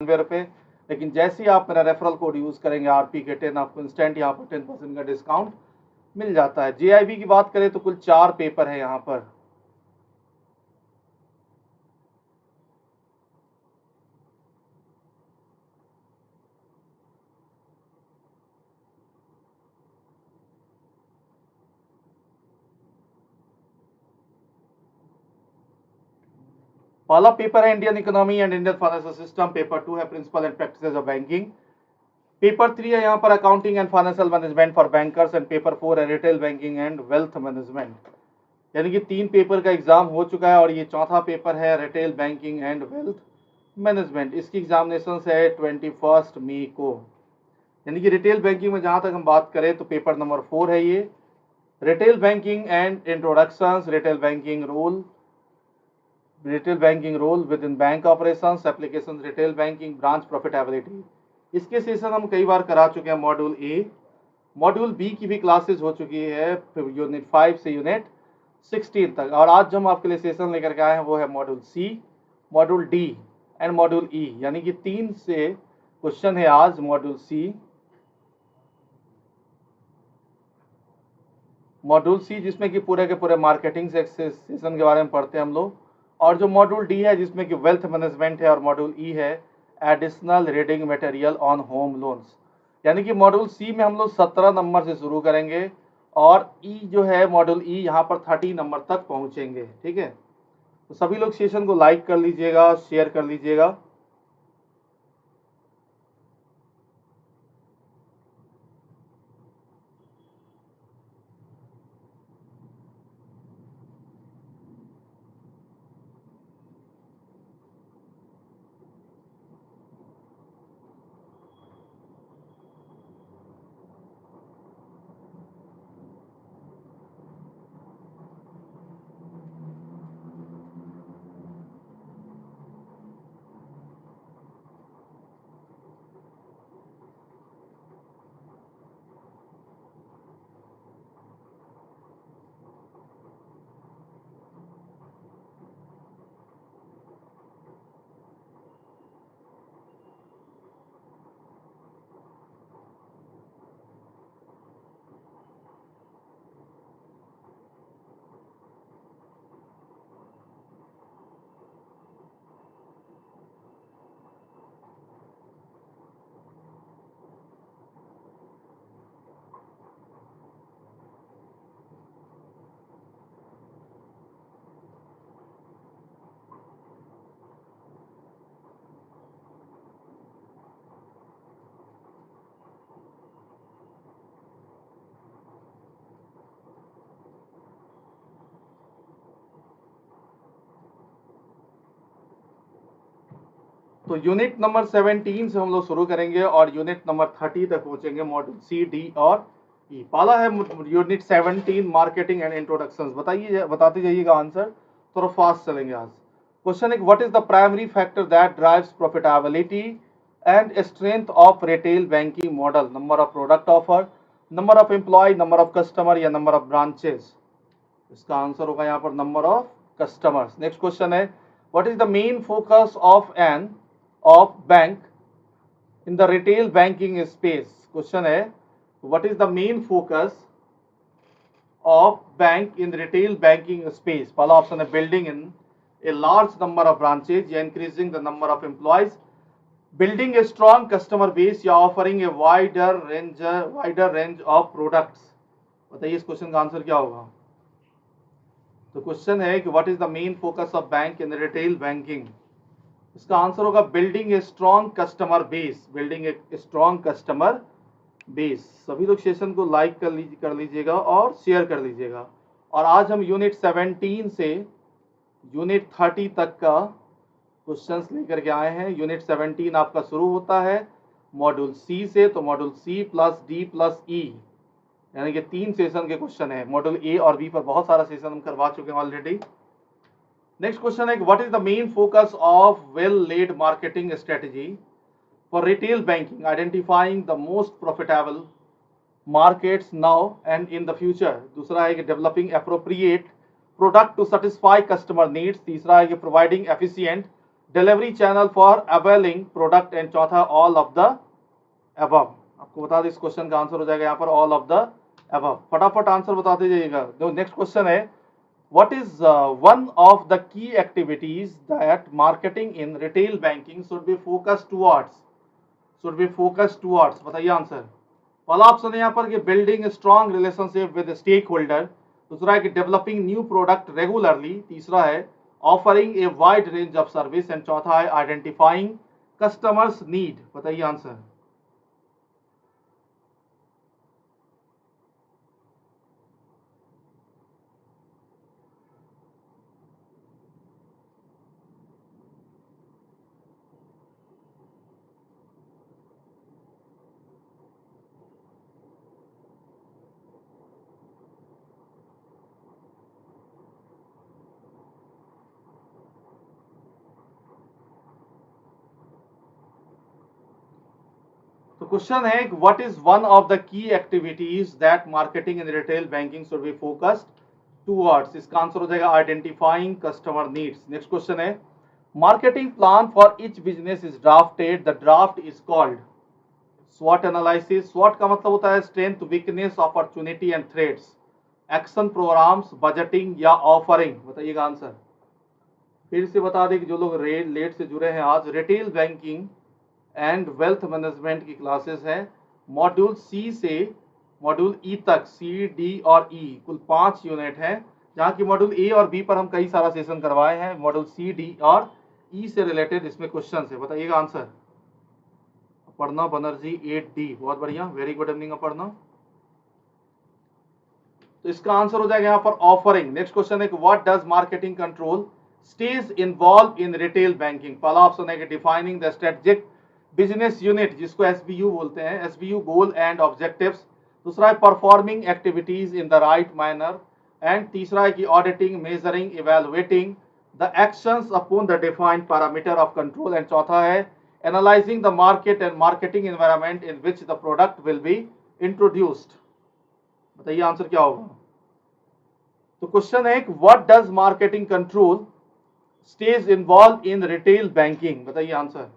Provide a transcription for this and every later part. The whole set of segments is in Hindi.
रुपये, लेकिन जैसे ही आप मेरा रेफरल कोड यूज़ करेंगे RP के 10, आपको इंस्टेंट यहाँ पर 10% का डिस्काउंट मिल जाता है। JIB की बात करें तो कुल 4 पेपर है यहाँ पर। पहला पेपर है Indian economy and Indian financial system, paper 2 है principle and practices of banking, paper 3 है यहाँ पर accounting and financial management for bankers, and paper 4 है retail banking and wealth management. यानी कि 3 पेपर का एग्जाम हो चुका है और ये चौथा पेपर है retail banking and wealth management. इसकी एग्जामिनेशन है 21 मई को। यानी कि रिटेल बैंकिंग में जहाँ तक हम बात करें तो पेपर नंबर 4 है ये, retail banking and introductions, retail banking role within bank operations, application retail banking, branch profitability. इसके सेशन हम कई बार करा चुके हैं। मॉड्यूल ए, मॉड्यूल बी की भी क्लासेस हो चुकी है यूनिट 5 से यूनिट 16 तक, और आज जो हम आपके लिए सेशन लेकर के आए हैं वो है module C, module D and module E. यानी कि 3 से क्वेश्चन है आज मॉड्यूल सी, जिसमें कि पूरे के पूरे मार्केटिंग सेक्शन के बारे में पढ़ते हैं हम लोग, और जो मॉड्यूल डी है जिसमें कि वेल्थ मैनेजमेंट है, और मॉड्यूल ई है additional reading material on home loans. यानी कि मॉड्यूल सी में हम लोग 17 नंबर से शुरू करेंगे और ई जो है मॉड्यूल ई यहाँ पर 30 नंबर तक पहुँचेंगे। ठीक है, तो सभी लोग सेशन को लाइक कर लीजिएगा, शेयर कर लीजिएगा। तो यूनिट नंबर 17 से हम लोग शुरू करेंगे और यूनिट नंबर 30 तक पहुंचेंगे, मॉड्यूल सी, डी और ई। पहला है यूनिट 17 मार्केटिंग एंड इंट्रोडक्शंस। बताते जाइएगा आंसर, थोड़ा फास्ट चलेंगे आज। क्वेश्चन एक, what is the primary factor that drives profitability and strength of retail banking model? Number of product offer, number of employ, number of customer या नंबर ऑफ ब्रांचेस? इसका आंसर होगा यहाँ पर number of customers. Next question है, what is the main focus of bank in the retail banking space? Question है, what is the main focus of bank in retail banking space? पहला ऑप्शन है building in a large number of branches या increasing the number of employees, building a strong customer base या offering a wider range of products। बताइए इस क्वेश्चन का आंसर क्या होगा? तो क्वेश्चन है कि what is the main focus of bank in retail banking? इसका आंसर होगा building a strong customer base, building a strong customer base. सभी लोग सेशन को लाइक कर लीजिएगा और शेयर कर लीजिएगा। और आज हम यूनिट 17 से यूनिट 30 तक का क्वेश्चंस लेकर के आए हैं। यूनिट 17 आपका शुरू होता है मॉड्यूल सी से, तो module C plus D plus E, यानी कि 3 सेशन के क्वेश्चन है। मॉड्यूल ए और बी पर बहुत सारा सेशन हम करवा चुके हैं ऑलरेडी। नेक्स्ट क्वेश्चन है, what is the main focus of well laid marketing strategy for retail banking, identifying the most profitable markets now and in the future? दूसरा है कि developing appropriate product to satisfy customer needs. तीसरा है कि providing efficient delivery channel for availing product, and चौथा ऑल ऑफ द अबव। आपको बता दें इस क्वेश्चन का आंसर हो जाएगा यहाँ पर ऑल ऑफ द अबव। फटाफट आंसर बताते जाइएगा। जो नेक्स्ट क्वेश्चन है, what is one of the key activities that marketing in retail banking should be focus towards, should be focus towards, बताइए आंसर। पहला ऑप्शन है यहाँ पर कि building strong relationship with stakeholder, दूसरा है कि डेवलपिंग न्यू प्रोडक्ट रेगुलरली, तीसरा है offering a wide range of service, and चौथा है आइडेंटिफाइंग कस्टमर्स नीड, बताइए आंसर। तो क्वेश्चन है what is one of the key activities that marketing in retail banking should be focused towards, इसका आंसर हो जाएगा identifying customer needs. Next question है, marketing plan for each business is drafted, the draft is called स्वॉट एनालिसिस। स्वॉट का मतलब होता है strength, weakness, opportunity and threats, action programmes, budgeting या ऑफरिंग, बताइएगा आंसर। फिर से बता दें कि जो लोग लेट से जुड़े हैं, आज retail banking and wealth management की क्लासेस हैं। मॉड्यूल सी से मॉड्यूल ई तक, सी डी और ई कुल 5 यूनिट हैं, जहाँ की मॉड्यूल ए और बी पर हम कई सारा सेशन करवाए हैं। मॉड्यूल सी डी और ई से रिलेटेड इसमें क्वेश्चन है, बताइएगा आंसर। अपर्णा बनर्जी 8D, बहुत बढ़िया, वेरी गुड इवनिंग अपर्णा। तो इसका आंसर हो जाएगा यहाँ पर ऑफरिंग। नेक्स्ट क्वेश्चन है कि what does marketing control stage involve in retail banking. पहला ऑप्शन है कि defining the strategic business unit, जिसको एसबीयू बोलते हैं, एसबीयू गोल एंड ऑब्जेक्टिव्स, दूसरा है performing activities in the right manner, and तीसरा है कि auditing, measuring, evaluating the actions upon the defined parameter of control, and चौथा है analysing the market and marketing environment in which the product will be introduced, बताइए आंसर क्या होगा। तो क्वेश्चन है what does marketing control stage involve in retail banking, बताइए आंसर।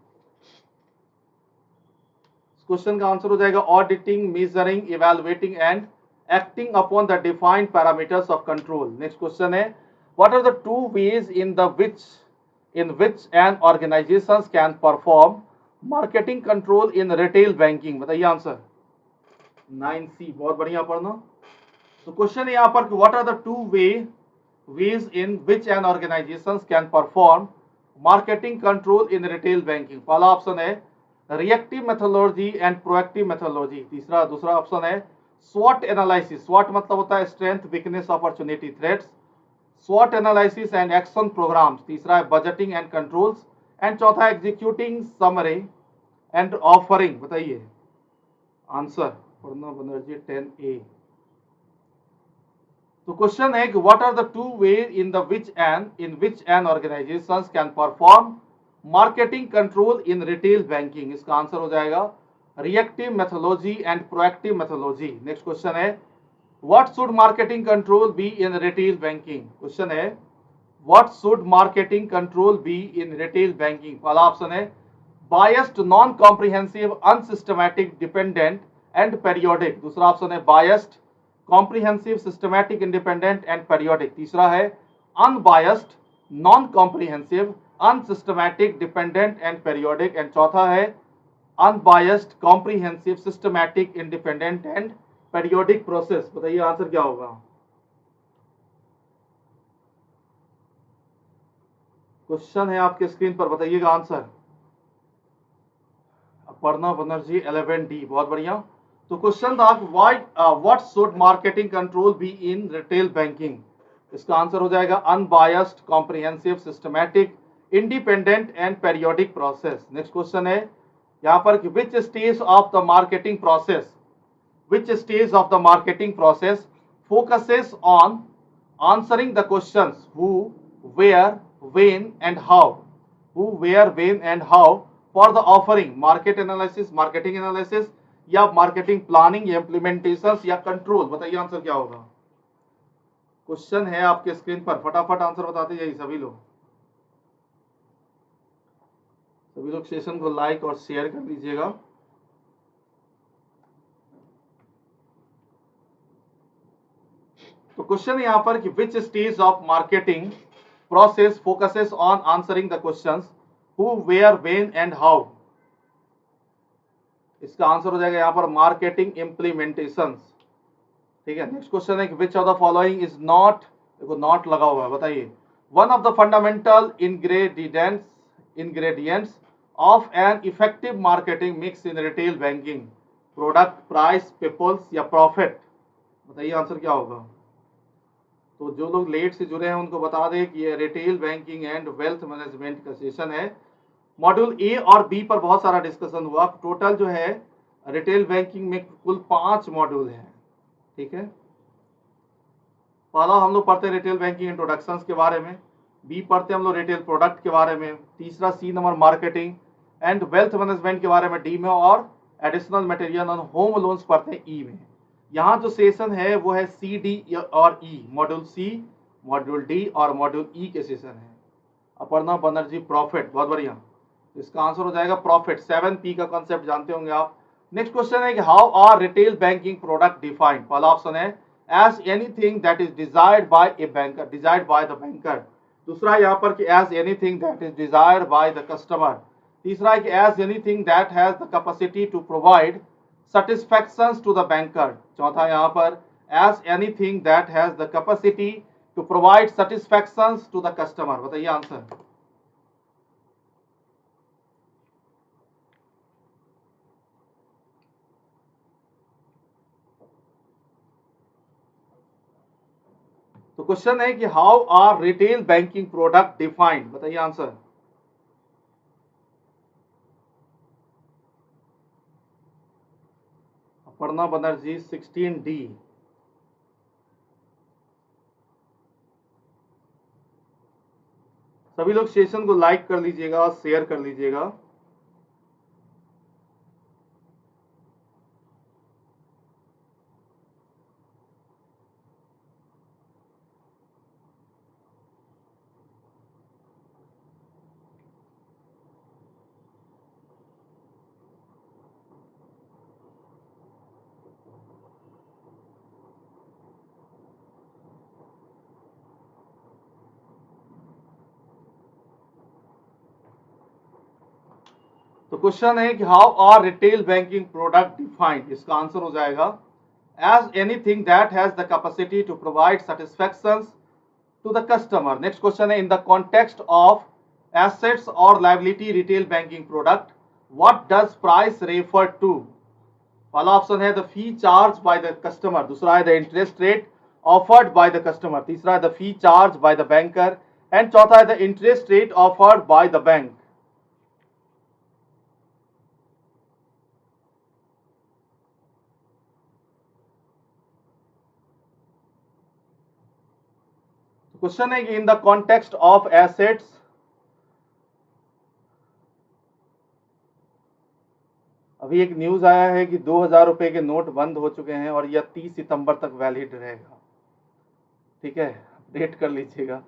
क्वेश्चन का आंसर हो जाएगा auditing, measuring, evaluating and acting upon the defined parameters of control. Next question है what are the two ways in which an organization can perform marketing control in retail banking, बताइए आंसर। 9C, बहुत बढ़िया पढ़ना। तो क्वेश्चन है यहाँ पर what are the two ways in which an organization can perform marketing control in retail banking। पहला ऑप्शन है reactive methodology and proactive methodology, दूसरा ऑप्शन है स्वॉट एनालिसिस, स्वॉट मतलब होता है स्ट्रेंथ, वीकनेस, अपॉर्चुनिटी, थ्रेट्स, स्वॉट एनालिसिस एंड एक्शन प्रोग्राम्स, तीसरा है बजटिंग एंड कंट्रोल्स, एंड चौथा एग्जीक्यूटिंग समरी एंड ऑफरिंग, बताइए आंसर। पूर्णा बनर्जी 10A। तो क्वेश्चन है कि what are the two way in which an organisation can perform marketing control in retail banking, इसका आंसर हो जाएगा reactive methodology and proactive methodology. Next question है what should marketing control be in retail banking. Question है what should marketing control be in retail banking. पहला ऑप्शन है biased, non comprehensive, unsystematic, dependent and periodic, दूसरा ऑप्शन है biased, comprehensive, systematic, independent and periodic, तीसरा है unbiased, non comprehensive, unsystematic, dependent and periodic, and चौथा है unbiased, comprehensive, systematic, independent and periodic process, बताइए आंसर क्या होगा। क्वेश्चन है आपके स्क्रीन पर, बताइएगा आंसर। अपर्णा बनर्जी 11D, बहुत बढ़िया। तो क्वेश्चन था what should marketing control be in retail banking, इसका आंसर हो जाएगा unbiased, comprehensive, systematic, independent and periodic process. Next question है यहाँ पर विच stage of the marketing process, which stage of the marketing process focuses on answering the questions who, where, when and how, who, where, when and how for the offering, marketing analysis या marketing planning या implementations या control, बताइए आंसर क्या होगा। क्वेश्चन है आपके स्क्रीन पर, फटाफट आंसर बताते जाइए सभी लोग। सभी लोग सेशन को लाइक और शेयर कर दीजिएगा। तो क्वेश्चन है यहाँ पर कि which stage of marketing process focuses on answering the questions who, where, when and how. इसका आंसर हो जाएगा यहाँ पर मार्केटिंग इम्प्लीमेंटेशन। ठीक है। नेक्स्ट क्वेश्चन है कि which of the following is not, देखो नॉट लगा हुआ है, बताइए। One of the fundamental ingredients of an effective marketing mix in retail banking, product, price, peoples या प्रॉफिट। बताइए आंसर क्या होगा। तो जो लोग लेट से जुड़े हैं उनको बता दें कि ये retail banking and wealth management का सेशन है। मॉड्यूल ए और बी पर बहुत सारा डिस्कशन हुआ। टोटल जो है रिटेल बैंकिंग में कुल 5 मॉड्यूल हैं। ठीक है। पहला हम लोग पढ़ते हैं रिटेल बैंकिंग इंट्रोडक्शंस के बारे में, बी पढ़ते हैं हम लोग रिटेल प्रोडक्ट के बारे में, तीसरा C number marketing and wealth management के बारे में डी में, और additional material on home loans पढ़ते हैं ई में। यहाँ जो सेशन है वो है सी, डी और ई, मॉड्यूल सी, मॉड्यूल डी और मॉड्यूल ई के सेशन है। अपर्णा बनर्जी, प्रॉफिट, बहुत बढ़िया। इसका आंसर हो जाएगा प्रॉफिट। 7P का कॉन्सेप्ट जानते होंगे आप। नेक्स्ट क्वेश्चन है कि how are retail banking product defined. पहला ऑप्शन है as anything that is desired by a banker, desired by the banker. दूसरा यहाँ पर कि as anything that is desired by the customer. तीसरा है कि as anything that has the capacity to provide satisfactions to the banker। चौथा यहाँ पर as anything that has the capacity to provide satisfactions to the customer। बताइए आंसर। तो क्वेश्चन है कि how are retail banking product defined. बताइए आंसर। अपर्णा बनर्जी 16D। सभी लोग सेशन को लाइक कर लीजिएगा, शेयर कर लीजिएगा। तो क्वेश्चन है कि how are retail banking product defined. इसका आंसर हो जाएगा as anything that has the capacity to provide satisfactions to the customer. Next question है in the context of assets और liability retail banking product what does price refer to. पहला ऑप्शन है the fee charge by the customer, दूसरा है the interest rate offered by the customer, तीसरा है the fee charge by the banker and चौथा है the interest rate offered by the bank. Question है कि इन द कॉन्टेक्स्ट ऑफ एसेट्स, अभी एक न्यूज आया है कि 2000 रुपए के नोट बंद हो चुके हैं और यह 30 सितंबर तक वैलिड रहेगा। ठीक है, अपडेट कर लीजिएगा।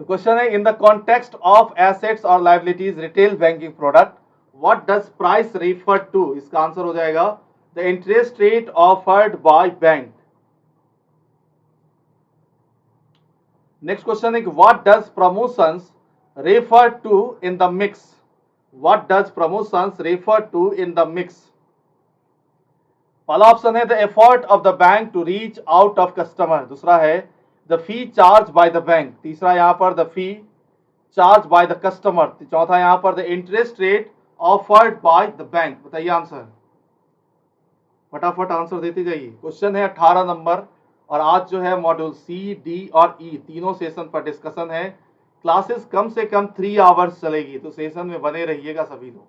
तो क्वेश्चन है in the context of assets और liabilities retail banking product what does price refer to. इसका आंसर हो जाएगा the interest rate offered by bank. Next question है कि what does promotions refer to in the mix. What does promotions refer to in the mix. पहला ऑप्शन है the effort of the bank to reach out of customer, दूसरा है the fee charge by the bank, तीसरा यहां पर the fee charge by the customer, चौथा यहां पर the interest rate offered by the bank. बताइए आंसर, फटाफट आंसर देते जाइए। क्वेश्चन है 18 नंबर और आज जो है मॉड्यूल सी, डी और ई तीनों सेशन पर डिस्कशन है। क्लासेस कम से कम 3 आवर्स चलेगी, तो सेशन में बने रहिएगा सभी लोग।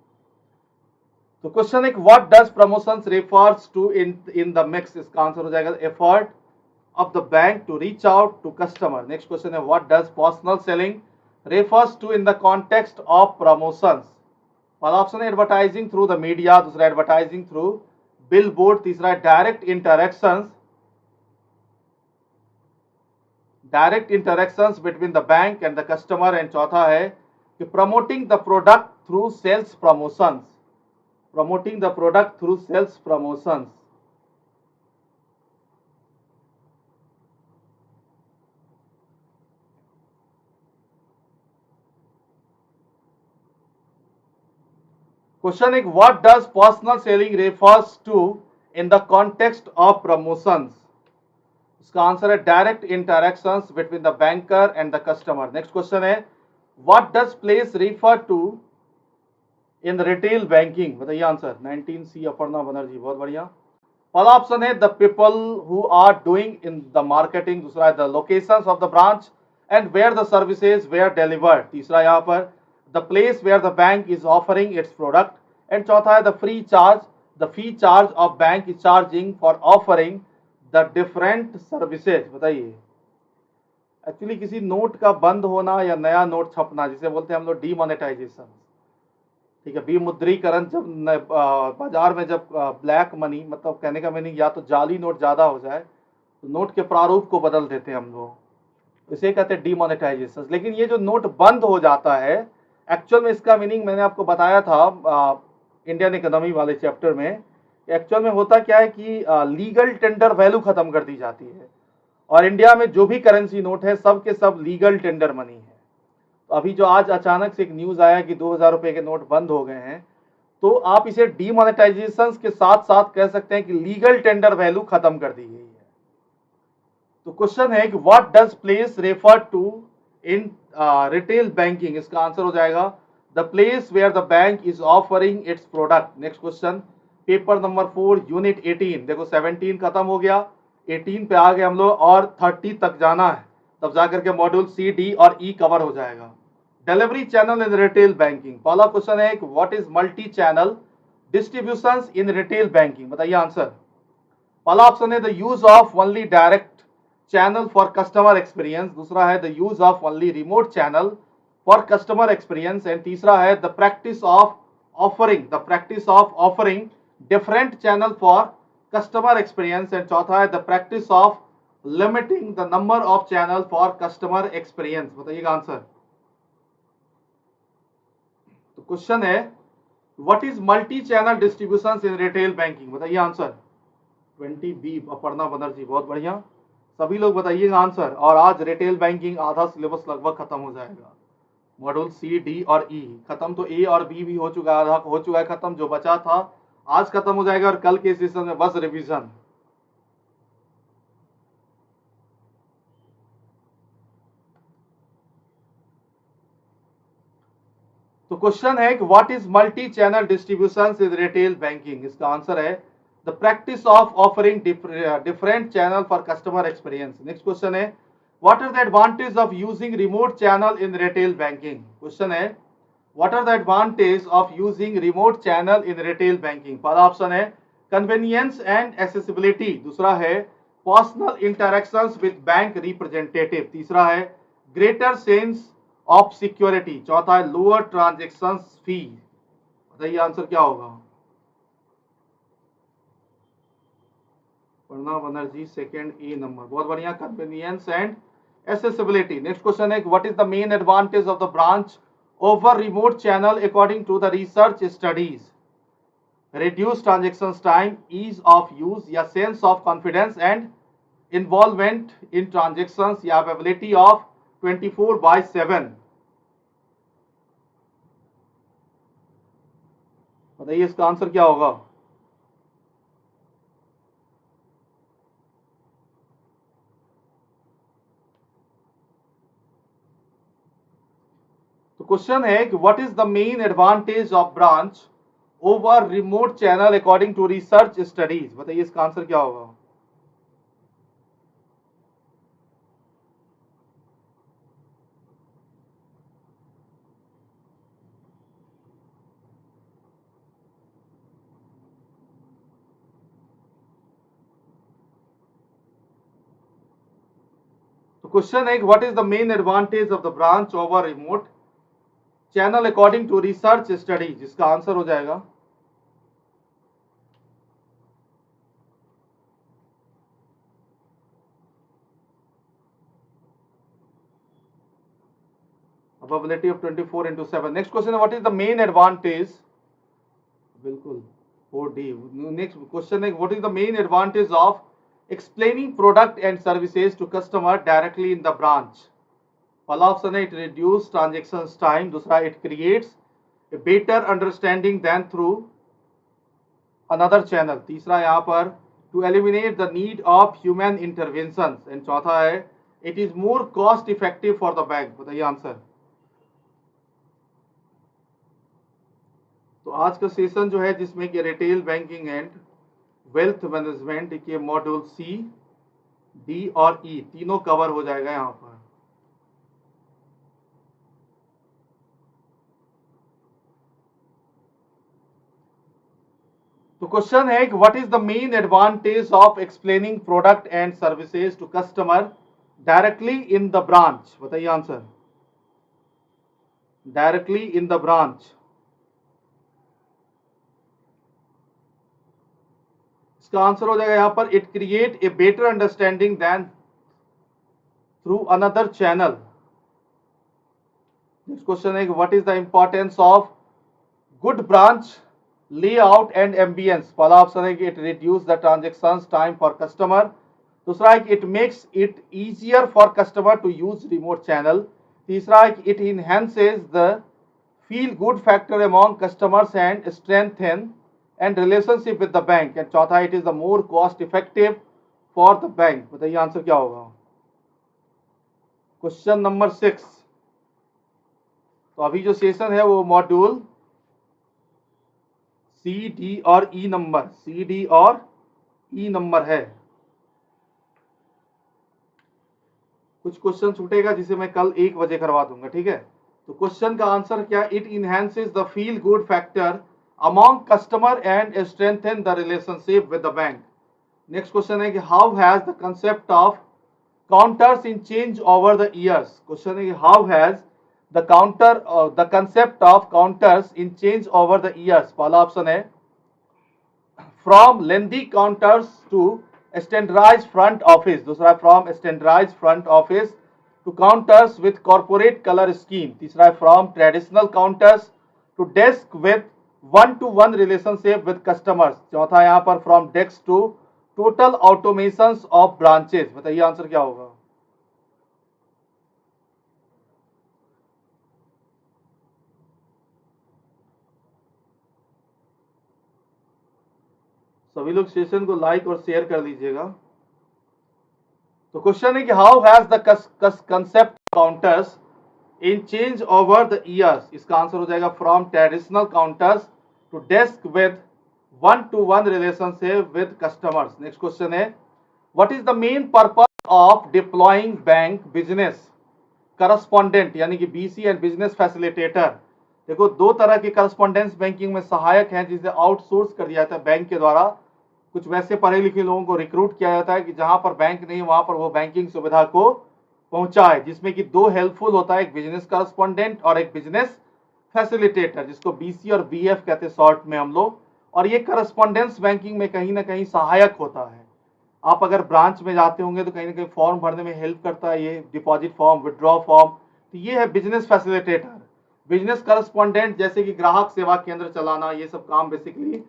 तो क्वेश्चन है what does promotions refers to in the mix. इसका आंसर हो जाएगा effort of the bank to reach out to customer. Next question है what does personal selling refers to in the context of promotions. पहला ऑप्शन है एडवर्टाइजिंग थ्रू द मीडिया, दूसरा एडवर्टाइजिंग थ्रू बिल बोर्ड, तीसरा direct interactions between the bank and the customer and चौथा है कि promoting the product through sales promotions. Promoting the product through sales promotions. Question is, what does personal selling refers to in the context of promotions? इसका आंसर है direct interactions between the banker and the customer. Next question है, what does place refer to in retail banking? बताइए आंसर. 19C अपर्णा बनर्जी, बहुत बढ़िया. पहला ऑप्शन है the people who are doing in the marketing. दूसरा है the locations of the branch and where the services were delivered. तीसरा यहाँ पर the place where the bank is offering its product. And चौथा है the fee charge of bank is charging for offering the different services. बताइए. एक्चुअली किसी नोट का बंद होना या नया नोट छपना, जिसे बोलते हैं हम लोग डीमोनेटाइजेशन, ठीक है, विमुद्रीकरण. जब बाजार में जब ब्लैक मनी, मतलब कहने का मीनिंग या तो जाली नोट ज्यादा हो जाए तो नोट के प्रारूप को बदल देते हैं हम लोग, इसे कहते हैं डीमोनेटाइजेशन. लेकिन ये जो नोट बंद हो जाता है, एक्चुअल में इसका मीनिंग मैंने आपको बताया था इंडियन इकोनॉमी वाले चैप्टर में. एक्चुअल में होता क्या है कि लीगल टेंडर वैल्यू खत्म कर दी जाती है, और इंडिया में जो भी करेंसी नोट है सब के सब लीगल टेंडर मनी है. तो अभी जो आज अचानक से एक न्यूज आया कि 2000 रुपए के नोट बंद हो गए हैं, तो आप इसे डीमोनेटाइजेशन के साथ साथ कह सकते हैं कि लीगल टेंडर वैल्यू खत्म कर दी गई है. तो क्वेश्चन है कि what does place refer to in retail banking? इसका आंसर हो जाएगा the place where the bank is offering its product. Next question, paper number 4 unit 18. देखो 17 खत्म हो गया, 18 पे आ गए हम लोग, और 30 तक जाना है, तब जाकर के मॉड्यूल सी, डी और ई कवर हो जाएगा. Delivery channel in retail banking. पहला क्वेश्चन है what is multi channel distribution in retail banking? बताइए आंसर. पहला ऑप्शन है the use of only direct channel for customer experience. दूसरा है the use of only remote channel for customer experience. And तीसरा है the practice of offering different channel for customer experience. And चौथा है the practice of limiting the number of channel for customer experience. बताइएगा आंसर. तो क्वेश्चन है what is multi channel distribution in retail banking? बताइए आंसर. 20B अपर्णा बनर्जी, बहुत बढ़िया. सभी लोग बताइएगा आंसर. और आज रिटेल बैंकिंग आधा सिलेबस लगभग खत्म हो जाएगा. मॉड्यूल सी, डी और ई खत्म. तो ए और बी भी हो चुका है, आधा हो चुका है खत्म. जो बचा था आज खत्म हो जाएगा, और कल के सेशन में बस रिवीजन. तो क्वेश्चन है कि what is multi channel distribution in retail banking? इसका आंसर है the practice of offering different channel for customer experience. Next question है what are the advantage of using remote channel in retail banking? Question है what are the advantage of using remote channel in retail banking? पहला ऑप्शन है कन्वीनियंस एंड एक्सेसिबिलिटी. दूसरा है personal interactions with bank representative. तीसरा है ग्रेटर सेंस ऑफ सिक्योरिटी. चौथा है लोअर ट्रांजेक्शन फी. बताइए आंसर क्या होगा. Pranab Banerjee second A number, बहुत बढ़िया. Convenience and accessibility. Next question है what is the main advantage of the branch over remote channel according to the research studies? Reduce transaction time, ease of use, या sense of confidence and involvement in transaction, या अवेलेबिलिटी ऑफ 24/7. बताइए इसका आंसर क्या होगा. तो क्वेश्चन है कि what is the main advantage of branch over remote channel according to research studies? बताइए इसका आंसर क्या होगा. तो क्वेश्चन है what is the main advantage of the branch over remote channel according to research studies? जिसका आंसर हो जाएगा Probability of 24 into 7. Next question, what is the main advantage? बिल्कुल 4D. Next question is, what is the main advantage of explaining product and services to customer directly in the branch? पहला ऑप्शन है, it reduce transactions time. दूसरा, it creates a better understanding than through another channel. तीसरा यहाँ पर to eliminate the need of human interventions. And चौथा है, it is more cost effective for the bank. बताइए आंसर. तो आज का सेशन जो है जिसमें कि retail banking and wealth management के मॉड्यूल सी, डी और ई तीनों कवर हो जाएगा यहाँ पर. तो क्वेश्चन है कि what is the main advantage of explaining product and services to customer directly in the branch. बताइए answer. Directly in the branch. इसका आंसर हो जाएगा यहाँ पर, it create a better understanding than through another channel. Next question है, what is the importance of good branch layout and ambience. पहला ऑप्शन है कि it reduce the transaction time for customer. दूसरा है कि it makes it easier for customer to use remote channel. तीसरा है कि it enhances the feel good factor among customers and strengthen and relationship with the bank. and चौथा, it is the more cost effective for the bank. बताइए आंसर क्या होगा. Question number 6. तो अभी जो सेशन है वो मॉड्यूल सी, डी और ई नंबर, सी, डी और ई नंबर है. कुछ क्वेश्चन छूटेगा जिसे मैं कल 1 बजे करवा दूंगा, ठीक है. तो क्वेश्चन का आंसर क्या, it enhances the feel good factor among customer and strengthen the relationship with the bank. Next question है कि how has the concept of counters in change over the years. Question है कि how has the concept of counters in change over the years. पहला ऑप्शन है, from lengthy counters to standardized front office. दूसरा, from standardized front office to counters with corporate color scheme. तीसरा है, from traditional counters to desk with one-to-one relationship with customers. चौथा यहाँ पर from desk to total automations of branches. बताइए आंसर क्या होगा. सभी लोग सेशन को लाइक और शेयर कर लीजिएगा. तो क्वेश्चन है कि how has the concept counters in change over the years. इसका आंसर हो जाएगा, from traditional counters to desk with one-to-one relationship with customers. Next question है, what is the main purpose of deploying bank business correspondent, यानी कि बीसी एंड बिजनेस फैसिलिटेटर. देखो, दो तरह के करस्पॉन्डेंस बैंकिंग में सहायक हैं जिसे आउटसोर्स कर दिया जाता है बैंक के द्वारा. कुछ वैसे पढ़े लिखे लोगों को रिक्रूट किया जाता है कि जहां पर बैंक नहीं वहां पर वो बैंकिंग सुविधा को पहुंचाए, जिसमें कि दो हेल्पफुल होता है, एक बिजनेस करस्पॉन्डेंट और एक बिजनेस फैसिलिटेटर, जिसको बीसी और बीएफ कहते हैं शॉर्ट में हम लोग. और ये करस्पॉन्डेंस बैंकिंग में कहीं ना कहीं सहायक होता है. आप अगर ब्रांच में जाते होंगे तो कहीं ना कहीं फॉर्म भरने में हेल्प करता है, ये डिपॉजिट फॉर्म, विड्रॉ फॉर्म. तो ये है बिजनेस फैसिलिटेटर. बिजनेस करस्पॉन्डेंट जैसे कि ग्राहक सेवा केंद्र चलाना, ये सब काम बेसिकली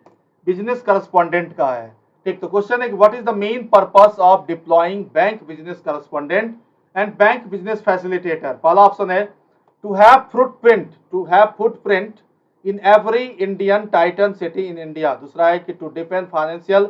बिजनेस करस्पॉन्डेंट का है. ठीक, तो क्वेश्चन है कि what is the main purpose of deploying bank business correspondent and bank business facilitator. पहला ऑप्शन है, to have footprint in every Indian titan city in India. दूसरा है कि to depend financial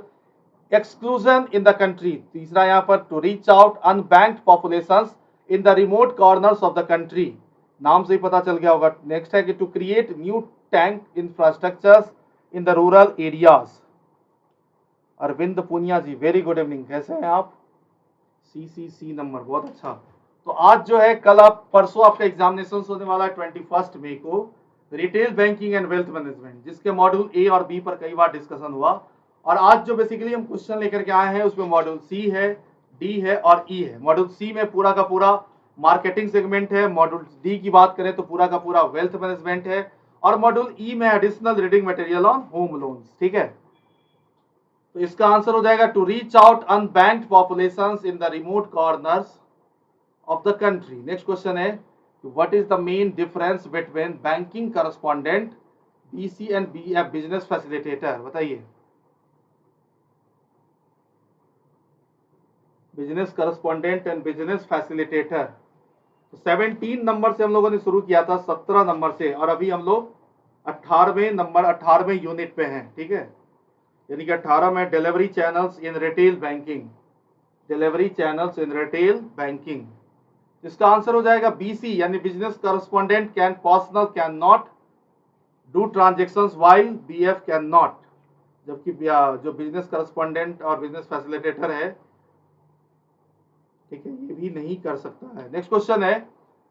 exclusion in the country. तीसरा यहाँ पर, to reach out unbanked populations in the remote corners of the country. नाम से ही पता चल गया होगा. नेक्स्ट है कि to create new tank infrastructures in the rural areas. Arvind Punia ji, very good evening, कैसे हैं आप. सी नंबर, बहुत अच्छा. तो आज जो है, कल आप परसों आपका एग्जामिनेशन होने वाला है 21 मई को, retail banking and wealth management, जिसके मॉड्यूल ए और बी पर कई बार डिस्कशन हुआ. और आज जो बेसिकली हम क्वेश्चन लेकर के आए हैं उसमें मॉड्यूल सी है, डी है और ई है. मॉड्यूल सी में पूरा का पूरा मार्केटिंग सेगमेंट है. मॉड्यूल डी की बात करें तो पूरा का पूरा वेल्थ मैनेजमेंट है. और मॉड्यूल ई में additional reading material on home loans. ठीक है, तो इसका आंसर हो जाएगा, to reach out unbanked populations in the remote corners of the country. Next question है, what is the main difference between banking correspondent BC and business facilitator, बताइए। Business correspondent and business facilitator. तो 17 नंबर से हम लोगों ने शुरू किया था 17 नंबर से, और अभी हम लोग 18वें यूनिट पे हैं, ठीक है। यानी कि 18 में delivery channels in retail banking, delivery channels in retail banking. इसका आंसर हो जाएगा बीसी, यानी business correspondent can personal can not do transactions while BF can not, जबकि जो बिजनेस करस्पॉन्डेंट और बिजनेस फैसिलिटेटर है, ठीक है, ये भी नहीं कर सकता है। नेक्स्ट क्वेश्चन है,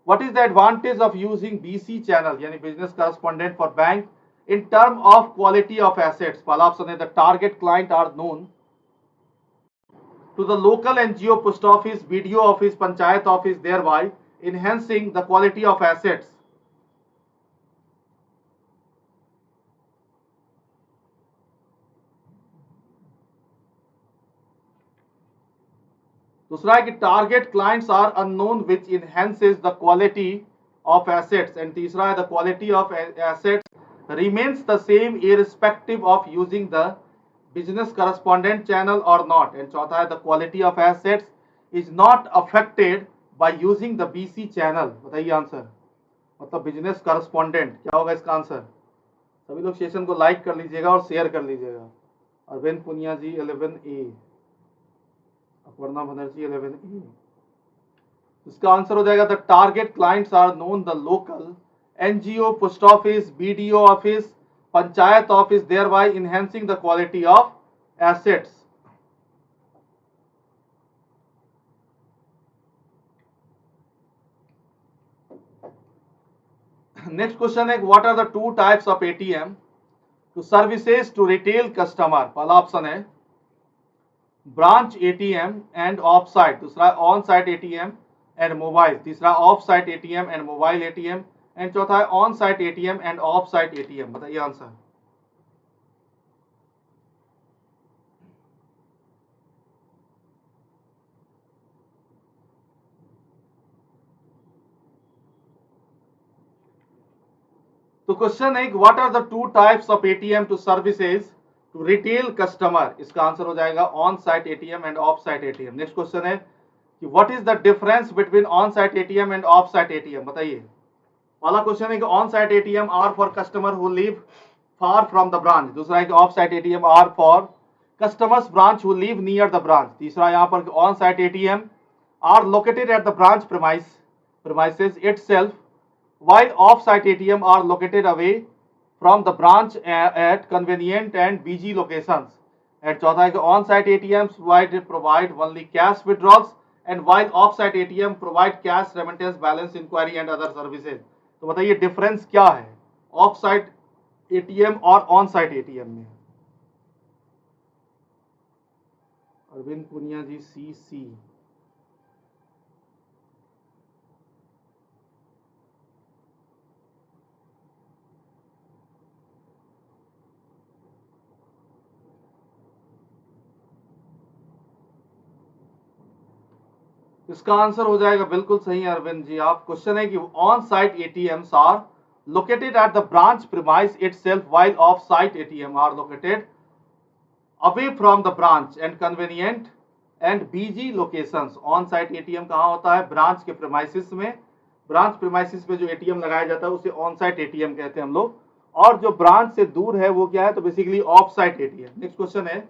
what is the advantage of using BC channel यानी business correspondent for bank in term of quality of assets. पहला ऑप्शन है the target client are known to the local NGO, post office, BDO office, panchayat office, thereby enhancing the quality of assets. दूसरा है कि target clients are unknown which enhances the quality of assets, and तीसरा है the quality of assets remains the same irrespective of using the business correspondent channel or not, and चौथा है the quality of assets is not affected by using the BC channel. बताइए आंसर, मतलब बिजनेस करस्पॉन्डेंट क्या होगा इसका आंसर। सभी लोग सेशन को लाइक कर लीजिएगा और शेयर कर लीजिएगा। अरविंद पुनिया जी 11A, अपर्णा बनर्जी 11A। इसका आंसर हो जाएगा the target clients are known the local NGO, post office, BDO office, panchayat office, thereby enhancing the quality of assets. Next question है what are the two types of ATM to services to retail customer. पहला ऑप्शन है branch ATM and off site, दूसरा on site ATM and mobile, तीसरा off site ATM and mobile ATM, and चौथा है on site ATM and off site ATM. बताइए आंसर। तो क्वेश्चन है what are the two types of ATM to services to retail customer. इसका आंसर हो जाएगा on site ATM and off site ATM. Next question है कि what is the difference between on site ATM and off site ATM. बताइए। पहला क्वेश्चन है कि on site ATM are for customer who live far from the branch, दूसरा है कि off site ATM are for customers branch who live near the branch, तीसरा यहाँ पर on site ATM are located at the branch premises itself, while off-site ATM are located away from the branch at convenient and busy locations. And चौथा है कि on-site ATMs provide only cash withdrawals, and while off-site ATM provide cash remittance, balance inquiry and other services. तो बताइए डिफरेंस क्या है ऑफ-साइट एटीएम और ऑन-साइट एटीएम में। अरविंद पुनिया जी CC। इसका आंसर हो जाएगा बिल्कुल सही अरविंद जी आप। क्वेश्चन है कि on site ATMs are located at the branch premise itself, while off site ATM are located away from the branch and convenient and busy locations. On site ATM कहाँ होता है, ब्रांच के प्रीमाइसिस में। ब्रांच प्रीमाइसिस पे जो एटीएम लगाया जाता है उसे ऑन साइट एटीएम कहते हैं हम लोग, और जो ब्रांच से दूर है वो क्या है, तो basically off site ATM. Next question है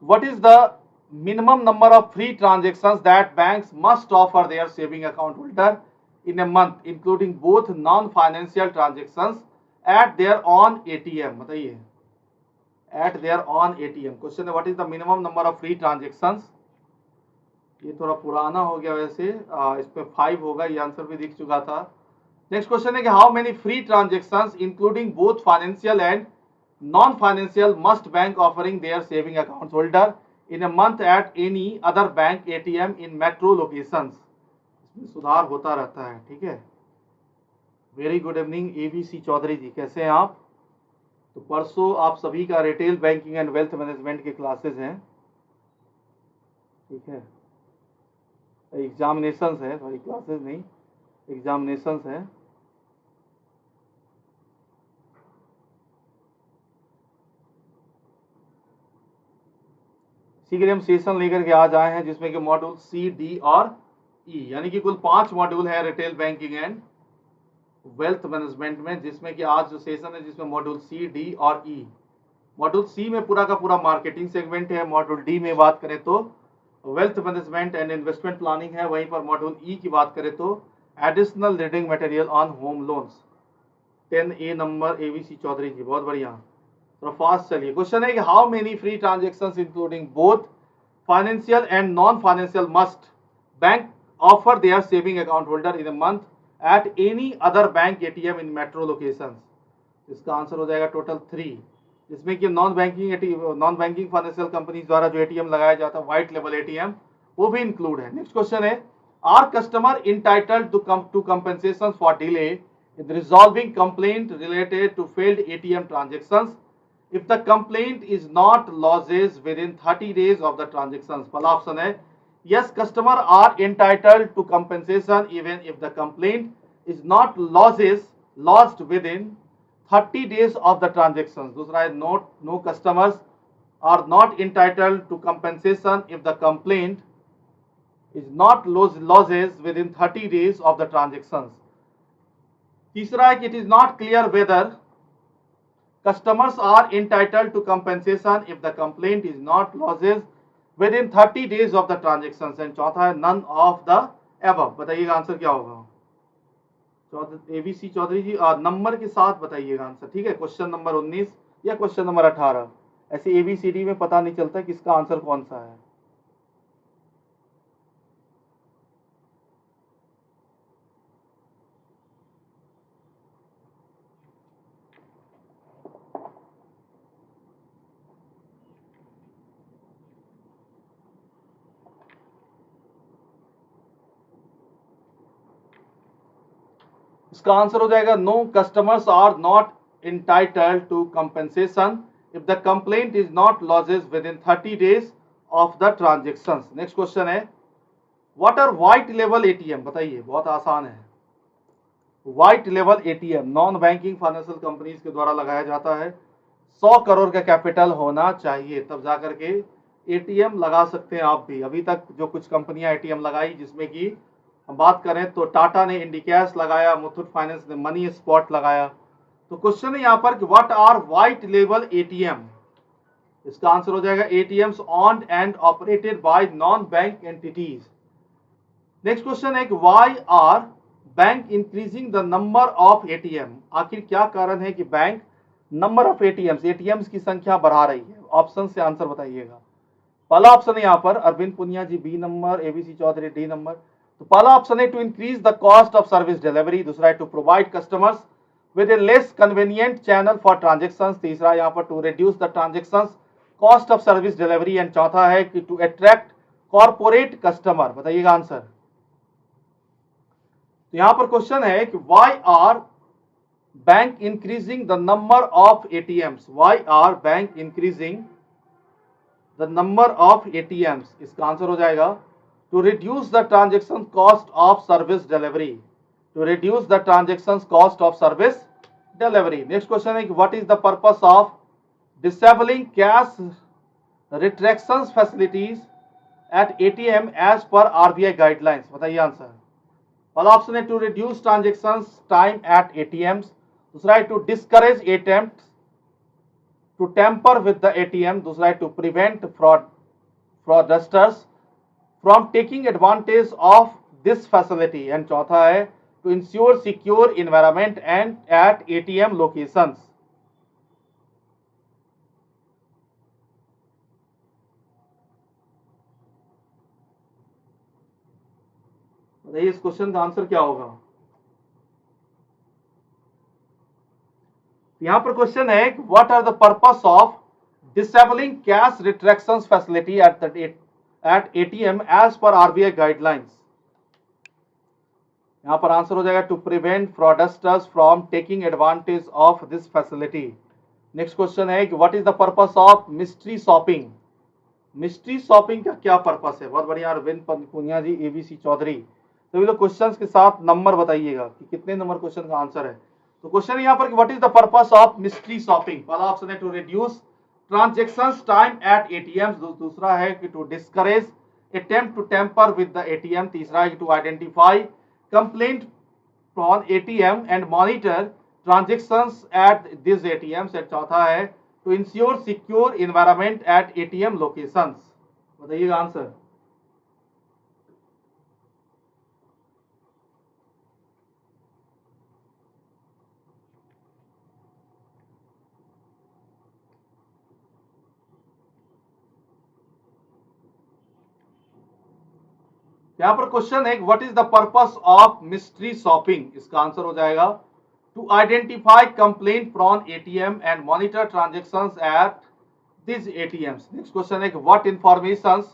what is the minimum number of free transactions that banks must offer their saving account holder in a month, including both non-financial transactions at their own ATM। बताइए at their own ATM। Question है what is the minimum number of free transactions। ये थोड़ा पुराना हो गया वैसे, इस पे 5 होगा, ये आंसर भी दिख चुका था। नेक्स्ट क्वेश्चन है कि how many free transactions including both financial and non financial must bank offering their saving account holder in a month at any other bank ATM in metro locations। इसमें सुधार होता रहता है, ठीक है। Very good evening ABC Chaudhary ji, कैसे हैं आप। तो परसों आप सभी का retail banking and wealth management के क्लासेस हैं, ठीक है। एग्जामिनेशंस है, सॉरी क्लासेस नहीं, एग्जामिनेशंस है। इसी के लिए हम सेशन लेकर के आज आए हैं, जिसमें कि मॉड्यूल सी, डी और ई, यानी कि कुल 5 मॉड्यूल है retail banking and wealth management में, जिसमें कि आज जो सेशन है जिसमें मॉड्यूल सी, डी और ई। मॉड्यूल सी में पूरा का पूरा मार्केटिंग सेगमेंट है, मॉड्यूल डी में बात करें तो wealth management and investment planning है, वहीं पर मॉड्यूल ई की बात करें तो additional reading material on home loans. 10A number ABC Chaudhary ji, बहुत बढ़िया, थोड़ा फास्ट चलिए। क्वेश्चन है कि how many free transactions including both financial and non financial must bank offer their saving account holder in a month at any other bank ATM in metro locations. इसका आंसर हो जाएगा टोटल 3, जिसमें कि नॉन बैंकिंग फाइनेंशियल कंपनीज द्वारा जो एटीएम लगाया जाता है व्हाइट लेवल एटीएम, वो भी इंक्लूड है। नेक्स्ट क्वेश्चन है, are customer entitled to compensation for delay in resolving complaint related to failed ATM transactions if the complaint is not lodged within 30 days of the transactions? पहला ऑप्शन है yes, customer are entitled to compensation even if the complaint is not lodged within 30 days of the transactions. दूसरा है no customers are not entitled to compensation if the complaint is not lodged within 30 days of the transactions. तीसरा है कि it is not clear whether customers are entitled to compensation if the complaint is not lodges within 30 days of the transaction. And चौथा है नन ऑफ द एबव। बताइएगा आंसर क्या होगा। एबीसी चौधरी जी नंबर के साथ बताइएगा आंसर, ठीक है। क्वेश्चन नंबर 19 या क्वेश्चन नंबर 18, ऐसे एबीसीडी में पता नहीं चलता किसका आंसर कौन सा है। इसका आंसर हो जाएगा no customers are not entitled to compensation if the complaint is not lodges within 30 days of the transactions. Next question है व्हाट आर व्हाइट लेवल एटीएम। बताइए, बहुत आसान है। व्हाइट लेवल ATM non banking financial companies के द्वारा लगाया जाता है। 100 करोड़ का कैपिटल होना चाहिए, तब जाकर के एटीएम लगा सकते हैं आप भी। अभी तक जो कुछ कंपनियां एटीएम लगाई, जिसमें कि हम बात करें तो टाटा ने इंडिकैश लगाया, मुथूट फाइनेंस ने मनी स्पॉट लगाया। तो क्वेश्चन है यहाँ पर कि व्हाट आर व्हाइट लेवल एटीएम। इसका आंसर हो जाएगा ATMs owned and operated by non bank entities. Next question है कि why are bank increasing the number of ATM. आखिर क्या कारण है कि बैंक नंबर ऑफ एटीएम्स की संख्या बढ़ा रही है। ऑप्शन से आंसर बताइएगा। पहला ऑप्शन है यहाँ पर Arvind Punia ji B number, ABC Chaudhary D number. तो पहला ऑप्शन है to increase the cost of service delivery, दूसरा है to provide customers with a less convenient channel for transactions, तीसरा यहाँ पर to reduce the transactions cost of service delivery, and चौथा है कि टू अट्रैक्ट कॉर्पोरेट कस्टमर। बताइएगा आंसर। तो यहां पर क्वेश्चन है कि why are bank increasing the number of ATMs. Why are bank increasing the number of ATMs. इसका आंसर हो जाएगा to reduce the transaction cost of service delivery, to reduce the transaction cost of service delivery. Next question है कि what is the purpose of disabling cash retraction facilities at ATM as per RBI guidelines. बताइए आंसर। पहला ऑप्शन है to reduce transaction time at ATMs, दूसरा है to discourage attempts to tamper with the ATM, दूसरा है to prevent fraudsters from taking advantage of this facility, and चौथा है to ensure secure environment and at ATM locations. बताइए इस क्वेश्चन का आंसर क्या होगा। यहां पर क्वेश्चन है what are the purpose of disabling cash retraction facility at ATM as per RBI guidelines. यहां पर आंसर हो जाएगा to prevent fraudsters from taking advantage of this facility. Next question है कि what is the purpose of mystery shopping. Mystery shopping का क्या पर्पस है? बहुत बढ़िया अरविंद पुनिया जी, एबीसी चौधरी। तो लोग क्वेश्चंस के साथ नंबर बताइएगा कि कितने नंबर क्वेश्चन का आंसर है। तो क्वेश्चन यहाँ पर what is the purpose of mystery shopping? पहला ऑप्शन है to reduce transactions time at ATM, दूसरा है कि to discourage attempt to tamper with the ATM, तीसरा है कि to identify complaint from ATM and monitor transactions at this ATMs, and चौथा है to ensure secure environment at ATM locations. बताइएगा आंसर। यहां पर क्वेश्चन है what is the purpose of mystery shopping? इसका आंसर हो जाएगा to identify complaint from ATM and monitor transactions at this ATMs. Next question है what informations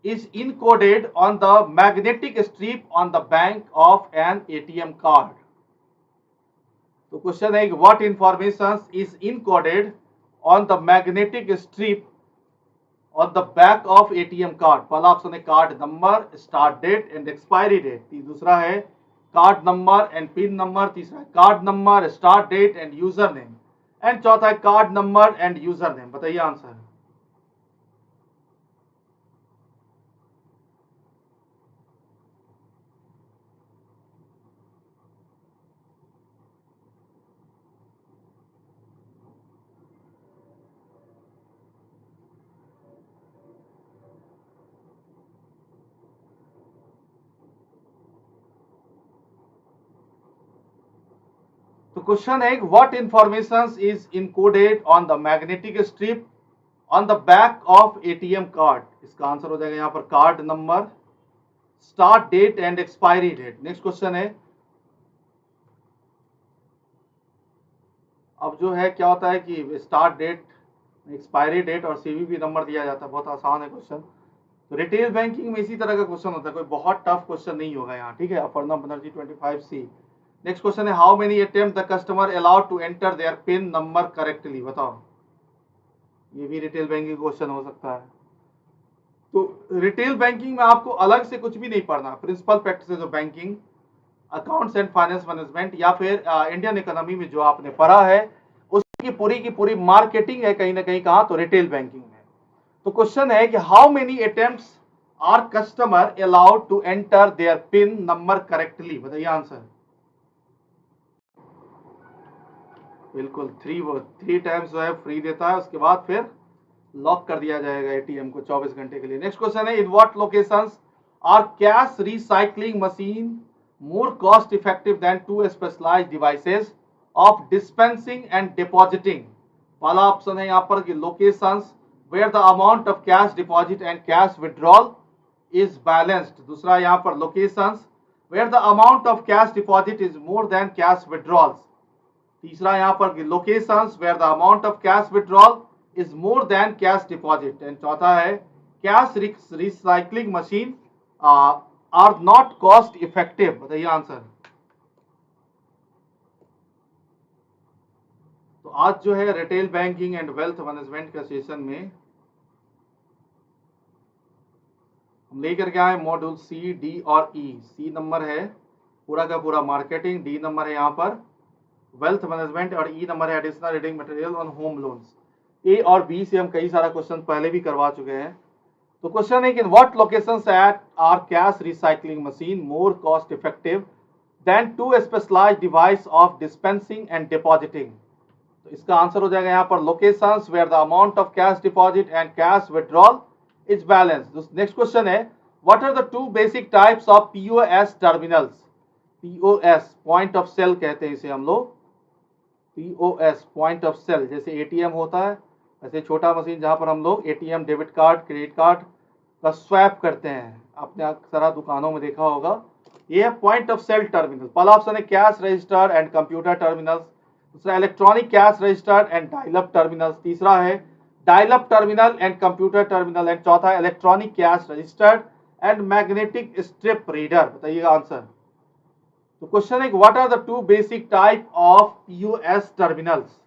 is encoded on the magnetic strip on the back of an ATM card. तो क्वेश्चन है what information is encoded on the magnetic strip on the back of ATM card? पहला ऑप्शन है card number, start date and expiry date, दूसरा है card number and PIN number, तीसरा है card number, start date and user name, and चौथा है card number and user name. बताइए आंसर। तो क्वेश्चन है what information is encoded on the magnetic strip on the back of ATM card? इसका आंसर हो जाएगा यहाँ पर card number, start date and expiry date. Next question है अब जो है क्या होता है कि स्टार्ट डेट, एक्सपायरी डेट और सीवीवी नंबर दिया जाता है। बहुत आसान है क्वेश्चन। तो रिटेल बैंकिंग में इसी तरह का क्वेश्चन होता है, कोई बहुत टफ क्वेश्चन नहीं होगा यहाँ, ठीक है। Aparna Banerjee 25C। Next question है how many attempt the customer allowed to enter their PIN number correctly? बताओ, ये भी रिटेल बैंकिंग क्वेश्चन हो सकता है। तो रिटेल बैंकिंग में आपको अलग से कुछ भी नहीं पढ़ना, principle practices of banking, accounts and finance management, या फिर इंडियन इकोनॉमी में जो आपने पढ़ा है उसकी पूरी की पूरी मार्केटिंग है कहीं ना कहीं, कहा तो रिटेल बैंकिंग में। तो क्वेश्चन है कि how many attempts are customer allowed to enter their PIN number correctly? बताइए आंसर। बिल्कुल थ्री टाइम्स जो है फ्री देता है, उसके बाद फिर लॉक कर दिया जाएगा एटीएम को 24 घंटे के लिए। नेक्स्ट क्वेश्चन है in what locations are cash recycling machine more cost effective than to specialized devices of dispensing and depositing? पहला ऑप्शन है यहाँ पर कि locations where the amount of cash deposit and cash withdrawal is balanced, दूसरा यहाँ पर locations where the amount of cash deposit is more than cash withdrawals, तीसरा यहाँ पर locations where the amount of cash withdrawal is more than cash deposit, and चौथा है cash recycling machine are not cost effective. बताइए आंसर। तो आज जो है retail banking and wealth management का सेशन में हम लेकर के आए मॉड्यूल सी, डी और ई। सी नंबर है पूरा का पूरा मार्केटिंग, डी नंबर है यहाँ पर वेल्थ मैनेजमेंट, और ई नंबर है additional reading material on home loans. A और बी से हम कई सारा क्वेश्चन पहले भी करवा चुके हैं। तो क्वेश्चन है कि in what locations at are cash recycling machine more cost effective than to specialized device of dispensing and depositing? तो इसका आंसर हो जाएगा यहाँ पर locations where the amount of cash deposit and cash withdrawal is balance. Next question है what are the two basic types of POS terminals? POS point of sale कहते हैं इसे हम लोग, पीओएस पॉइंट ऑफ सेल। जैसे एटीएम होता है वैसे छोटा मशीन जहां पर हम लोग ATM, debit card, credit card का स्वैप करते हैं, आपने अक्सर दुकानों में देखा होगा। ये है पॉइंट ऑफ सेल टर्मिनल। पहला ऑप्शन है cash register and computer terminals, दूसरा electronic cash register and dial up terminals, तीसरा है dial up terminal and computer terminal, and चौथा है electronic cash register and magnetic strip reader. बताइएगा आंसर। तो क्वेश्चन है what are the two basic type of POS terminals?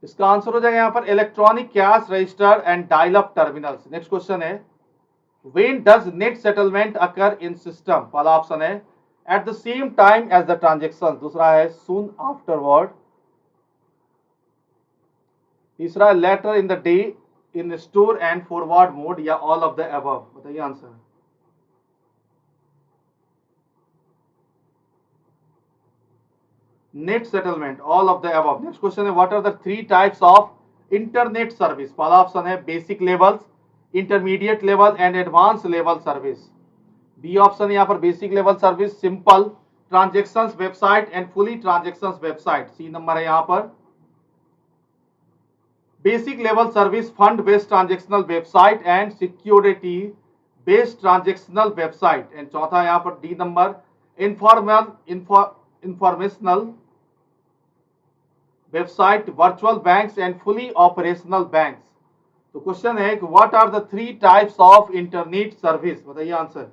इसका आंसर हो जाएगा यहाँ पर electronic cash register and dial up terminals. Next question है when does net settlement occur in system? पहला ऑप्शन है at the same time as the transaction, दूसरा है सून आफ्टरवर्ड, तीसरा है later in the day in store and forward mode, या ऑल ऑफ द अबव। बताइए answer. Net settlement, all of the above. Next question है what are the three types of internet service? पहला ऑप्शन है basic levels, intermediate level and advance level service. B option यहाँ पर basic level service, simple transactions website and fully transactions website. C number है यहाँ पर basic level service, fund based transactional website and security based transactional website. And चौथा यहाँ पर D number informational website, virtual banks and fully operational banks. तो क्वेश्चन है कि what are the three types of internet service? बताइए आंसर।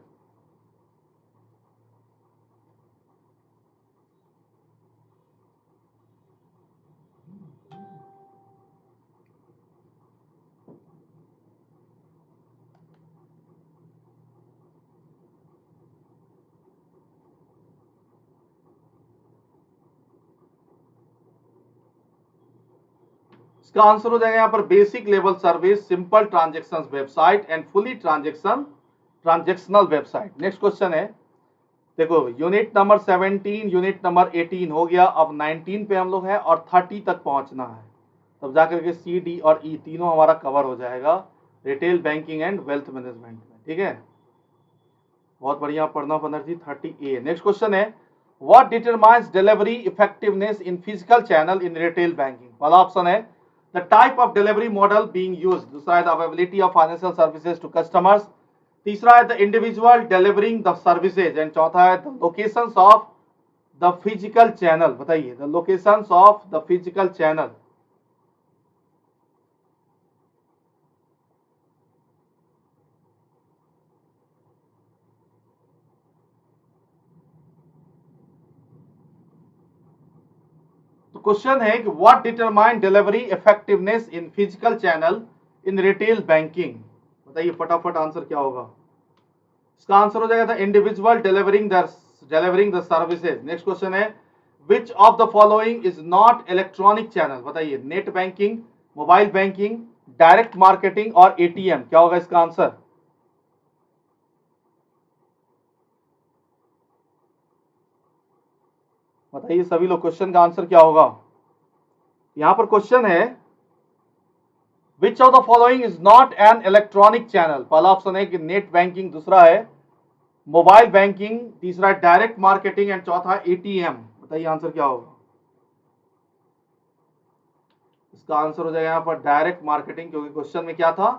इसका आंसर हो जाएगा यहाँ पर basic level service, simple transaction website and fully transactional website. Next question है देखो यूनिट नंबर 17 यूनिट नंबर 18 हो गया, अब 19 पे हम लोग हैं और 30 तक पहुंचना है, तब जाकर के सी डी और ई तीनों हमारा कवर हो जाएगा retail banking and wealth management में। ठीक है, बहुत बढ़िया पढ़ना बनर्जी। 30A। नेक्स्ट क्वेश्चन है what determines delivery effectiveness in physical channel in retail banking? पहला ऑप्शन है the type of delivery model being used, दूसरा है the availability of financial services to customers, तीसरा है the individual delivering the services, and चौथा है the locations of the physical channel. बताइए the locations of the physical channel. तो क्वेश्चन है कि what determine delivery effectiveness in physical channel in retail banking? बताइए फटाफट आंसर क्या होगा। इसका आंसर हो जाएगा the individual delivering the services. Next question है which of the following is not electronic channel? बताइए net banking, mobile banking, direct marketing और एटीएम। क्या होगा इसका आंसर? बताइए सभी लोग क्वेश्चन का आंसर क्या होगा। यहां पर क्वेश्चन है which of the following is not an electronic channel? पहला ऑप्शन है कि नेट बैंकिंग, दूसरा है मोबाइल बैंकिंग, तीसरा है डायरेक्ट मार्केटिंग एंड चौथा एटीएम। बताइए आंसर क्या होगा। इसका आंसर हो जाएगा यहाँ पर डायरेक्ट मार्केटिंग, क्योंकि क्वेश्चन में क्या था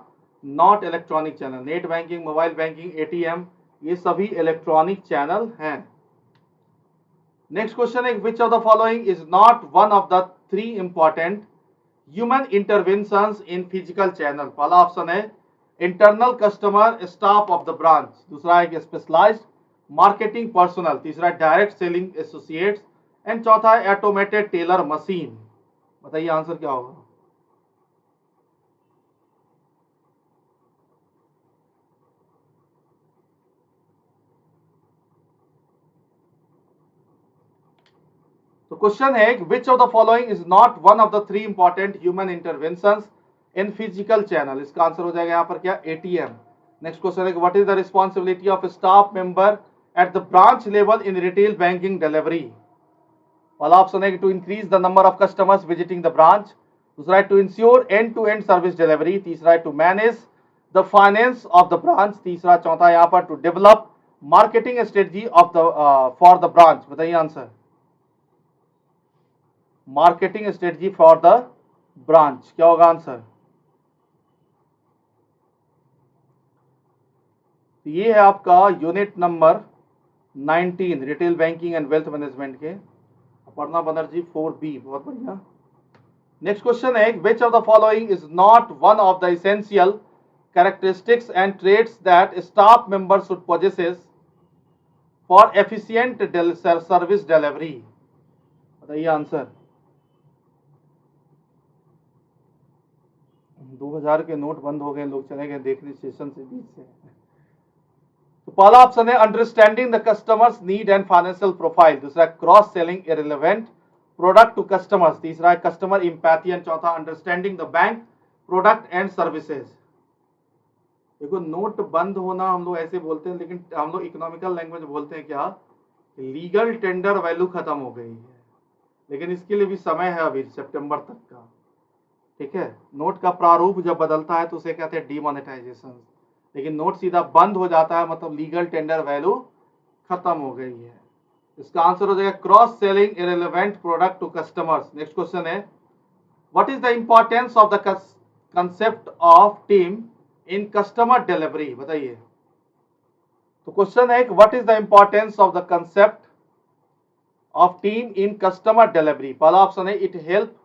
not electronic channel. Net banking, mobile banking, ATM ये सभी इलेक्ट्रॉनिक चैनल हैं। नेक्स्ट क्वेश्चन है which of the following is not one of the three important human interventions in physical channel? पहला ऑप्शन है internal customer staff of the branch, दूसरा है स्पेशलाइज्ड मार्केटिंग पर्सनल, तीसरा डायरेक्ट सेलिंग एसोसिएट्स एंड चौथा है ऑटोमेटेड टेलर मशीन। बताइए आंसर क्या होगा। तो क्वेश्चन है which of the following is not one of the three important human interventions in physical channel? इसका आंसर हो जाएगा यहाँ पर क्या एटीएम। नेक्स्ट क्वेश्चन है what is the responsibility of staff member at the branch level in retail banking delivery? पहला ऑप्शन है to increase the number of customers visiting the branch, दूसरा है to ensure end to end service delivery, तीसरा है to manage the finance of the branch, तीसरा चौथा यहाँ पर to develop marketing strategy of the for the branch. बताइए answer. Marketing strategy for the branch क्या होगा आंसर। ये है आपका unit number 19 retail banking and wealth management के अपर्णा बनर्जी 4B। बहुत बढ़िया। नेक्स्ट क्वेश्चन है which of the following is not one of the essential characteristics and traits that staff member should possesses for efficient service delivery? बताइए आंसर। 2000 के नोट बंद हो गए, लोग चले गए देखने स्टेशन से बीच से। तो पहला ऑप्शन है understanding the customers need and financial profile, दूसरा cross selling irrelevant product to customers, तीसरा है कस्टमर इंपैथी एंड चौथा understanding the bank product and services. देखो नोट बंद होना हम लोग ऐसे बोलते हैं, लेकिन हम लोग इकोनॉमिकल लैंग्वेज बोलते हैं क्या, लीगल टेंडर वैल्यू खत्म हो गई है, लेकिन इसके लिए भी समय है अभी सितंबर तक का। ठीक है, नोट का प्रारूप जब बदलता है तो उसे कहते हैं डीमोनेटाइजेशन, लेकिन नोट सीधा बंद हो जाता है मतलब लीगल टेंडर वैल्यू खत्म हो गई है। इसका आंसर हो जाएगा cross selling irrelevant product to customers. Next question है what is the importance of the concept of team in customer delivery, बताइए। तो क्वेश्चन है what is the importance of the concept of team in customer delivery. पहला ऑप्शन है it help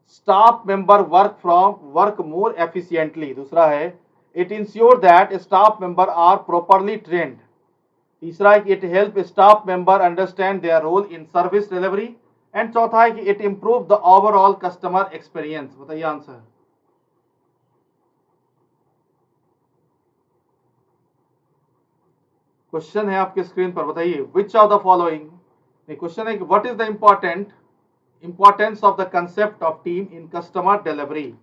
staff member work more efficiently, दूसरा है it ensure that staff member are properly trained, तीसरा है कि it help staff member understand their role in service delivery, and चौथा है कि it improve the overall customer experience. बताइए आंसर। क्वेश्चन है आपके स्क्रीन पर, बताइए which of the following, question है कि what is the importance of the concept of team in customer delivery.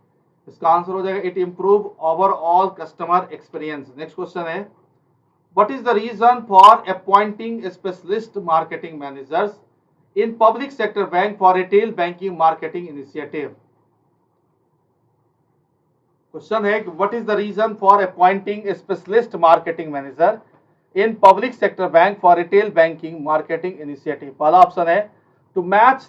इसका आंसर हो जाएगा it improve overall customer experience. Next question है what is the reason for appointing specialist marketing managers in public sector bank for retail banking marketing initiative. Question है what is the reason for appointing specialist marketing manager in public sector bank for retail banking marketing initiative. पहला ऑप्शन है to match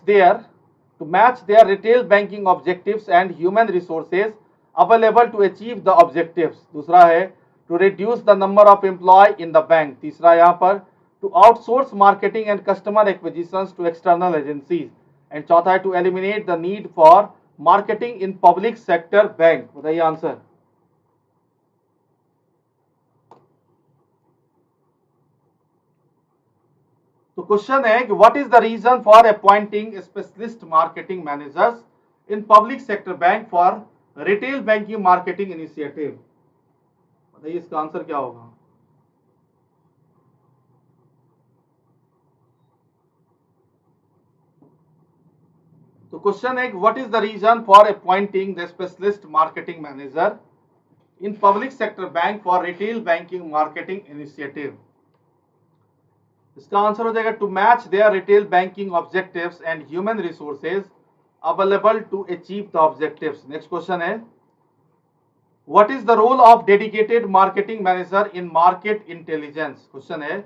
their retail banking objectives and human resources available to achieve the objectives, दूसरा है to reduce the number of employ in the bank, तीसरा यहाँ पर to outsource marketing and customer acquisitions to external agencies, and चौथा है to eliminate the need for marketing in public sector bank. बताइए आंसर। तो क्वेश्चन है कि what is the reason for appointing specialist marketing managers in public sector bank for retail banking marketing initiative. बताइए इसका आंसर क्या होगा। तो क्वेश्चन है what is the reason for appointing the specialist marketing manager in public sector bank for retail banking marketing initiative. इसका आंसर हो जाएगा to match their retail banking objectives and human resources available to achieve the objectives. Next question है what is the role of dedicated marketing manager in market intelligence. Question है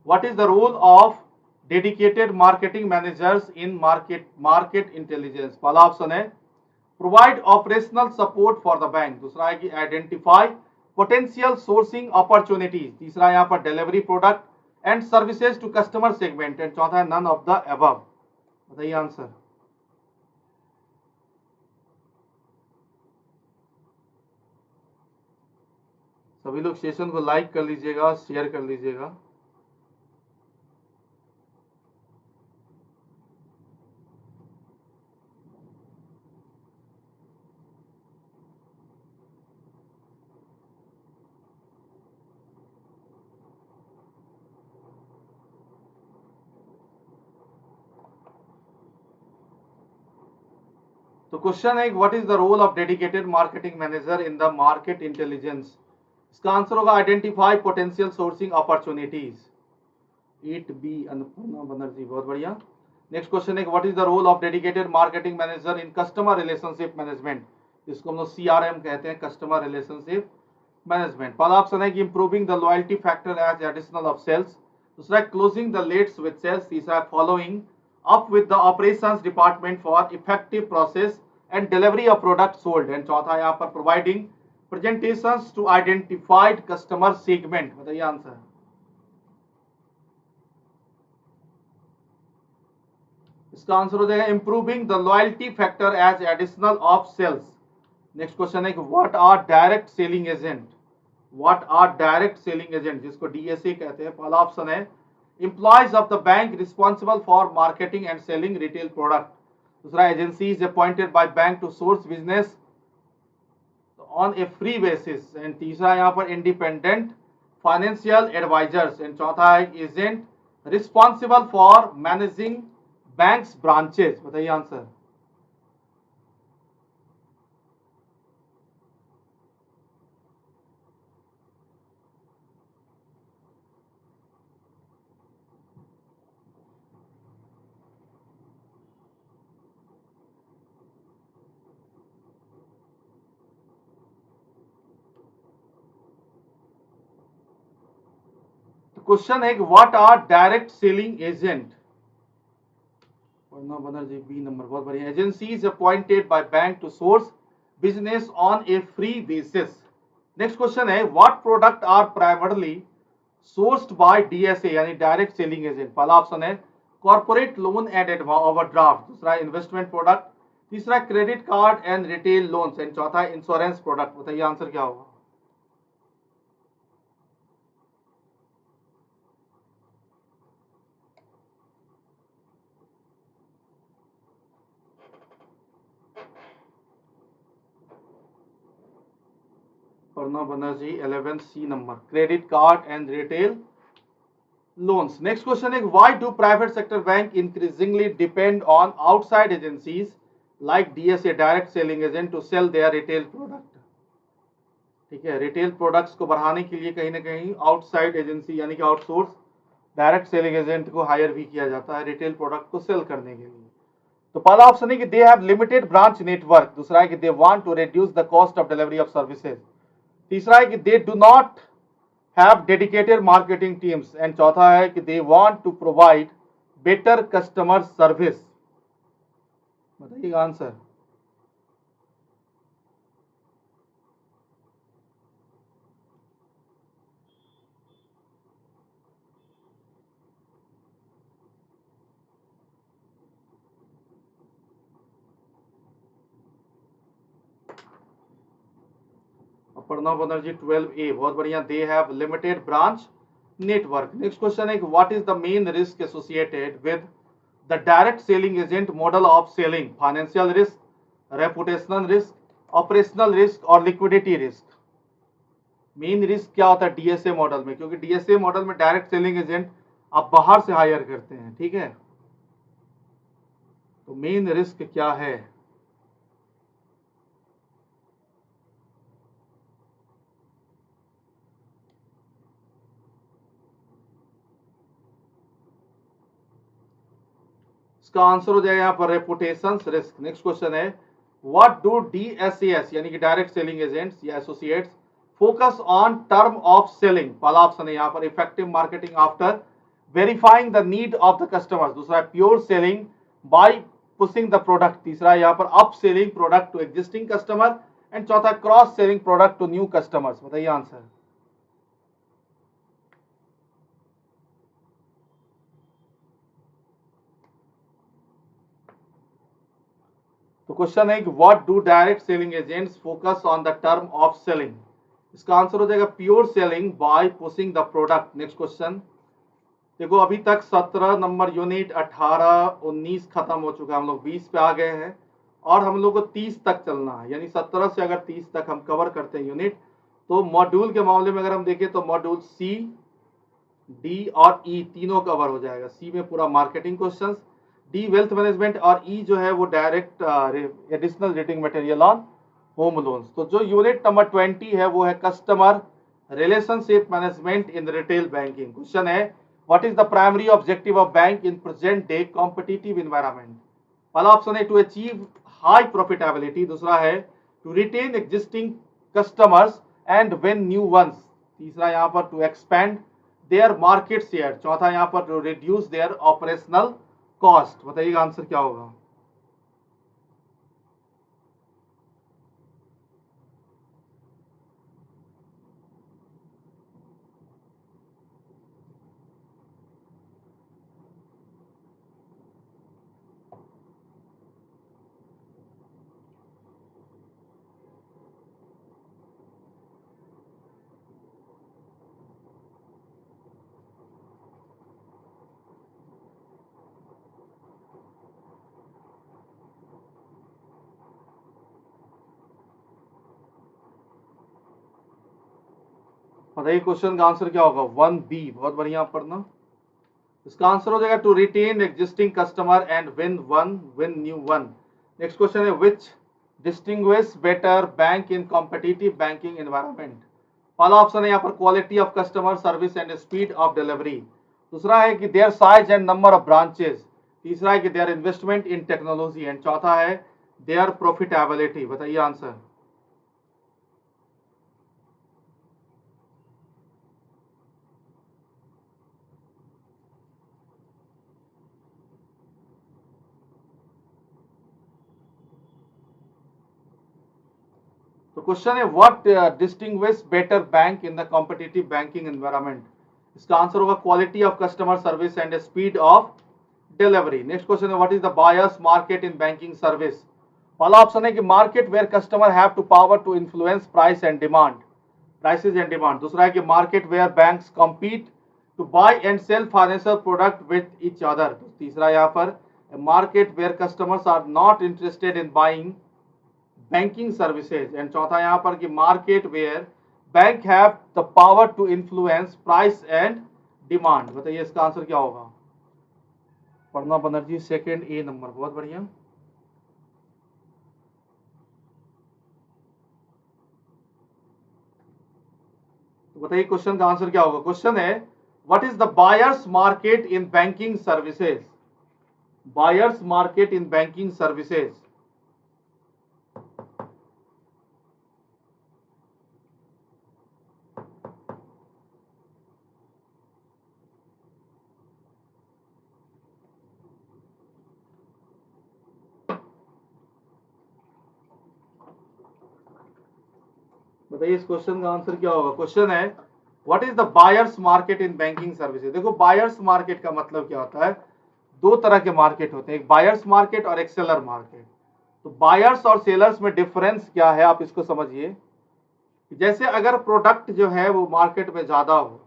what is the role of dedicated marketing managers in market intelligence. पहला ऑप्शन है provide operational support for the bank, दूसरा है कि आइडेंटिफाई पोटेंशियल सोर्सिंग अपॉर्चुनिटीज, तीसरा यहाँ पर delivery product and services to customer segment, and चौथा है नन ऑफ द अबव। बताइए आंसर। सभी लोग सेशन को लाइक कर लीजिएगा, शेयर कर लीजिएगा। तो क्वेश्चन है what is the role of dedicated marketing manager in the market intelligence. इसका आंसर होगा identify potential sourcing opportunities. 8B Annapurna Banerjee, बहुत बढ़िया। नेक्स्ट क्वेश्चन है what is the role of dedicated marketing manager in customer relationship management, जिसको हम लोग CRM कहते हैं, कस्टमर रिलेशनशिप मैनेजमेंट। पहला ऑप्शन है कि improving the loyalty factor as additional of sales, दूसरा है closing the leads with sales, तीसरा है following up with the operations department for effective process and delivery of product sold, and चौथा यहाँ पर providing presentations to identified customer segment। बताइए आंसर। इसका आंसर हो जाएगा improving the loyalty factor as additional of sales। Next question है कि what are direct selling agent, what are direct selling agent, जिसको DSA कहते हैं। पहला ऑप्शन है employees of the bank responsible for marketing and selling retail product, दूसरा agency is appointed by bank to source business on a free basis, and तीसरा यहाँ पर इंडिपेंडेंट फाइनेंशियल एडवाइजर्स, एंड चौथा है agent responsible for managing banks branches. बताइए आंसर। क्वेश्चन है कि what are direct selling agent. पढ़ना बनर्जी बी नंबर, बहुत बढ़िया। Agencies appointed by bank to source business on a free basis. Next question है what product are primarily sourced by DSA यानी डायरेक्ट सेलिंग एजेंट। पहला ऑप्शन है कॉर्पोरेट लोन एंड ओवरड्राफ्ट, दूसरा इन्वेस्टमेंट प्रोडक्ट, तीसरा credit card and retail loans, and चौथा इंश्योरेंस प्रोडक्ट। बताइए आंसर क्या होगा। पढ़ना Banerjee 11 C number, credit card and retail loans. Next question is why do private sector bank increasingly depend on outside agencies like DSA direct selling agent to sell their retail product? ठीक है, रिटेल प्रोडक्ट्स को बढ़ाने के लिए कहीं ना कहीं आउटसाइड एजेंसी यानी कि आउटसोर्स डायरेक्ट सेलिंग एजेंट को हायर भी किया जाता है रिटेल प्रोडक्ट को सेल करने के लिए। तो पहला ऑप्शन है कि they have limited branch network, दूसरा है कि they want to reduce the cost of delivery of services, तीसरा है कि they do not have dedicated marketing teams, and चौथा है कि they want to provide better customer service। बताइएगा आंसर। पढ़ना बनर्जी 12A, बहुत बढ़िया। They have limited branch network. Next question है what is the main risk associated with the direct selling agent model of selling. Financial risk, reputational risk, operational risk और लिक्विडिटी रिस्क। मेन रिस्क क्या होता है डीएसए मॉडल में, क्योंकि डीएसए मॉडल में डायरेक्ट सेलिंग एजेंट आप बाहर से हायर करते हैं, ठीक है। तो मेन रिस्क क्या है। इसका आंसर हो जाएगा यहाँ पर रेपुटेशन रिस्क। नेक्स्ट क्वेश्चन है व्हाट डू डीएसएस यानी कि डायरेक्ट सेलिंग एजेंट्स या associates focus on term of selling. पहला ऑप्शन है यहाँ पर effective marketing after verifying the need of the customer, दूसरा है pure selling by pushing the product, तीसरा है यहाँ पर up selling product to existing customer, and चौथा cross selling product to new customers. बताइए आंसर। तो क्वेश्चन है कि what do direct selling agents focus on the term of selling. इसका आंसर हो जाएगा pure selling by pushing the product. Next question देखो, अभी तक 17 नंबर यूनिट 18 19 खत्म हो चुका है, हम लोग 20 पे आ गए हैं और हम लोग को 30 तक चलना है, यानी 17 से अगर 30 तक हम कवर करते हैं यूनिट, तो मॉड्यूल के मामले में अगर हम देखें तो मॉड्यूल सी, डी और ई तीनों कवर हो जाएगा। सी में पूरा marketing questions, D wealth management और ई जो है वो direct additional rating material on home loans. तो जो यूनिट नंबर 20 है वो है customer relationship management in retail banking. Question है what is the primary objective of bank in present day competitive environment. पहला ऑप्शन है टू अचीव हाई प्रॉफिटेबिलिटी, दूसरा है to retain existing customers and win new ones, तीसरा यहाँ पर to expand their market share, चौथा यहाँ पर to reduce their operational cost. बताइएगा आंसर क्या होगा। बताइए क्वेश्चन का आंसर क्या होगा? 1B। बहुत बढ़िया आप पढ़ना। इसका आंसर हो जाएगा to retain existing customer and win new one. Next question है which distinguish better bank in competitive banking environment. पहला ऑप्शन है यहाँ पर quality of customer service and speed of delivery. दूसरा है कि their size and number of branches. तीसरा है कि their investment in technology and चौथा है देयर प्रॉफिटेबिलिटी। बताइए आंसर। तो क्वेश्चन है what distinguish better bank in the competitive banking environment. इसका आंसर होगा quality of customer service and speed of delivery. Next question है what is the buyers market in banking service. पहला ऑप्शन है कि market where customer have to power to influence price and demand, prices and demand. दूसरा है कि market where banks compete to buy and sell financial product with each other. तीसरा यहाँ पर market where customers are not interested in buying banking services and चौथा यहाँ पर कि market where bank have the power to influence price and demand. बताइए इसका आंसर क्या होगा? पढ़ना बनर्जी, सेकंड ए नंबर। बहुत बढ़िया। तो बताइए क्वेश्चन का आंसर क्या होगा? क्वेश्चन है what is the buyers market in banking services. Buyers market in banking services. बताइए इस क्वेश्चन का आंसर क्या होगा? क्वेश्चन है what is the buyers market in banking services. देखो बायर्स मार्केट का मतलब क्या होता है? दो तरह के मार्केट होते हैं, एक बायर्स मार्केट और एक सेलर मार्केट। तो बायर्स और सेलर्स में डिफरेंस क्या है आप इसको समझिए। जैसे अगर प्रोडक्ट जो है वो मार्केट में ज्यादा हो,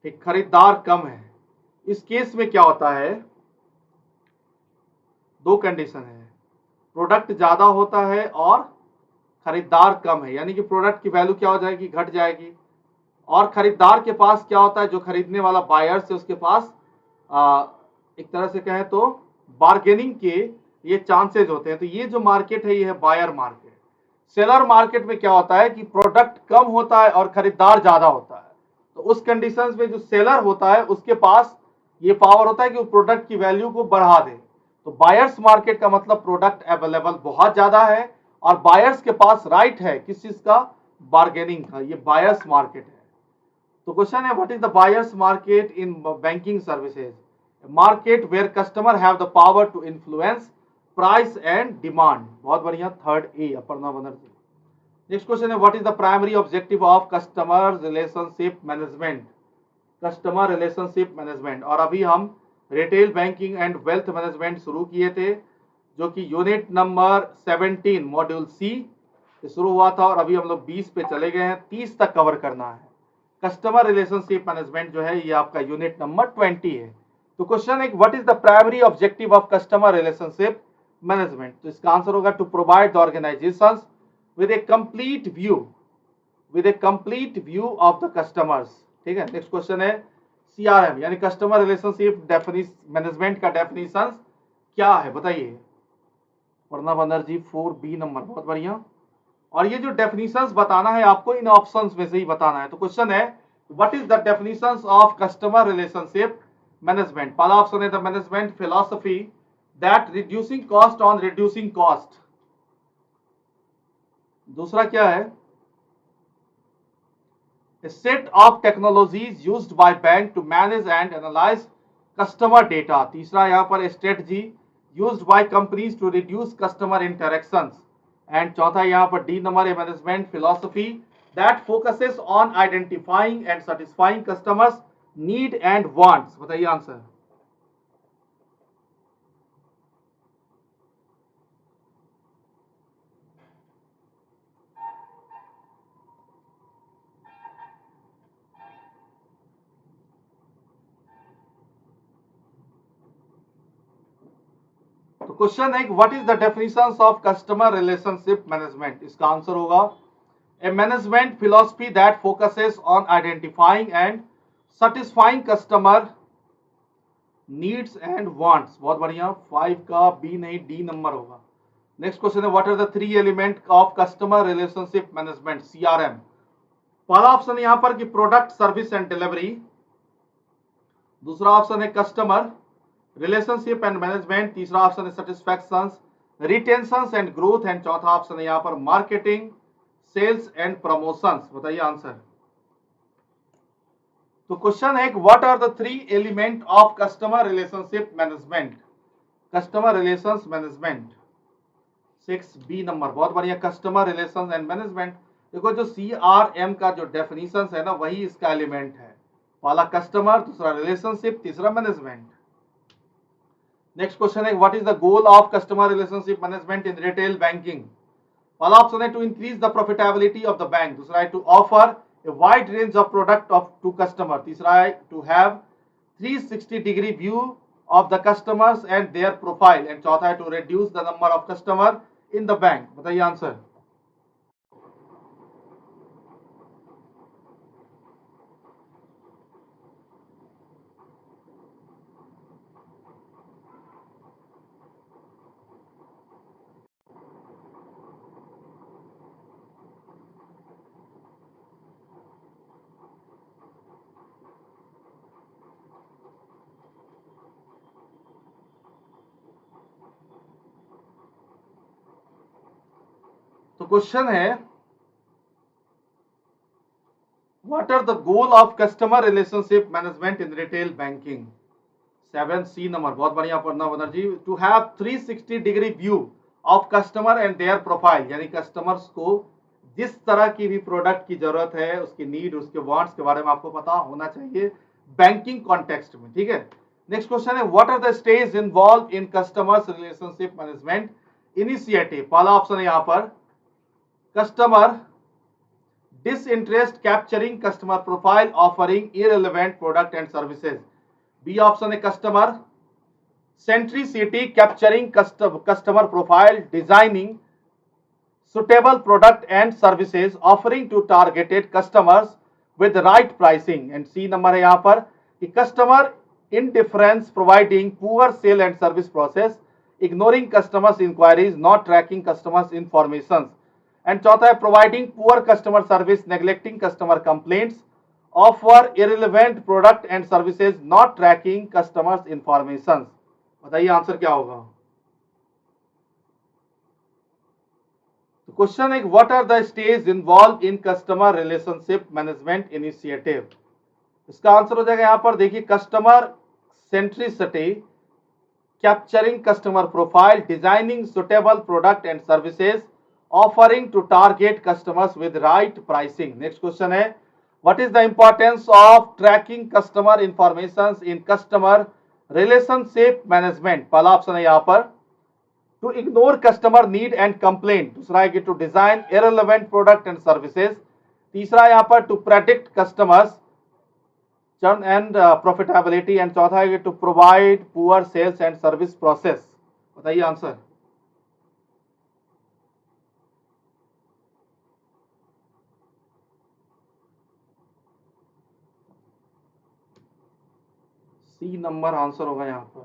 एक खरीदार कम है, इस केस में क्या होता है? दो कंडीशन है, प्रोडक्ट ज्यादा होता है और खरीदार कम है, यानी कि प्रोडक्ट की वैल्यू क्या हो जाएगी? घट जाएगी। और खरीदार के पास क्या होता है? जो खरीदने वाला बायर्स है उसके पास एक तरह से कहें तो बार्गेनिंग के ये चांसेस होते हैं। तो ये जो मार्केट है ये है बायर मार्केट। सेलर मार्केट में क्या होता है कि प्रोडक्ट कम होता है और खरीदार ज्यादा होता है। तो उस कंडीशंस में जो सेलर होता है उसके पास ये पावर होता है कि वो प्रोडक्ट की वैल्यू को बढ़ा दे। तो बायर्स मार्केट का मतलब प्रोडक्ट अवेलेबल बहुत ज्यादा है और बायर्स के पास राइट है किस चीज का? बार्गेनिंग का। ये बायर्स मार्केट है। तो क्वेश्चन है what is the buyers market in banking services. Market where customer have the power to influence price and demand. बहुत बढ़िया, third A Aparna Banerjee. Next question है what is the primary objective of customer relationship management. Customer relationship management. और अभी हम retail banking and wealth management शुरू किए थे जो कि यूनिट नंबर 17 मॉड्यूल सी से शुरू हुआ था और अभी हम लोग 20 पे चले गए हैं, 30 तक कवर करना है। कस्टमर रिलेशनशिप मैनेजमेंट जो है ये आपका यूनिट नंबर 20 है। तो क्वेश्चन है what is the primary objective of customer relationship management. तो इसका आंसर होगा to provide the organizations with a complete view of the customers. ठीक है। नेक्स्ट क्वेश्चन है सीआरएम यानी कस्टमर रिलेशनशिप मैनेजमेंट का डेफिनेशन क्या है? बताइए। वर्णा बनर्जी 4B नंबर। बहुत बढ़िया। और ये जो डेफिनेशंस बताना है आपको इन ऑप्शंस में से ही बताना है। तो क्वेश्चन है what is the definitions of customer relationship management. पहला ऑप्शन है the management philosophy that reducing cost on reducing cost. दूसरा क्या है? A set of technologies used by bank to manage and analyze customer data। तीसरा यहाँ पर strategy used by companies to reduce customer interactions and चौथा यहाँ पर D नंबर है management philosophy that focuses on identifying and satisfying customers need and wants। बताइए आंसर। तो क्वेश्चन है what is the definitions of customer relationship management. इसका आंसर होगा A management philosophy that focuses on identifying and satisfying customer needs and wants. बहुत बढ़िया, 5 का बी नहीं डी नंबर होगा. नेक्स्ट क्वेश्चन है what are the 3 element of customer relationship management CRM. पहला ऑप्शन है यहाँ पर कि प्रोडक्ट सर्विस एंड डिलीवरी. दूसरा ऑप्शन है कस्टमर रिलेशनशिप एंड मैनेजमेंट. तीसरा ऑप्शन है satisfactions, retentions and growth. And चौथा ऑप्शन है यहाँ पर मार्केटिंग, सेल्स एंड प्रमोशंस. बताइए आंसर. तो क्वेश्चन है what are the 3 element of customer relationship management. Customer relations management 6B number. बहुत बढ़िया. Customer relations and management. देखो जो CRM का जो डेफिनेशन है ना वही इसका एलिमेंट है. पहला कस्टमर, दूसरा रिलेशनशिप, तीसरा मैनेजमेंट. नेक्स्ट क्वेश्चन है what is the goal of customer relationship management in retail banking. पहला ऑप्शन है to increase the profitability of the bank. दूसरा है to offer a wide range of product of to customer. तीसरा है to have 360-degree view of the customers and their profile. and चौथा है to reduce the number of customer in the bank. बताइए आंसर. तो क्वेश्चन है what are the goal of customer relationship management in retail banking. 7C number. बहुत बढ़िया पढ़ना Banerjee. To have 360-degree view of customer and their profile. यानी कस्टमर्स को जिस तरह की भी प्रोडक्ट की जरूरत है, उसकी नीड, उसके वांट्स के बारे में आपको पता होना चाहिए बैंकिंग कॉन्टेक्स्ट में. ठीक है. नेक्स्ट क्वेश्चन है what are the stage involve in customers relationship management initiative. पहला ऑप्शन है यहाँ पर customer disinterest, capturing customer profile, offering irrelevant product and services. B option है customer centricity, capturing customer profile, designing suitable product and services, offering to targeted customers with the right pricing. and C number है यहाँ पर कि customer indifference, providing poor sale and service process, ignoring customers inquiries, not tracking customers information. And चौथा है providing poor customer service, neglecting customer complaints, offer irrelevant product and services, not tracking customers information. बताइए आंसर क्या होगा. क्वेश्चन है what are the stage involve in customer relationship management initiative. इसका आंसर हो जाएगा यहाँ पर. देखिए customer centricity, capturing customer profile, designing suitable product and services, offering to target customers with right pricing. next question है what is the importance of tracking customer information in customer relationship management. पहला ऑप्शन है यहाँ पर to ignore customer need and complaint. दूसरा है कि to design irrelevant product and services. तीसरा है यहाँ पर to predict customers churn and profitability. and चौथा है कि to provide poor sales and service process. बताइए आंसर. C नंबर आंसर होगा यहाँ पर.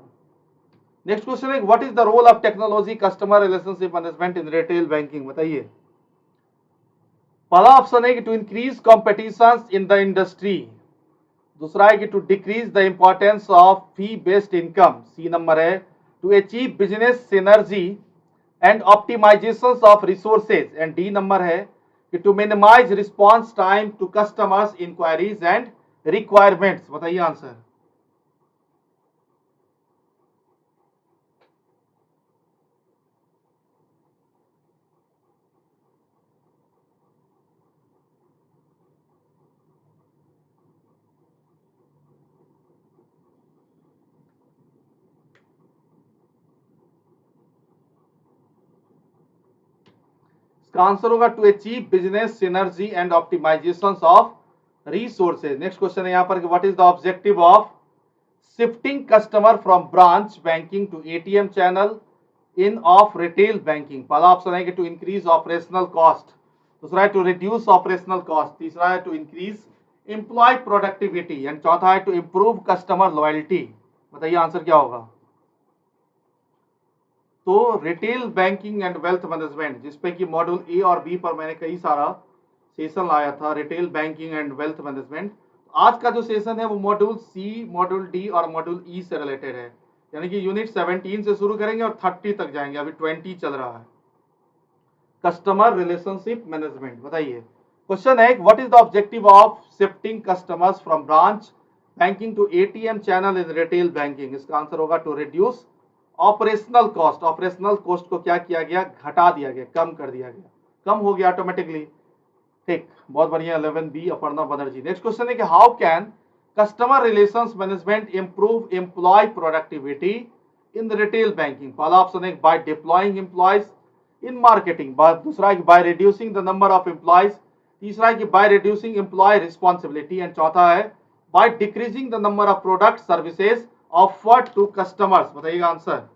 नेक्स्ट क्वेश्चन है what is the role of technology customer relationship management in retail banking. बताइए. पहला ऑप्शन है कि to increase competition in the industry. दूसरा है कि to decrease the importance of fee based income. C number है to achieve business synergy and optimisation of resources. And D number है कि to minimise response time to customers inquiries and requirements. बताइए आंसर. आंसर होगा to achieve business synergy and optimisation of resources. Next question है यहाँ पर what is the objective of shifting customer from branch banking to ATM channel in of retail banking. पहला ऑप्शन है कि टू इंक्रीज ऑपरेशनल कॉस्ट. दूसरा है टू रिड्यूस ऑपरेशनल कॉस्ट, तीसरा है to increase employ productivity and चौथा है टू इंप्रूव कस्टमर लॉयल्टी। बताइए आंसर क्या होगा। तो retail banking and wealth management, जिसपे कि मॉड्यूल ए और बी पर मैंने कई सारा सेशन लाया था, retail banking and wealth management. आज का जो सेशन है वो मॉड्यूल सी, मॉड्यूल डी और मॉड्यूल ई से रिलेटेड है, यानी कि यूनिट 17 से शुरू करेंगे और 30 तक जाएंगे, अभी 20 चल रहा है। Customer relationship management. बताइए क्वेश्चन है, what is the objective of shifting customers from branch banking to ATM channel in retail banking. इसका आंसर होगा to reduce operational cost. Operational cost को क्या किया गया, घटा दिया गया, कम कर दिया गया, कम हो गया ऑटोमेटिकली। ठीक, बहुत बढ़िया। 11 B Aparna Banerjee. Next question है कि how can customer relations management improve employ productivity in the retail banking. पहला ऑप्शन है by deploying employees in marketing, दूसरा है by reducing the number of employees, तीसरा है कि by reducing employ responsibility and चौथा है by decreasing the number of product services offered to customers. बताइएगा आंसर।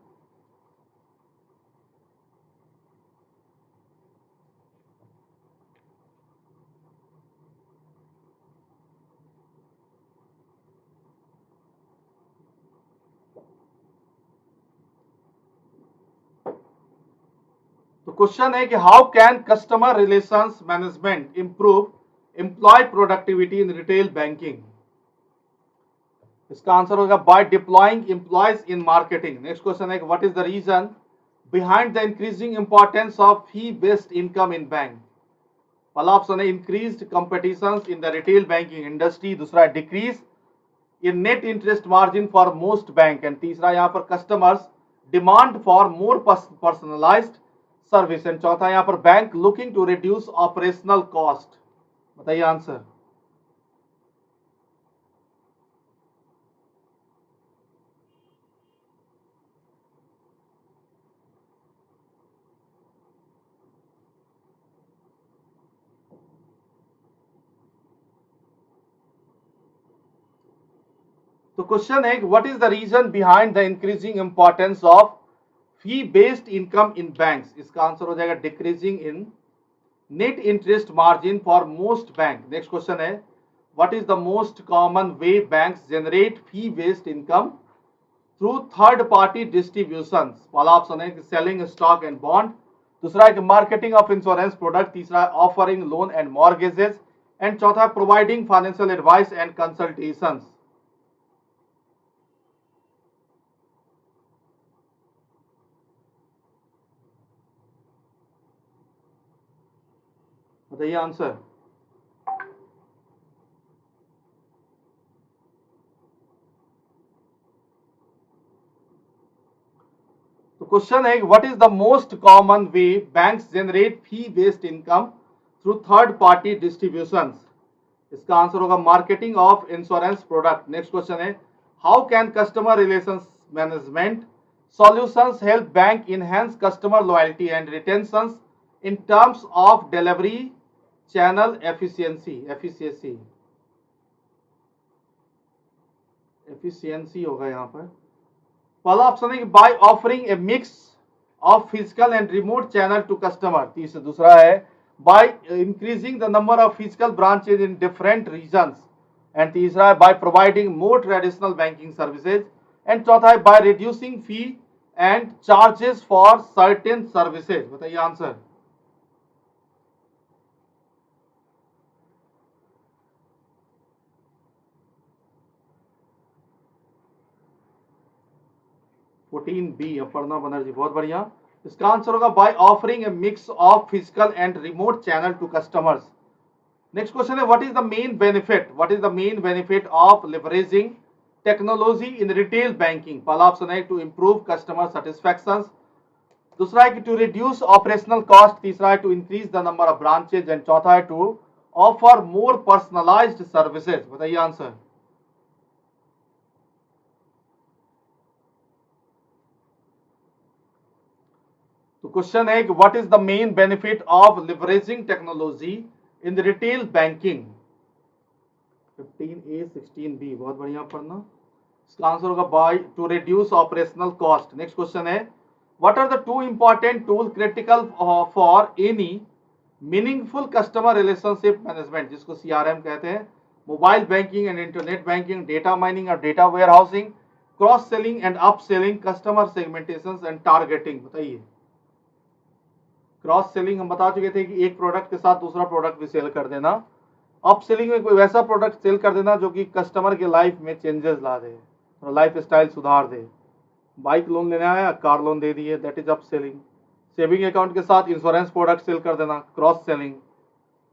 तो क्वेश्चन है कि how can customer relations management improve employ productivity in retail banking. इसका आंसर होगा by deploying employees in marketing. Next question है कि what is the reason behind the increasing importance of fee based income in bank. पहला ऑप्शन है increased competition in the retail banking industry, दूसरा है decrease in net interest margin for most bank and तीसरा यहाँ पर customers demand for more personalised service and चौथा यहाँ पर bank looking to reduce operational cost. बताइए आंसर। तो क्वेश्चन है what is the reason behind the increasing importance of fee based income in banks. इसका आंसर हो जाएगा decreasing in net interest margin for most bank. Next question है what is the most common way banks generate fee based income through third party distribution. पहला ऑप्शन है सेलिंग स्टॉक एंड बॉन्ड, दूसरा है मार्केटिंग ऑफ इंश्योरेंस प्रोडक्ट, तीसरा है offering loan and mortgages and चौथा है providing financial advice and consultations. बताइए आंसर। तो क्वेश्चन है what is the most common way banks generate fee based income through third party distributions. इसका आंसर होगा marketing of insurance product. Next question है how can customer relations management solutions help bank enhance customer loyalty and retentions in terms of delivery channel efficiency होगा यहाँ पर। पहला ऑप्शन है कि by offering a mix of physical and remote channel to customer, तीसरा दूसरा है by increasing the number of physical branches in different regions and तीसरा है by providing more traditional banking services and चौथा है by reducing fee and charges for certain services. बताइए आंसर। बी अपर्णा बनर्जी, बहुत बढ़िया। इसका आंसर होगा by offering a mix of physical and remote channel to customers. Next question है what is the main benefit of leveraging technology in retail banking. पहला ऑप्शन है टू इंप्रूव कस्टमर सेटिस्फैक्शन, दूसरा है कि टू रिड्यूस ऑपरेशनल कॉस्ट, तीसरा है to increase the number of branches and चौथा है to offer more personalised services. बताइए आंसर। तो क्वेश्चन है कि what is the main benefit of leveraging technology in the retail banking. 15A 16B, बहुत बढ़िया पढ़ना। इसका आंसर होगा by to reduce operational cost. Next question है what are the two important tool critical for any meaningful customer relationship management जिसको CRM कहते हैं, mobile banking and internet banking, data mining और data warehousing, cross selling and up selling, customer segmentation and targeting. बताइए। क्रॉस सेलिंग हम बता चुके थे कि एक प्रोडक्ट के साथ दूसरा प्रोडक्ट भी सेल कर देना। अप सेलिंग में कोई वैसा प्रोडक्ट सेल कर देना जो कि कस्टमर के लाइफ में चेंजेस ला दे, लाइफ स्टाइल सुधार दे। बाइक लोन लेना है, कार लोन दे दिए, that is up selling. Saving account के साथ इंश्योरेंस प्रोडक्ट सेल कर देना, क्रॉस सेलिंग।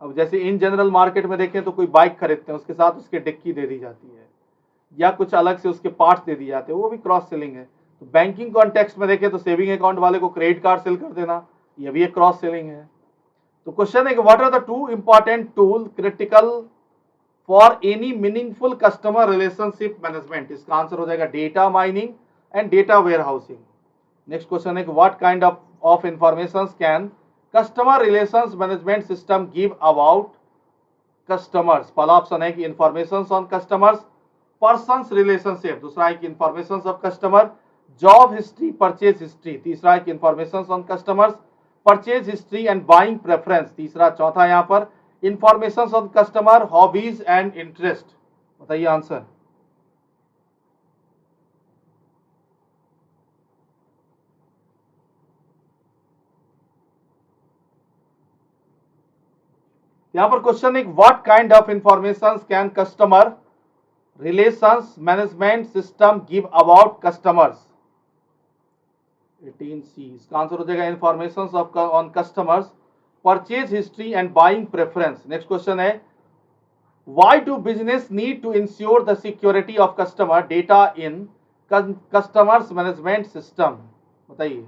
अब जैसे इन जनरल मार्केट में देखें तो कोई बाइक खरीदते हैं, उसके साथ उसके डिक्की दे दी जाती है या कुछ अलग से उसके पार्ट्स दे दिए जाते हैं, वो भी क्रॉस सेलिंग है। तो बैंकिंग कॉन्टेक्स्ट में देखें तो सेविंग अकाउंट वाले को क्रेडिट कार्ड सेल कर देना, ये भी एक क्रॉस सेलिंग है। तो क्वेश्चन है कि what are the two important tool critical for any meaningful customer relationship management? इसका आंसर हो जाएगा data mining and data warehousing. Next question है कि what kind of information can customer relations management system give about customers? पहला ऑप्शन है कि information on customers, persons relationship. दूसरा है कि information of customer, job history, purchase history. तीसरा है कि information on customers, purchase history and buying preference. तीसरा चौथा यहाँ पर information on customer, hobbies and interest. बताइए आंसर। यहां पर क्वेश्चन है what kind of information can customer relations management system give about customers? 18C। इसका आंसर हो जाएगा information on customers, purchase history and buying preference. Next question है why do business need to ensure the security of customer data in customers management system? बताइए।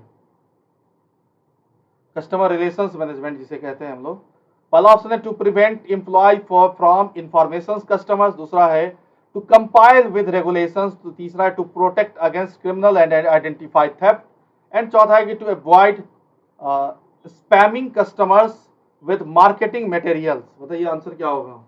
कस्टमर रिलेशंस मैनेजमेंट जिसे कहते हैं हम लोग। पहला ऑप्शन है to prevent employ from information customers. दूसरा है टू कंपाइल विद रेगुलेशंस। तो तीसरा है to protect against criminal and identify theft. And चौथा है कि to avoid spamming customers with marketing materials. बताइए आंसर क्या होगा।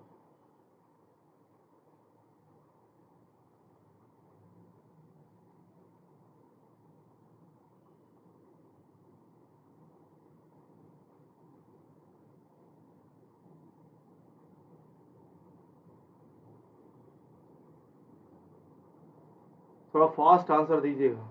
थोड़ा फास्ट आंसर दीजिएगा।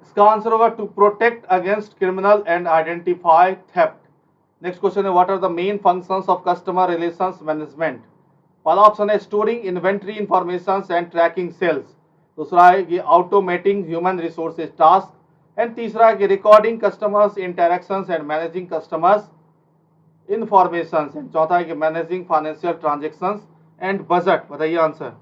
इसका आंसर होगा to protect against criminal and identify theft. Next question है what are the main functions of customer relations management? पहला ऑप्शन है storing inventory information and tracking sales. दूसरा है कि automating human resources task. And तीसरा है कि recording customers interactions and managing customers information. And चौथा है कि managing financial transactions and budget. बताइए आंसर।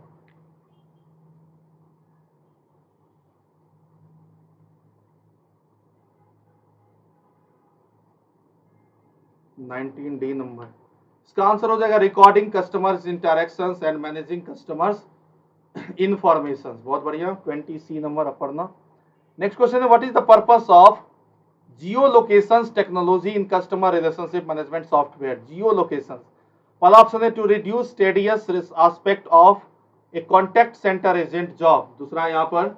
Nineteen D number. इसका आंसर हो जाएगा recording customers interactions and managing customers information. बहुत बढ़िया। 20C नंबर अब पढ़ना। नेक्स्ट क्वेश्चन है what is the purpose of geo location technology in customer relationship management software? Geo location. पहला ऑप्शन है to reduce tedious aspect of a contact centre agent job. दूसरा यहाँ पर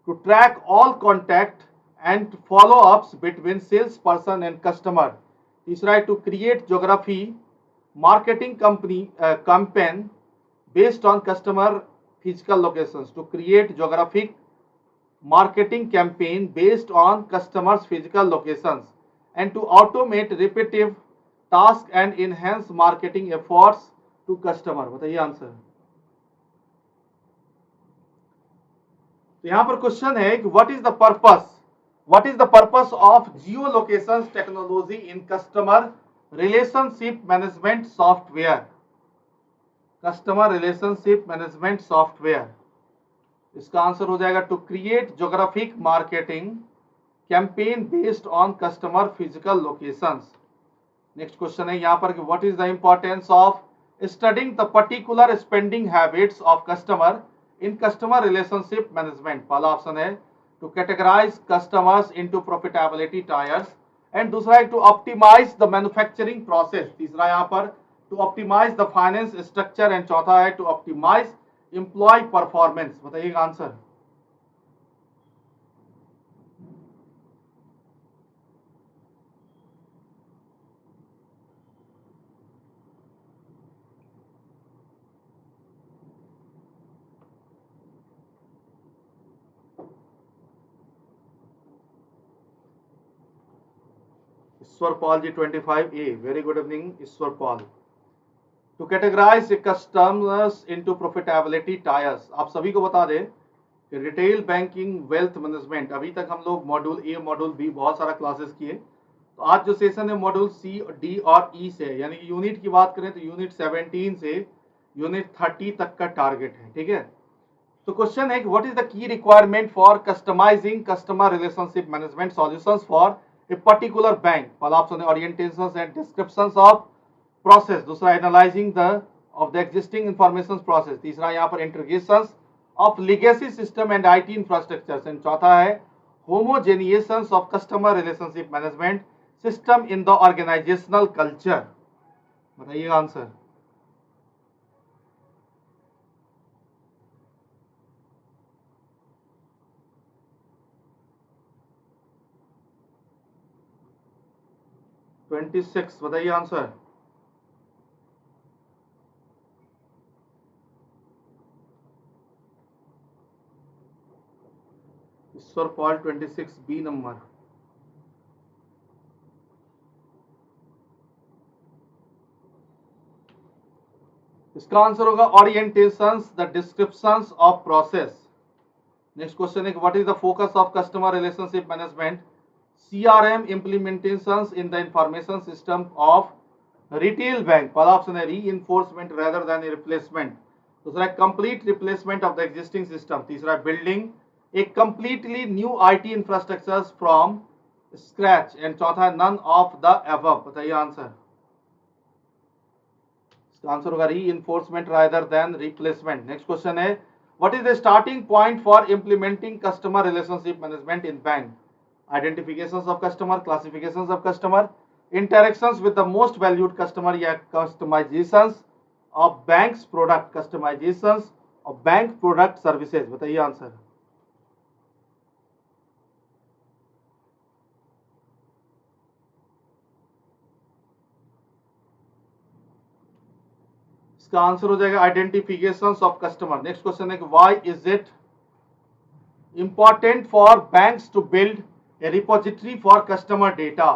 to track all contact and follow ups between sales person and customer. तीसरा है to create geography marketing company campaign based on customer physical locations. To create geographic marketing campaign based on customers physical locations and to automate repetitive tasks and enhance marketing efforts to customer। बताइए आंसर। तो यहां पर क्वेश्चन है कि what is the purpose of geo location technology in customer relationship management software? Customer relationship management software. इसका आंसर हो जाएगा to create geographic marketing campaign based on customer physical locations. Next question है यहां पर कि what is the importance of studying the particular spending habits of customer in customer relationship management, पहला ऑप्शन है to categorise customers into profitability tiers, and दूसरा है to optimise the manufacturing process, तीसरा यहाँ पर to optimise the finance structure, and चौथा है टू ऑप्टिमाइज एम्प्लॉय परफॉर्मेंस। बताइएगा answer. Ishwar Pal ji 25A, very good evening Ishwar Pal. To categorise customers into profitability tiers, आप सभी को बता दें कि रिटेल बैंकिंग वेल्थ मैनेजमेंट, अभी तक हम लोग मॉड्यूल ए मॉड्यूल बी बहुत सारा क्लासेस किए, तो आज जो सेशन है मॉड्यूल सी डी और ई से, यानी कि यूनिट की बात करें तो यूनिट 17 से यूनिट 30 तक का टारगेट है, ठीक है। तो क्वेश्चन है कि what is the key requirement for customising customer relationship management solutions for a particular bank, पहला ऑप्शन है orientations and descriptions of process, दूसरा analysing the of the existing information process, तीसरा यहाँ पर integrations of legacy system and IT infrastructure, and चौथा है homogenisations of customer relationship management system in the organisational culture. बताइए आंसर। ट्वेंटी सिक्स, बताइए answer. Ishwar Paul 26 B number. इसका आंसर होगा orientations the descriptions of process. Next question है what is the focus of customer relationship management CRM implementations in the information system of retail bank, पहला ऑप्शन है रीइंफोर्समेंट रेदर देन रिप्लेसमेंट, दूसरा है complete replacement of the existing system, तीसरा है building a completely new IT infrastructure from scratch, and चौथा है नन ऑफ द अबव। बताइए आंसर। इसका आंसर होगा reinforcement rather than replacement. Next question है what is the starting point for implementing customer relationship management in bank, identifications of customer, classifications of customer, interactions with the most valued customer, या customizations of banks product, customizations of bank product services। बताइए आंसर। इसका आंसर हो जाएगा identifications of customer. Next question है why is it important for banks to build a repository for customer data.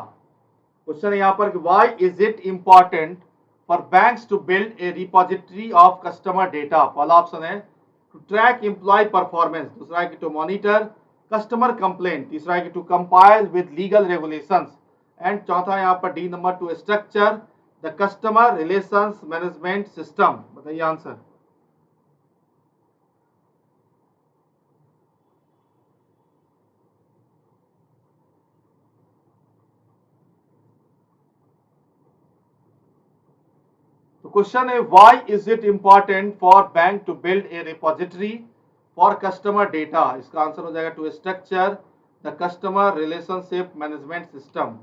Question है यहाँ पर why is it important for banks to build a repository of customer data, पहला ऑप्शन है टू ट्रैक एम्प्लॉय परफॉर्मेंस, दूसरा है कि टू मॉनिटर कस्टमर कंप्लेंट, तीसरा है कि to compile with legal regulations, and चौथा यहाँ पर D number to structure the customer relations management system. बताइए आंसर। क्वेश्चन है why is it important for bank to build a repository for customer data, इसका आंसर हो जाएगा to structure the customer relationship management system.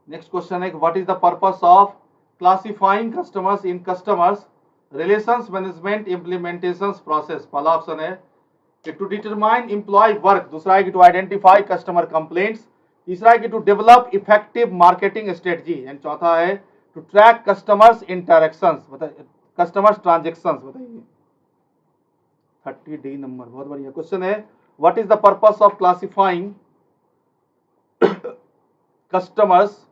Next question है what is the purpose of classifying customers in customers relations management implementation process, पहला ऑप्शन है कि टू डिटरमाइन एम्प्लॉय वर्क, दूसरा है कि टू आइडेंटिफाई कस्टमर कंप्लेंट्स, तीसरा है कि to develop effective marketing strategy, and चौथा है टू ट्रैक कस्टमर्स इंटरेक्शंस, बताइए कस्टमर्स ट्रांजेक्शंस। बताइए 30D नंबर, बहुत बढ़िया क्वेश्चन है what is the purpose of classifying customers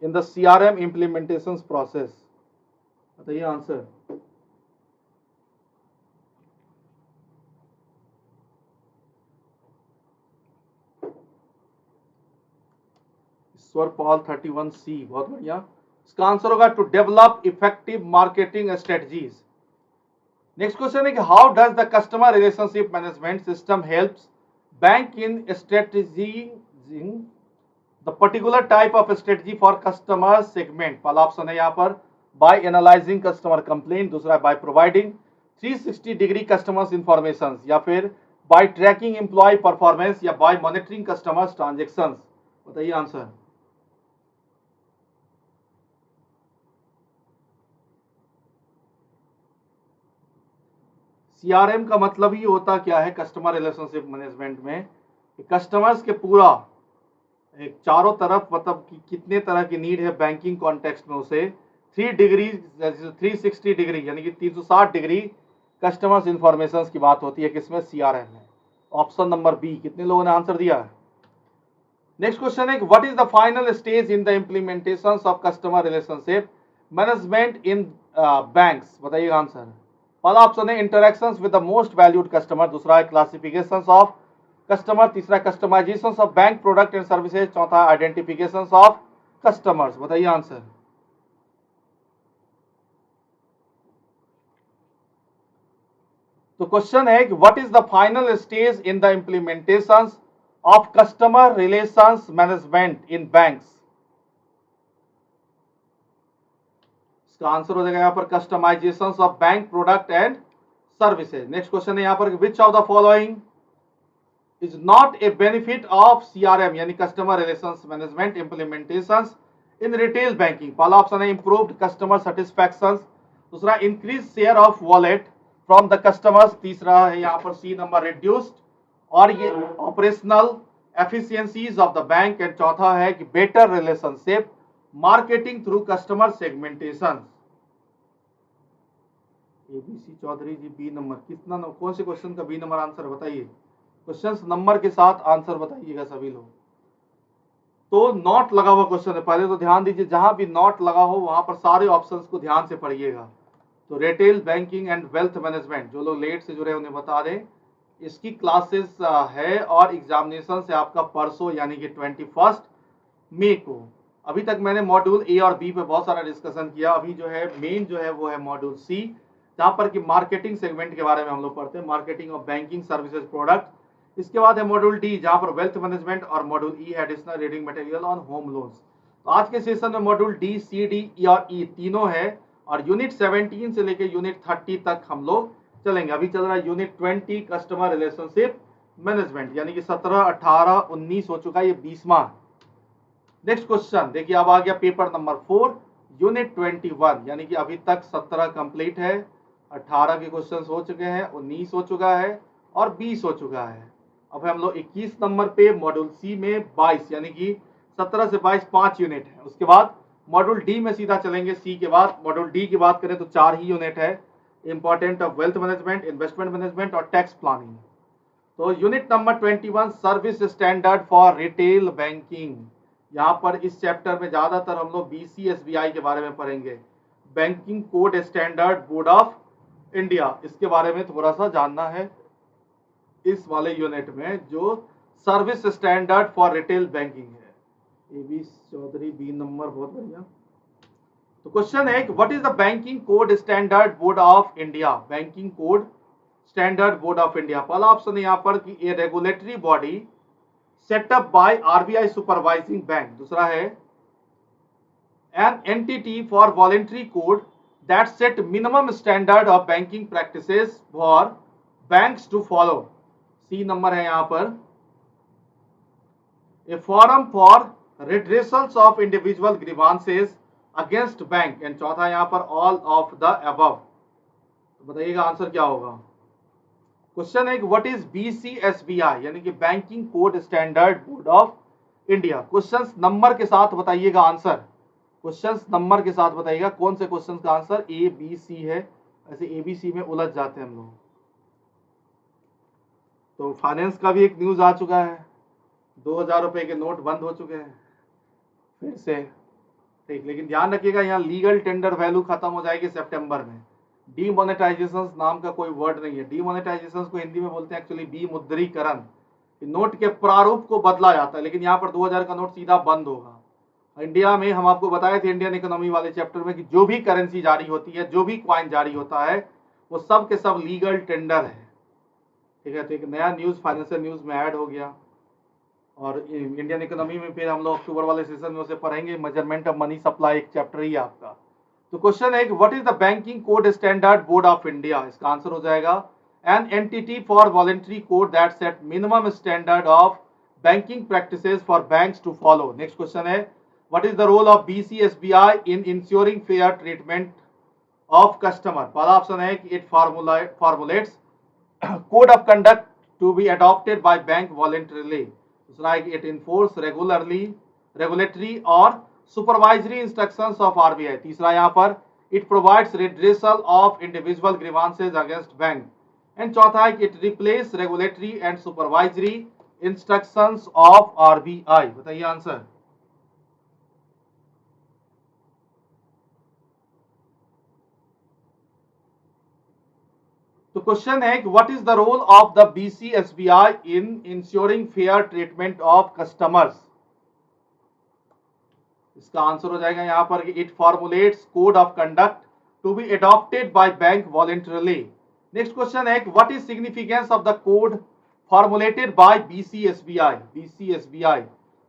in the CRM implementation process. बताइए आंसर। ईश्वर पॉल 31C, बहुत बढ़िया। इसका आंसर होगा to develop effective marketing strategies. Next question है कि how does the customer relationship management system helps bank in strategizing the particular type of strategy for customer segment, पहला ऑप्शन है यहाँ पर बाय एनालाइजिंग कस्टमर कंप्लेंट, दूसरा by providing 360 degree customers information, या फिर बाय ट्रैकिंग एम्प्लॉय परफॉर्मेंस, या बाय मॉनिटरिंग कस्टमर्स ट्रांजेक्शंस? बताइए आंसर। सीआरएम का मतलब ही होता क्या है कस्टमर रिलेशनशिप मैनेजमेंट में, कस्टमर्स के पूरा एक चारों तरफ मतलब कि कितने तरह की नीड है बैंकिंग कॉन्टेक्स्ट में, उसे 360 डिग्री यानी कि 360 डिग्री कस्टमर्स इंफॉर्मेशन की बात होती है, किसमें? सीआरएम में। Option number B. कितने लोगों ने आंसर दिया है? नेक्स्ट क्वेश्चन है, what is the final stage in the implementation of customer relationship management in banks? बताइएगा आंसर। पहला ऑप्शन है interactions with the most valued customer, दूसरा है क्लासिफिकेशन ऑफ कस्टमर, तीसरा customisation of bank product and services, चौथा आइडेंटिफिकेशन ऑफ कस्टमर्स। बताइए आंसर। तो क्वेश्चन है कि what is the final stage in the implementation of customer relations management in banks? इसका आंसर हो जाएगा यहाँ पर customisation of bank product and services. Next question है यहाँ पर, which of the following is not a benefit of CRM यानी customer relations management implementation in retail banking? पहला ऑप्शन है इंप्रूव्ड कस्टमर सेटिस्फैक्शन, दूसरा increase share of wallet from the customers, तीसरा है यहाँ पर सी नंबर रिड्यूस्ड और ये operational efficiencies of the bank, and चौथा है कि better relationship marketing through customer segmentation. ABC Chaudhary ji B number, कितना कौन से क्वेश्चन का बी नंबर आंसर बताइए? क्वेश्चन नंबर के साथ आंसर बताइएगा सभी लोग। तो नॉट लगा हुआ क्वेश्चन है, पहले तो ध्यान दीजिए, जहां भी नॉट लगा हो वहां पर सारे ऑप्शंस को ध्यान से पढ़िएगा। तो retail banking and wealth management, जो लोग लेट से जुड़े उन्हें बता दें, इसकी क्लासेस है और एग्जामिनेशन से आपका परसों यानी कि 21 मई को। अभी तक मैंने मॉड्यूल ए और बी पे बहुत सारा डिस्कशन किया, अभी जो है मेन जो है वो है मॉड्यूल सी, जहाँ पर कि मार्केटिंग सेगमेंट के बारे में हम लोग पढ़ते हैं, marketing of banking services product. इसके बाद है मॉड्यूल डी, जहाँ पर वेल्थ मैनेजमेंट, और module E additional reading material on home loans. तो आज के सेशन में मॉड्यूल डी, सी, डी, ई और ई तीनों है, और यूनिट 17 से लेकर यूनिट 30 तक हम लोग चलेंगे। अभी चल रहा है यूनिट 20 कस्टमर रिलेशनशिप मैनेजमेंट, यानी कि 17, 18, 19 हो चुका है, ये 20वां। नेक्स्ट क्वेश्चन देखिए, अब आ गया पेपर नंबर 4 यूनिट 21, यानी कि अभी तक 17 कंप्लीट है, 18 के क्वेश्चन हो चुके हैं, 19 हो चुका है और 20 हो चुका है। अब हम लोग 21 नंबर पे मॉड्यूल सी में 22, यानी कि 17 से 22 5 यूनिट है। उसके बाद मॉड्यूल डी में सीधा चलेंगे, सी के बाद मॉड्यूल डी की बात करें तो 4 ही यूनिट है, important of wealth management, investment management और टैक्स प्लानिंग। तो unit number 21 service standard for retail banking, यहाँ पर इस चैप्टर में ज्यादातर हम लोग बीसीएसबीआई के बारे में पढ़ेंगे, banking code standard board of India, इसके बारे में थोड़ा सा जानना है इस वाले यूनिट में, जो service standard for retail banking है। A B Chaudhary B number, बहुत बढ़िया। तो क्वेश्चन है, what is the banking code standard board of India? Banking code standard board of India, पहला ऑप्शन है यहाँ पर कि a regulatory body setup by RBI supervising bank, दूसरा है an entity for voluntary code that set minimum standard of banking practices for banks to follow, C number है यहाँ पर a forum for redressals of individual grievances against bank, and चौथा यहाँ पर ऑल ऑफ द अबव। तो बताइएगा आंसर क्या होगा? क्वेश्चन है व्हाट इज बीसीएसबीआई यानी कि banking code standard board of India. Questions number के साथ बताइएगा आंसर, क्वेश्चंस नंबर के साथ बताइएगा कौन से क्वेश्चन का आंसर ए बी सी है, ऐसे ए बी सी में उलझ जाते हैं हम लोग। तो फाइनेंस का भी एक न्यूज आ चुका है, 2000 रुपए के नोट बंद हो चुके हैं फिर से, ठीक, लेकिन ध्यान रखिएगा यहाँ लीगल टेंडर वैल्यू खत्म हो जाएगी सितंबर में। डीमोनेटाइजेशन नाम का कोई वर्ड नहीं है, डीमोनेटाइजेशन को हिंदी में बोलते हैं एक्चुअली विमुद्रीकरण, नोट के प्रारूप को बदला जाता है, लेकिन यहाँ पर 2000 का नोट सीधा बंद होगा। इंडिया में हम आपको बताए थे इंडियन इकोनॉमी वाले चैप्टर में कि जो भी करेंसी जारी होती है, जो भी क्वाइन जारी होता है, वो सब के सब लीगल टेंडर है, ठीक है। तो एक नया न्यूज फाइनेंशियल न्यूज में ऐड हो गया, और इंडियन इकोनॉमी में फिर हम लोग अक्टूबर वाले सेशन में उसे पढ़ेंगे, मेजरमेंट ऑफ मनी सप्लाई, एक चैप्टर ही आपका। तो क्वेश्चन है कि what is the banking code standard board of India, इसका आंसर हो जाएगा an entity for voluntary code that set minimum standard of banking practices for banks to follow. Next question है what is the role of BCSBI in ensuring fair treatment of customer. पहला ऑप्शन है कि it formulates code of conduct to be adopted by bank voluntarily. दूसरा है कि इट इन्फोर्स रेगुलेटरी और सुपरवाइजरी इंस्ट्रक्शंस ऑफ आरबीआई। तीसरा यहाँ पर it provides redressal of individual grievances against bank. And चौथा है कि it replace regulatory and supervisory instructions of RBI. बताइए आंसर। तो क्वेश्चन है कि what is the role of the BCSBI in ensuring fair treatment of customers. इसका आंसर हो जाएगा यहाँ पर it formulates code of conduct to be adopted by bank voluntarily. Next question है what is significance of the code formulated by BCSBI.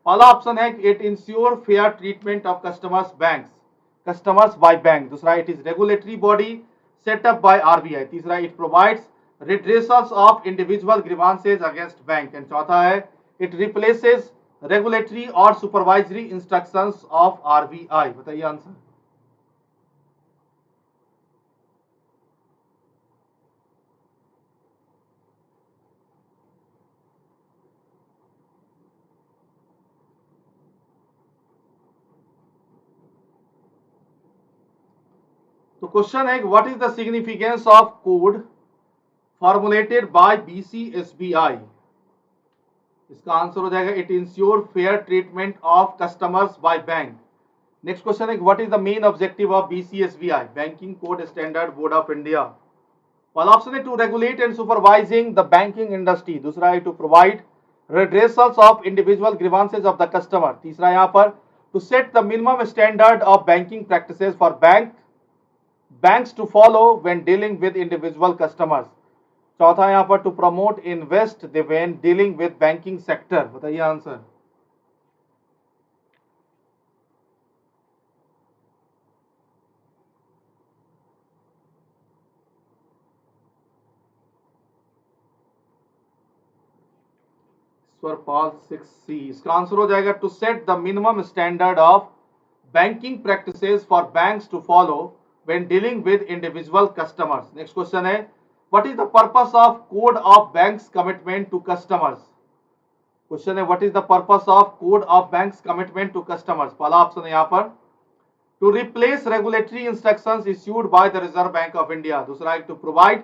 पहला ऑप्शन है it ensure fair treatment of customers by bank. दूसरा it is regulatory body set up by RBI. तीसरा it provides redressals of individual grievances against bank. And चौथा है इट रिप्लेसेस रेगुलेटरी और सुपरवाइजरी इंस्ट्रक्शंस ऑफ आरबीआई। बताइए आंसर। तो क्वेश्चन है what is the significance of code formulated by बीसीएसबीआई। इसका आंसर हो जाएगा it ensure fair treatment of customers by bank. Next question है what is the main objective of BCSBI banking code standard board of India. पहला ऑप्शन है to regulate and supervising the banking industry. दूसरा है to provide redressals of individual grievances of the customer. तीसरा यहाँ पर to set the minimum standard of banking practices for banks to follow when dealing with individual customers। चौथा यहाँ पर to promote invest when dealing with banking sector। बताइए आंसर। पाल 6C, इसका आंसर हो जाएगा to set the minimum standard of banking practices for banks to follow when dealing with individual customers। Next question है what is the purpose of code of banks commitment to customers। Question है what is the purpose of code of banks commitment to customers। पहला ऑप्शन है यहाँ पर to replace regulatory instructions issued by the Reserve Bank of India। दूसरा है to provide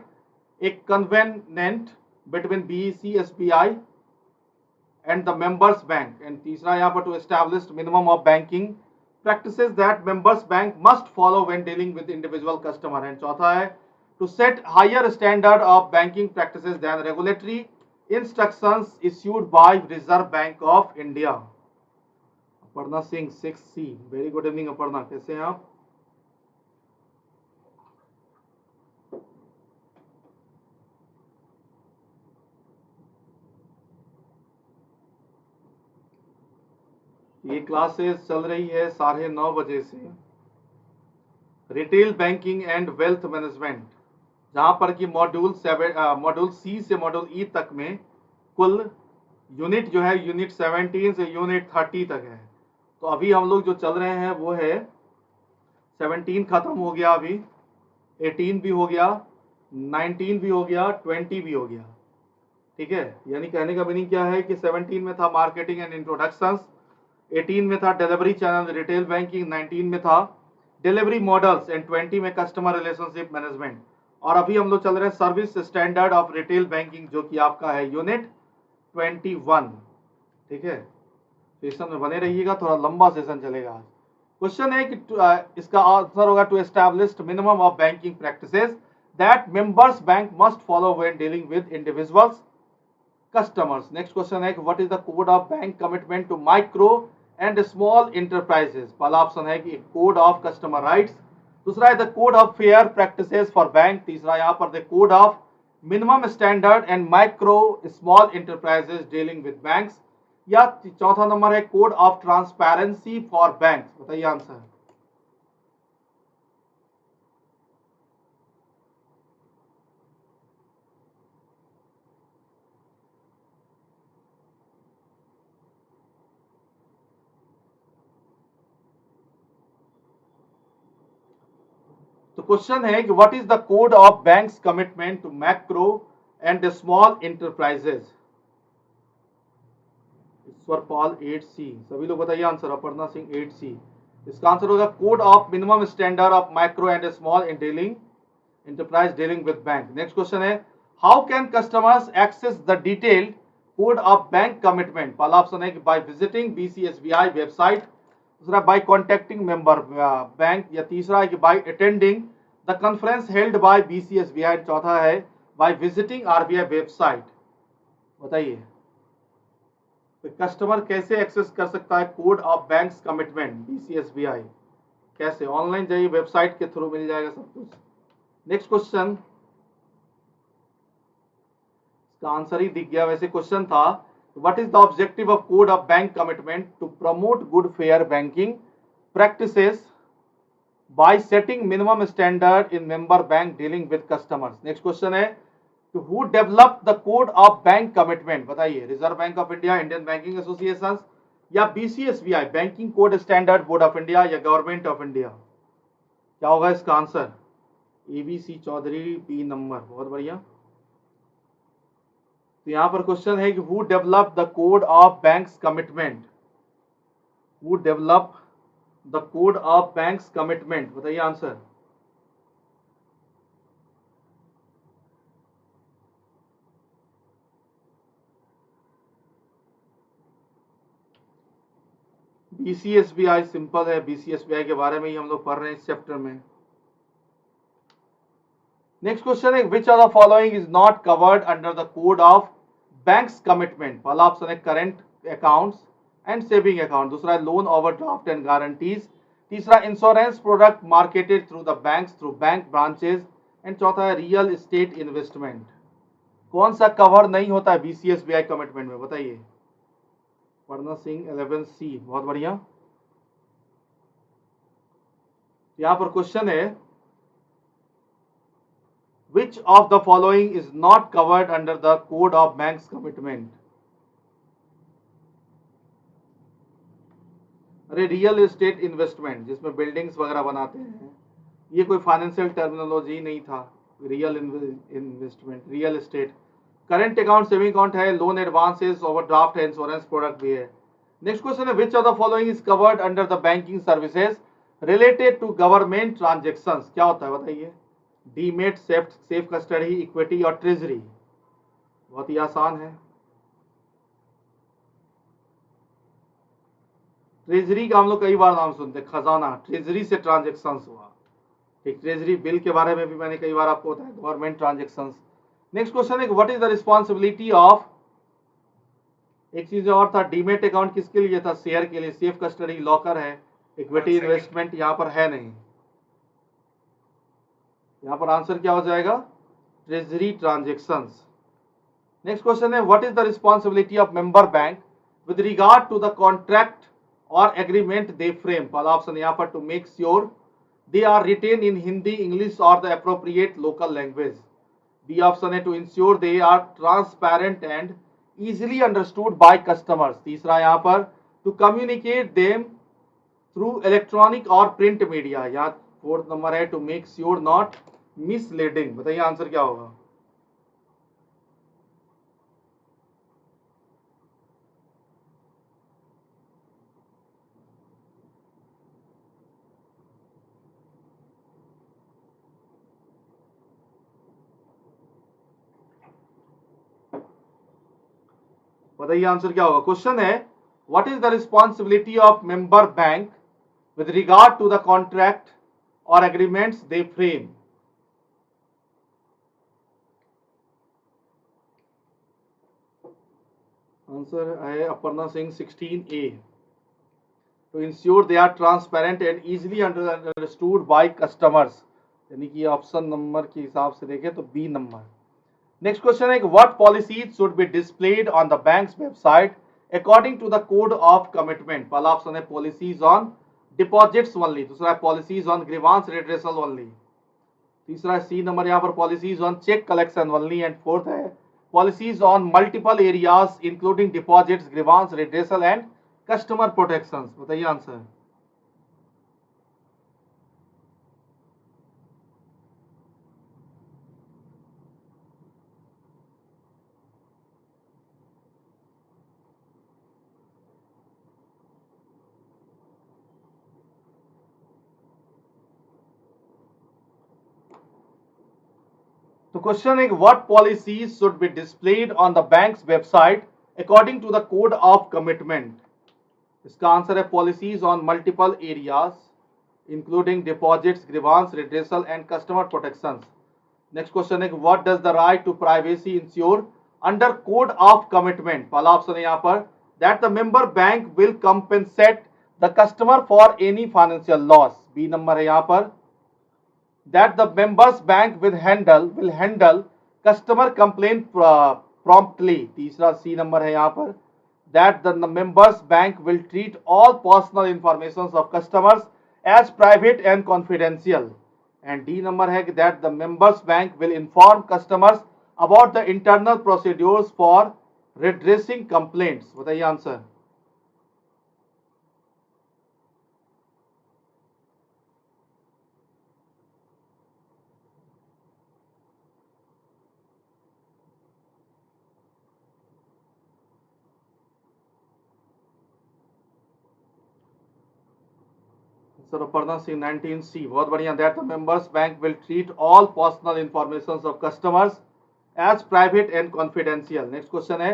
a covenant between BCSBI and the members bank। and तीसरा यहाँ पर to establish minimum of banking practices that members bank must follow when dealing with individual customer। and चौथा है to set higher standard of banking practices than regulatory instructions issued by Reserve Bank of India। Aparna Singh 6C, very good evening Aparna, कैसे हैं आप। ये क्लासेस चल रही है 9:30 बजे से retail banking and wealth management, जहां पर कि मॉड्यूल सी से मॉड्यूल ई तक में कुल यूनिट जो है यूनिट 17 से यूनिट 30 तक है। तो अभी हम लोग जो चल रहे हैं वो है 17 खत्म हो गया, अभी 18 भी हो गया, 19 भी हो गया, 20 भी हो गया। ठीक है, यानी कहने का मीनिंग क्या है कि 17 में था मार्केटिंग एंड इंट्रोडक्शंस, 18 में था डिलीवरी चैनल रिटेल बैंकिंग, 19 में था डिलीवरी मॉडल्स एंड 20 में कस्टमर रिलेशनशिप मैनेजमेंट। और अभी हम लोग चल रहे हैं service standard of retail banking, जो कि आपका है यूनिट 21। ठीक है, सेशन में बने रहिएगा, थोड़ा लंबा सेशन चलेगा। क्वेश्चन है कि इसका आंसर होगा to establish minimum of banking practices that members bank must follow when dealing with individuals customers. Next question है what is the code of bank commitment to micro and small enterprises. पहला ऑप्शन है कि कोड ऑफ कस्टमर राइट्स, दूसरा है the code of fair practices for bank, तीसरा यहाँ पर the code of minimum standard and micro small enterprises dealing with banks, या चौथा नंबर है code of transparency for banks. बताइए आंसर। क्वेश्चन है कि what is the code of banks commitment to macro and small enterprises. Ishwar Pal 8C, सभी लोग बताइए आंसर। अपर्णा सिंह 8C, इसका आंसर होगा code of minimum standard of micro and small in dealing enterprise dealing with bank। next question है how can customers access the detailed code of bank commitment। पहला ऑप्शन है कि by visiting BCSBI website, दूसरा by contacting member bank, या तीसरा है कि by attending the conference held by BCSBI, चौथा है by visiting RBI website। बताइए तो कस्टमर कैसे एक्सेस कर सकता है code of banks commitment BCSBI, कैसे? ऑनलाइन जाइए, वेबसाइट के थ्रू मिल जाएगा सब कुछ। नेक्स्ट क्वेश्चन, इसका आंसर ही दिख गया। वैसे क्वेश्चन था what is the objective of code of bank commitment to promote good fair banking practices by setting minimum standard in member bank dealing with customers. Next question है to who develop the code of bank commitment. बताइए Reserve Bank of India, Indian banking association, या BCSBI banking code standard board of India, या गवर्नमेंट ऑफ इंडिया। क्या होगा इसका answer? ABC Chaudhary, B number, बहुत बढ़िया। तो यहां पर क्वेश्चन है कि who develop the code of banks commitment, who develop the code of banks commitment, बताइए आंसर। BCSBI सिंपल है, BCSBI के बारे में ही हम लोग पढ़ रहे हैं इस चैप्टर में। नेक्स्ट क्वेश्चन है which are the following is not covered under the code of banks commitment. पहला ऑप्शन है current accounts and saving account, दूसरा है लोन ओवरड्राफ्ट एंड गारंटीज, तीसरा insurance product marketed through the banks through bank branches, and चौथा है रियल एस्टेट इन्वेस्टमेंट। कौन सा कवर नहीं होता है BCSBI कमिटमेंट में, बताइए। अपर्णा सिंह 11C, बहुत बढ़िया। यहां पर क्वेश्चन है which of the following is not covered under the code of banks commitment। अरे रियल एस्टेट इन्वेस्टमेंट, जिसमें बिल्डिंग्स वगैरह बनाते हैं, ये कोई फाइनेंशियल टर्मिनोलॉजी नहीं था। Real investment, real estate. Current account, saving account है, लोन एडवांसेस, ओवरड्राफ्ट है, इंश्योरेंस प्रोडक्ट भी है। नेक्स्ट क्वेश्चन है which of the following is covered under the banking services related to government transactions. क्या होता है बताइए? डीमेट, सेफ कस्टडी, इक्विटी और ट्रेजरी। बहुत ही आसान है। ट्रेजरी का हम लोग कई बार नाम सुनते हैं, खजाना, ट्रेजरी से ट्रांजेक्शंस हुआ। ठीक, ट्रेजरी बिल के बारे में भी मैंने कई बार आपको बताया, गवर्नमेंट ट्रांजेक्शंस। नेक्स्ट क्वेश्चन है what is the responsibility of, एक चीज और था, डीमेट अकाउंट किसके लिए था? शेयर के लिए। सेफ कस्टडी लॉकर है, इक्विटी इन्वेस्टमेंट यहाँ पर है नहीं। यहाँ पर आंसर क्या हो जाएगा? Treasury transactions. नेक्स्ट क्वेश्चन है what is the responsibility of member bank with regard to the contract और एग्रीमेंट दे फ्रेम। पहला ऑप्शन यहाँ पर to make sure they are written in Hindi, English और the appropriate local language. B option है to ensure they are transparent and easily understood by customers। तीसरा यहाँ पर to communicate them through electronic or print media। यहाँ फोर्थ नंबर है to make sure not misleading। बताइए आंसर क्या होगा? बताइए आंसर क्या होगा? क्वेश्चन है what is the responsibility of member bank with regard to the contract और एग्रीमेंट्स दे फ्रेम। आंसर है Aparna Singh 16A, to ensure they are transparent and easily understood by customers, यानी कि ऑप्शन नंबर के हिसाब से देखें तो बी नंबर। नेक्स्ट क्वेश्चन है what policies should be displayed on the banks website according to the code of commitment. पहला ऑप्शन है पॉलिसीज ऑन डिपॉजिट्स ओनली, दूसरा है policies on grievance redressal only, तीसरा है सी नंबर यहाँ पर policies on cheque collection only, and fourth है policies on multiple areas including deposits, grievance redressal and customer protections. बताइए आंसर। तो क्वेश्चन है what policies should be displayed on the banks website according to the code of commitment. इसका आंसर है policies on multiple areas including deposits, grievance, redressal and customer protections. Next question है what does the right to privacy ensure under code of commitment. पहला ऑप्शन है यहाँ पर that the member bank will compensate the customer for any financial loss. B number है यहाँ पर that the members bank will handle customer complaint promptly। तीसरा सी नंबर है यहाँ पर that the members bank will treat all personal information of customers as private and confidential। and D number है that the members bank will inform customers about the internal procedures for redressing complaints। बताइए आंसर। Aparna Singh 19C, बहुत बढ़िया। That the members bank will treat all personal information of customers as private and confidential। Next question है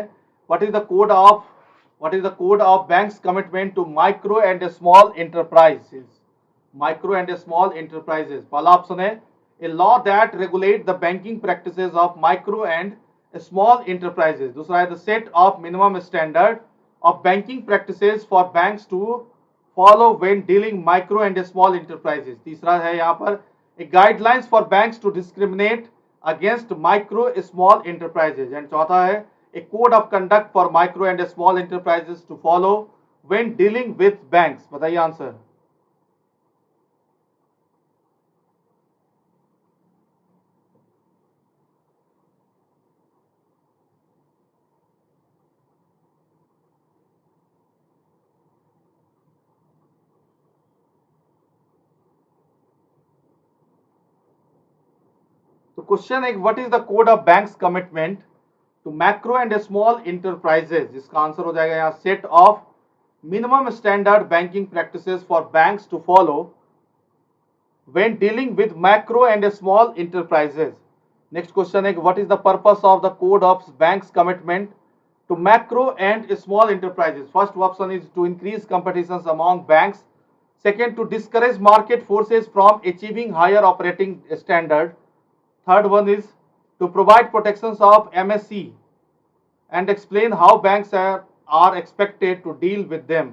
what is the code of bank's commitment to micro and small enterprises। Micro and small enterprises पहला ऑप्शन है a law that regulate the banking practices of micro and small enterprises। दूसरा है the set of minimum standard of banking practices for banks to follow when dealing micro and small enterprises। तीसरा है यहाँ पर a guidelines for banks to discriminate against micro small enterprises। And चौथा है a code of conduct for micro and small enterprises to follow when dealing with banks। बताइए आंसर। तो क्वेश्चन है what is the code of banks commitment to macro and small enterprises. इसका आंसर हो जाएगा यहाँ set of minimum standard banking practices for banks to follow when dealing with macro and small enterprises. Next question है what is the purpose of the code of banks commitment to macro and small enterprises। First option is to increase competitions among banks, second to discourage market forces from achieving higher operating standard, third one is to provide protections of MSC and explain how banks are expected to deal with them,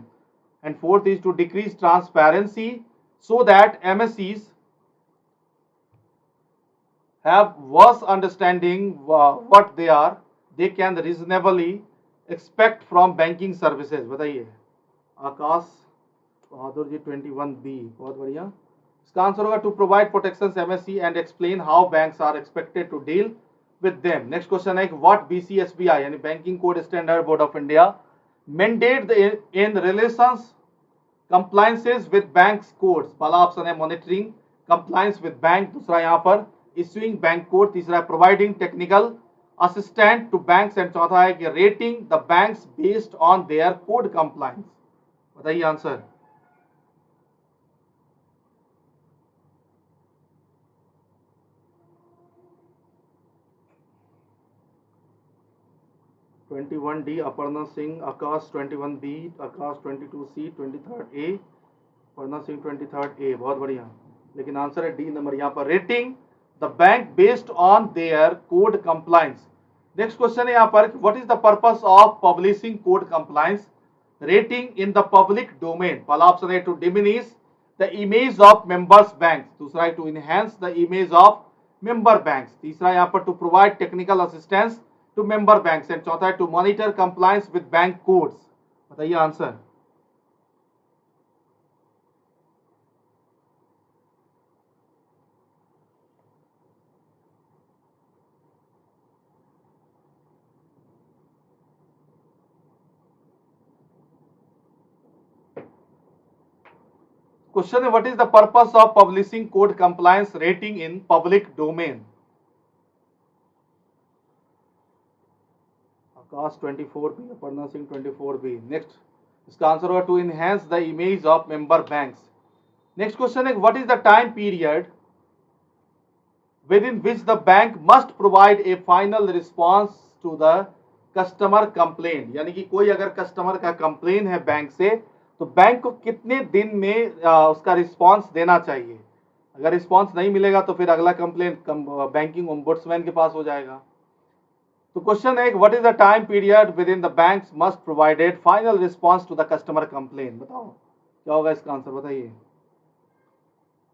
and fourth is to decrease transparency so that MSCs have worse understanding what they can reasonably expect from banking services। बताइए आकाश बहादुर जी 21B, बहुत बढ़िया। इसका आंसर होगा to provide protections MSC and explain how banks are expected to deal with them. Next question है व्हाट बीसीएसबीआई यानी banking code standard board of India mandate in relations compliances with banks codes. पहला ऑप्शन है मॉनिटरिंग कंप्लायंस विद बैंक, दूसरा यहाँ पर इश्यूइंग बैंक कोड, तीसरा providing technical assistant to banks and चौथा है कि rating the banks based on their code compliance. बताइए answer. Twenty one D Aparna Singh, Akash 21B, Akash 22C, 23rd A, Aparna Singh 23rd A, बहुत बढ़िया। लेकिन आंसर है डी नंबर यहाँ पर rating the bank based on their code compliance. Next question है यहाँ पर what is the purpose of publishing code compliance rating in the public domain. पहला ऑप्शन है to diminish the image of members bank, दूसरा है to enhance the image of member banks, तीसरा यहाँ पर to provide technical assistance to member banks and चौथा है to monitor compliance with bank codes. बताइए आंसर। क्वेश्चन है what is the purpose of publishing code compliance rating in public domain. Akash 24B, Aparna Singh 24B। Next इसका आंसर होगा to enhance the image of member banks. Next question है what is the time period within which the bank must provide a final response to the customer complaint। यानी कि कोई अगर कस्टमर का कंप्लेन है बैंक से, तो बैंक को कितने दिन में उसका रिस्पांस देना चाहिए। अगर रिस्पांस नहीं मिलेगा तो फिर अगला कंप्लेन बैंकिंग ओम्बुड्समैन के पास हो जाएगा। तो क्वेश्चन है, what is the time period within the banks must provided final response to the customer complain. बताओ क्या होगा इसका आंसर, बताइए।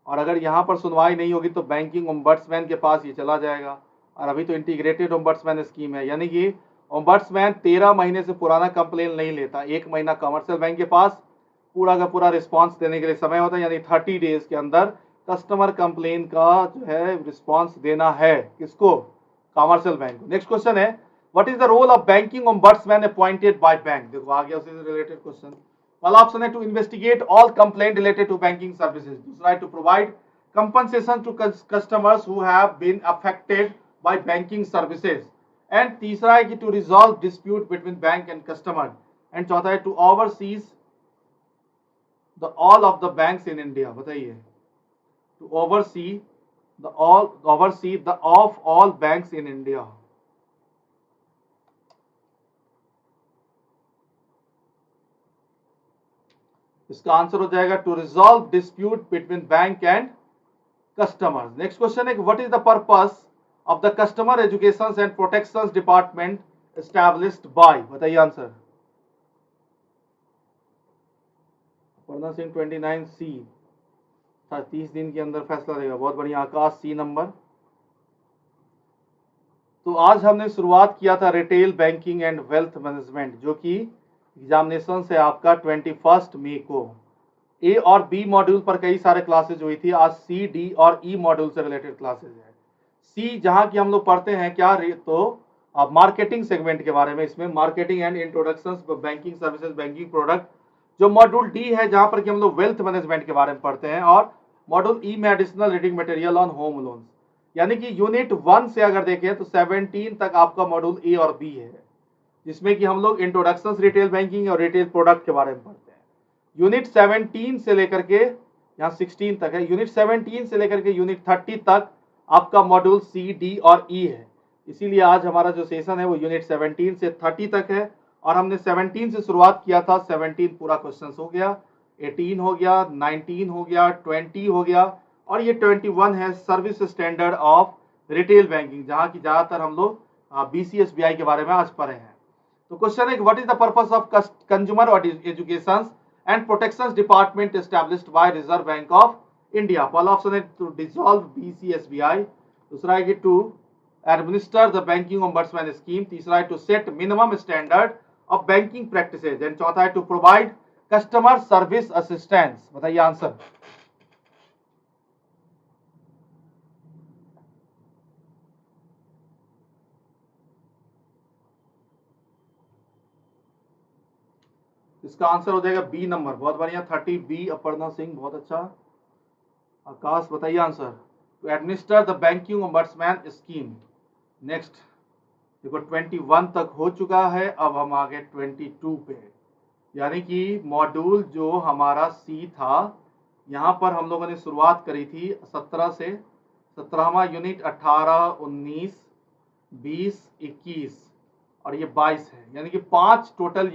और अगर यहाँ पर सुनवाई नहीं होगी तो बैंकिंग ओम्बड्समैन के पास ये चला जाएगा। और अभी तो इंटीग्रेटेड ओम्बड्समैन स्कीम है, यानी कि ओम्बड्समैन 13 महीने से पुराना कंप्लेन नहीं लेता, 1 महीना कमर्शियल बैंक के पास पूरा का पूरा रिस्पांस देने के लिए समय होता है, यानी 30 डेज के अंदर कस्टमर कंप्लेन का जो है रिस्पांस देना है, किसको, कमर्शियल बैंक को। नेक्स्ट क्वेश्चन है, what is the role of banking ombudsman appointed by bank. देखो आ गया उससे रिलेटेड क्वेश्चन। पहला ऑप्शन है to investigate all complaint related to banking services. दूसरा है to provide compensation to customers who have been affected by banking services. And तीसरा है कि to resolve dispute between bank and customer. And चौथा है to oversees the all of the banks in India. बताइए, to oversee the of all banks in India। इसका आंसर हो जाएगा to resolve dispute between bank and customers. Next question है, what is the purpose of the customer education and protection department established by. बताइए आंसर। पढ़ना सिंह 29C, 30 दिन के अंदर फैसला देगा। बहुत बढ़िया, आकाश सी नंबर। तो आज हमने शुरुआत किया था retail banking and wealth management, जो कि एग्जामिनेशन से आपका 21 मई को ए और बी मॉड्यूल पर कई सारे क्लासेज हुई थी। आज सी, डी और ई मॉड्यूल से रिलेटेड क्लासेज है। सी जहां की हम लोग पढ़ते हैं क्या, तो मार्केटिंग सेगमेंट के बारे में, इसमें marketing and introduction banking services banking product. जो मॉड्यूल डी है जहां पर कि हम लोग वेल्थ मैनेजमेंट के बारे में पढ़ते हैं। और मॉड्यूल ई में additional reading material on home loans. यानी कि यूनिट 1 से अगर देखें तो 17 तक आपका मॉड्यूल ए और बी है, जिसमें कि हम लोग इंट्रोडक्शन रिटेल बैंकिंग और रिटेल प्रोडक्ट के बारे में पढ़ते हैं। यूनिट 17 से लेकर के यहाँ 16 तक है। यूनिट 17 से लेकर के यूनिट 30 तक आपका मॉड्यूल सी, डी और ई है। इसीलिए आज हमारा जो सेशन है वो यूनिट 17 से 30 तक है। और हमने 17 से शुरुआत किया था, 17 पूरा क्वेश्चन हो गया, 18 हो गया, 19 हो गया, 20 हो गया, और ये 21 है service standard of retail banking, जहां की ज्यादातर हम लोग BCSBI के बारे में आज पढ़े हैं। तो क्वेश्चन है, what is the purpose of consumer और education and protection department established by Reserve Bank of India. पहला ऑप्शन है टू डिसॉल्व BCSBI। दूसरा है कि to administer the banking ombudsman scheme. तीसरा है to set minimum standard of banking practices. And चौथा है to provide customer service assistance. बताइए आंसर। इसका आंसर हो जाएगा बी नंबर। बहुत बढ़िया, 30B अपर्णा सिंह, बहुत अच्छा। आकाश बताइए answer. To administer the banking ombudsman scheme. Next देखो 21 तक हो चुका है, अब हम आ गए 22 पे। यानी कि मॉड्यूल जो हमारा सी था, यहाँ पर हम लोगों ने शुरुआत करी थी 17 से। 17वां यूनिट 18, 19, 20, 21 और ये 22 है। यानी कि 5 टोटल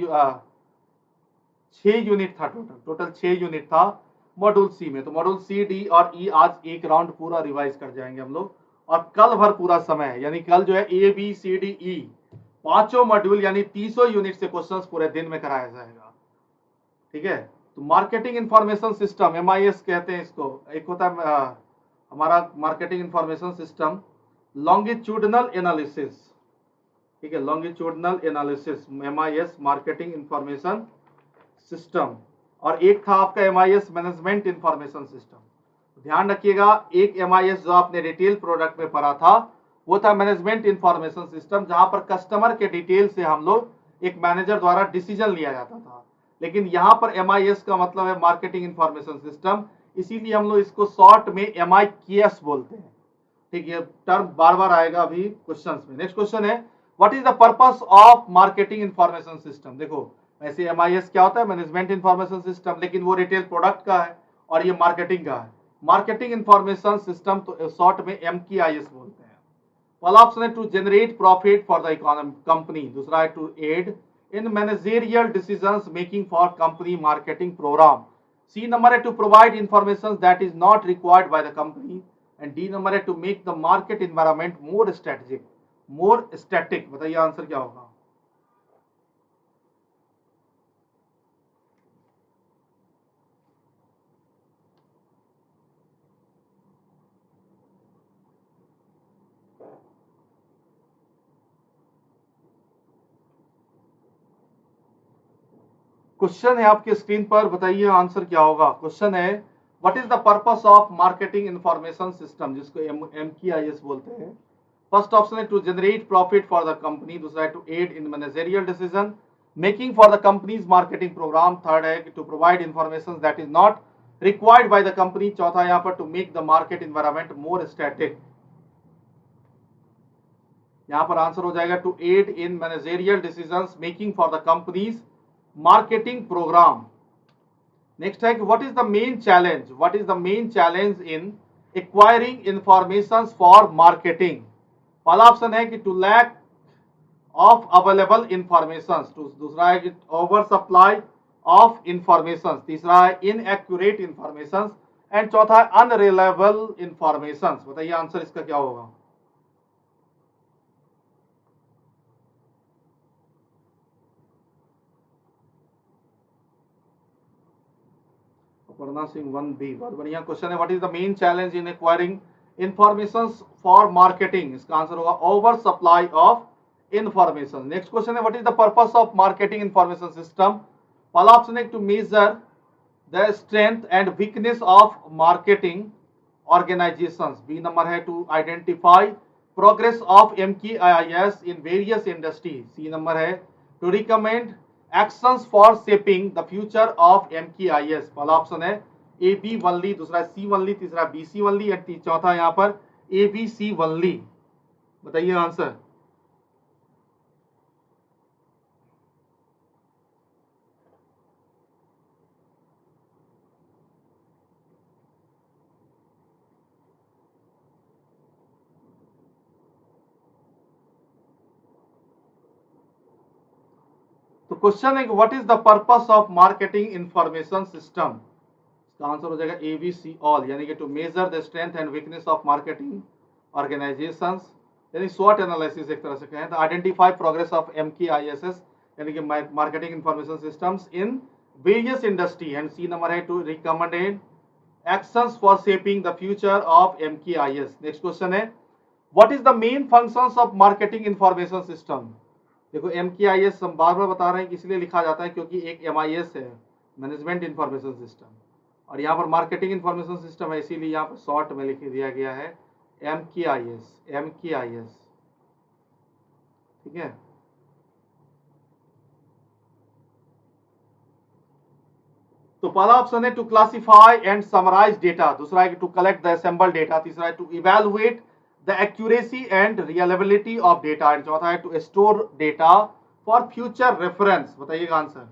6 यूनिट था। टोटल 6 यूनिट था मॉड्यूल सी में। तो मॉड्यूल सी, डी और ई आज एक राउंड पूरा रिवाइज कर जाएंगे हम लोग। और कल भर पूरा समय है, यानी कल जो है ए, बी, सी, डी, ई पांचों मॉड्यूल यानी 300 यूनिट से क्वेश्चंस पूरे दिन में कराया जाएगा। ठीक है। तो मार्केटिंग इंफॉर्मेशन सिस्टम, MIS कहते हैं इसको। एक होता है हमारा marketing information system longitudinal analysis. ठीक है, longitudinal analysis MIS marketing information system. और एक था आपका MIS मैनेजमेंट इंफॉर्मेशन सिस्टम। ध्यान रखिएगा, एक MIS जो आपने रिटेल प्रोडक्ट में पढ़ा था वो था मैनेजमेंट इंफॉर्मेशन सिस्टम, जहां पर कस्टमर के डिटेल से हम लोग एक मैनेजर द्वारा डिसीजन लिया जाता था। लेकिन यहाँ पर MIS का मतलब है मार्केटिंग इंफॉर्मेशन सिस्टम, इसीलिए हम लोग इसको शॉर्ट में MIKS बोलते हैं। ठीक है, टर्म बार बार आएगा अभी क्वेश्चंस में। नेक्स्ट क्वेश्चन है, what is the purpose of marketing information system. देखो वैसे MIS क्या होता है, मैनेजमेंट इंफॉर्मेशन सिस्टम, लेकिन वो रिटेल प्रोडक्ट का है और ये मार्केटिंग का है। मार्केटिंग इंफॉर्मेशन सिस्टम तो शॉर्ट में MKIS बोलते हैं। पहला ऑप्शन है to generate profit for the economy company, दूसरा है to aid in managerial decisions making for company marketing program, C number है to provide information that is not required by the company, and D number है to make the market environment more strategic, more static. बताइए आंसर क्या होगा। क्वेश्चन है आपके स्क्रीन पर, बताइए आंसर क्या होगा। क्वेश्चन है what is the purpose of marketing information system, जिसको MKIS बोलते हैं। फर्स्ट ऑप्शन है to generate profit for the company, दूसरा है to aid in managerial decision making for the companies marketing program, third है to provide information that is not required by the company, चौथा यहाँ पर to make the market environment more static. यहाँ पर आंसर हो जाएगा to aid in managerial decisions making for the companies marketing programme. Next है कि what is the main challenge, what is the main challenge in acquiring information for marketing. पहला ऑप्शन है कि to lack of available information, दूसरा है कि ओवर सप्लाई ऑफ इंफॉर्मेशन, तीसरा है इनएक्यूरेट इंफॉर्मेशन, एंड चौथा है अनरिलायबल इंफॉर्मेशन। बताइए आंसर इसका क्या होगा। वर्णा सिंह 1B, बहुत बढ़िया क्वेश्चन है। What is the main challenge in acquiring information for marketing, इसका आंसर होगा over supply of information. Next question है what is the purpose of marketing information system. पहला ऑप्शन है to measure the strength and weakness of marketing organisations, B number है to identify progress of MKIS in various industry, C number है to recommend actions for shaping the future of MKIS। पहला ऑप्शन है AB वनली, दूसरा C वनली, तीसरा BC वनली, और चौथा यहाँ पर ABC वनली। बताइए आंसर। तो क्वेश्चन है what is the purpose of marketing information system, इसका आंसर हो जाएगा ABC ऑल, यानी कि to measure the strength and weakness of marketing organisations, यानी स्वॉट एनालिसिस एक तरह से कहें तो आइडेंटिफाई प्रोग्रेस ऑफ MKIS यानी कि marketing information systems in various industry, and C number है to recommended actions for shaping the future of MKIS। Next question है what is the main functions of marketing information system. देखो MKIS हम बार बार बता रहे हैं कि इसलिए लिखा जाता है क्योंकि एक MIS है, मैनेजमेंट इंफॉर्मेशन सिस्टम, और यहाँ पर मार्केटिंग इंफॉर्मेशन सिस्टम है, इसीलिए यहाँ पर शॉर्ट में लिख दिया गया है MKIS। ठीक है। तो पहला ऑप्शन है to classify and summarise data, दूसरा है to collect the assemble data, तीसरा है to evaluate the accuracy and reliability of data, and चौथा है to store data for future reference. बताइएगा आंसर।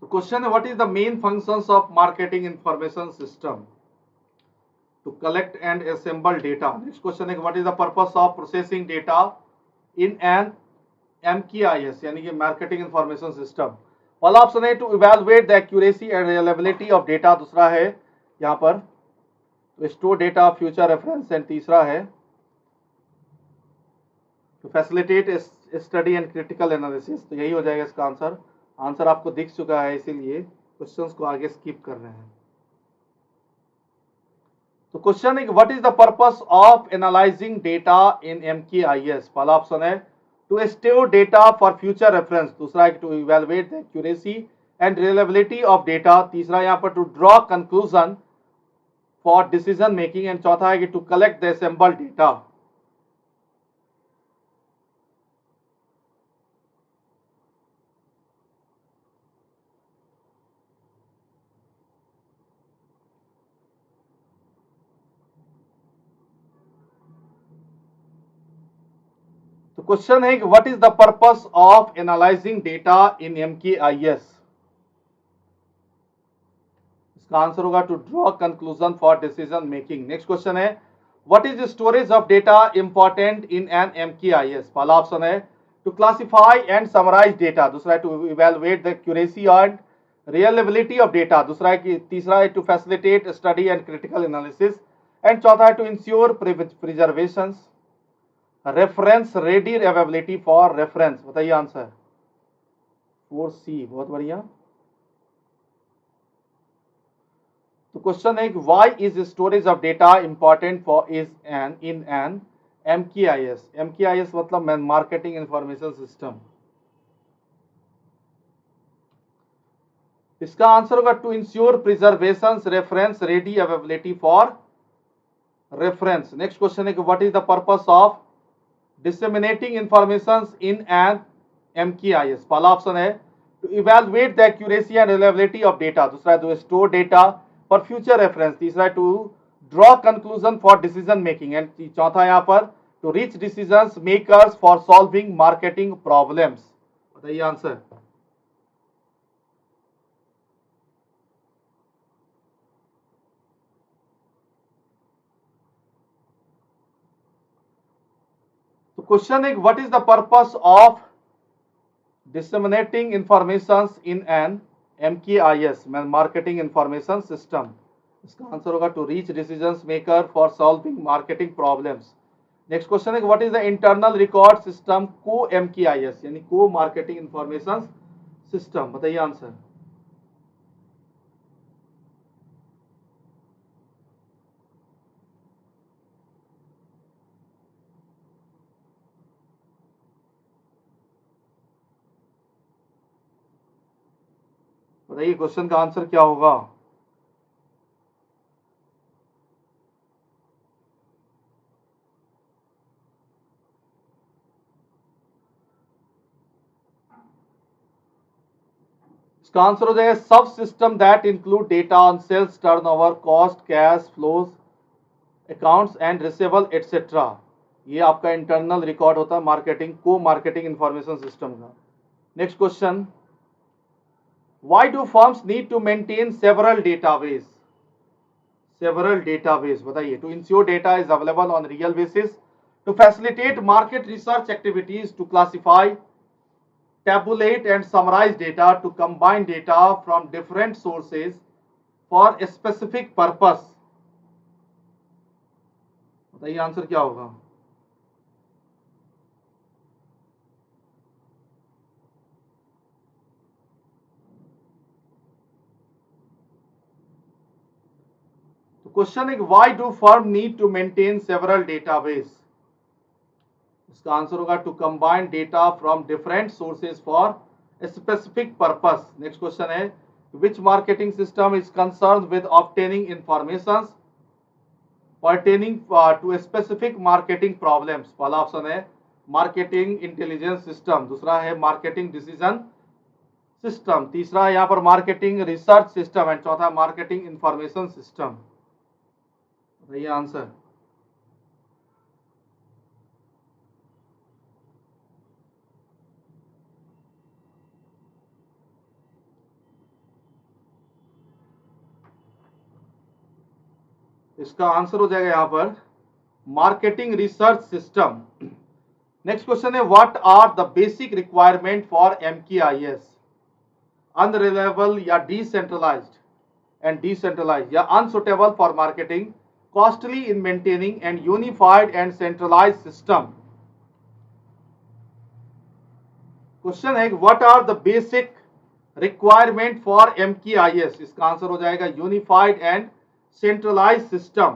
तो क्वेश्चन है what is the main functions of marketing information system, to collect and assemble data. Next question है what is the purpose of processing data in an MKIS यानी कि मार्केटिंग इंफॉर्मेशन सिस्टम। पहला ऑप्शन है to evaluate the accuracy and reliability of data, दूसरा है यहाँ पर तो store data future reference, and तीसरा है to facilitate study and critical analysis. तो यही हो जाएगा इसका आंसर। आंसर आपको दिख चुका है, इसीलिए क्वेश्चंस को आगे स्किप कर रहे हैं। तो क्वेश्चन है what is the purpose of analysing data in MKIS। पहला ऑप्शन है to store data for future reference, दूसरा है to evaluate the accuracy and reliability of data, तीसरा यहाँ पर to draw conclusion for decision making, and चौथा है कि to collect the assemble data. तो क्वेश्चन है कि what is the purpose of analysing data in MKIS। इसका आंसर होगा to draw conclusion for decision making. Next question है what is storage of data important in an MKIS। पहला ऑप्शन है to classify and summarise data, दूसरा है to evaluate the accuracy and reliability of data, दूसरा है कि तीसरा है to facilitate study and critical analysis, and चौथा है to ensure preservation reference ready availability for reference. बताइए आंसर। 4C, बहुत बढ़िया। तो क्वेश्चन है why is storage of data important for is an in an MKIS। MKIS मतलब मार्केटिंग इंफॉर्मेशन सिस्टम। इसका आंसर होगा to ensure preservation reference ready availability for reference. Next question है कि what is the purpose of disseminating information in an MKIS। पहला ऑप्शन है to evaluate the accuracy and reliability of data, दूसरा है to store data for future reference, तीसरा है to draw conclusion for decision making, and चौथा यहाँ पर to reach decisions makers for solving marketing problems। बताइए आंसर। तो क्वेश्चन है what is the purpose of disseminating information in an MKIS, marketing information system. इसका आंसर होगा to reach decisions maker for solving marketing problems. Next question है what is the internal record system को MKIS, यानी को मार्केटिंग इंफॉर्मेशन सिस्टम। बताइए आंसर। बताइए क्वेश्चन का आंसर क्या होगा। इसका आंसर हो जाएगा sub system that include data on sales turnover, cost, cash flows, accounts and receivable et cetera. ये आपका इंटरनल रिकॉर्ड होता है मार्केटिंग को मार्केटिंग इंफॉर्मेशन सिस्टम का। Next question, why do firms need to maintain several database. Several database बताइए। To ensure data is available on real basis, to facilitate market research activities, to classify, tabulate and summarize data, to combine data from different sources for a specific purpose। बताइए आंसर क्या होगा। तो क्वेश्चन है why do firm need to maintain several database. इसका आंसर होगा to combine data from different sources for a specific purpose. Next question है which marketing system is concern with obtaining information pertaining to a specific marketing problems. पहला ऑप्शन है मार्केटिंग इंटेलिजेंस सिस्टम, दूसरा है मार्केटिंग डिसीजन सिस्टम, तीसरा है यहाँ पर मार्केटिंग रिसर्च सिस्टम, एंड चौथा मार्केटिंग इंफॉर्मेशन सिस्टम। बताइए आंसर। इसका आंसर हो जाएगा यहां पर marketing research system. Next question है what are the basic requirement for MKIS। Unreliable या डिसेंट्रलाइज्ड या unsuitable for marketing, costly in maintaining and unified and centralised system. Question है what are the basic requirement for MKIS। इसका आंसर हो जाएगा unified and centralized system।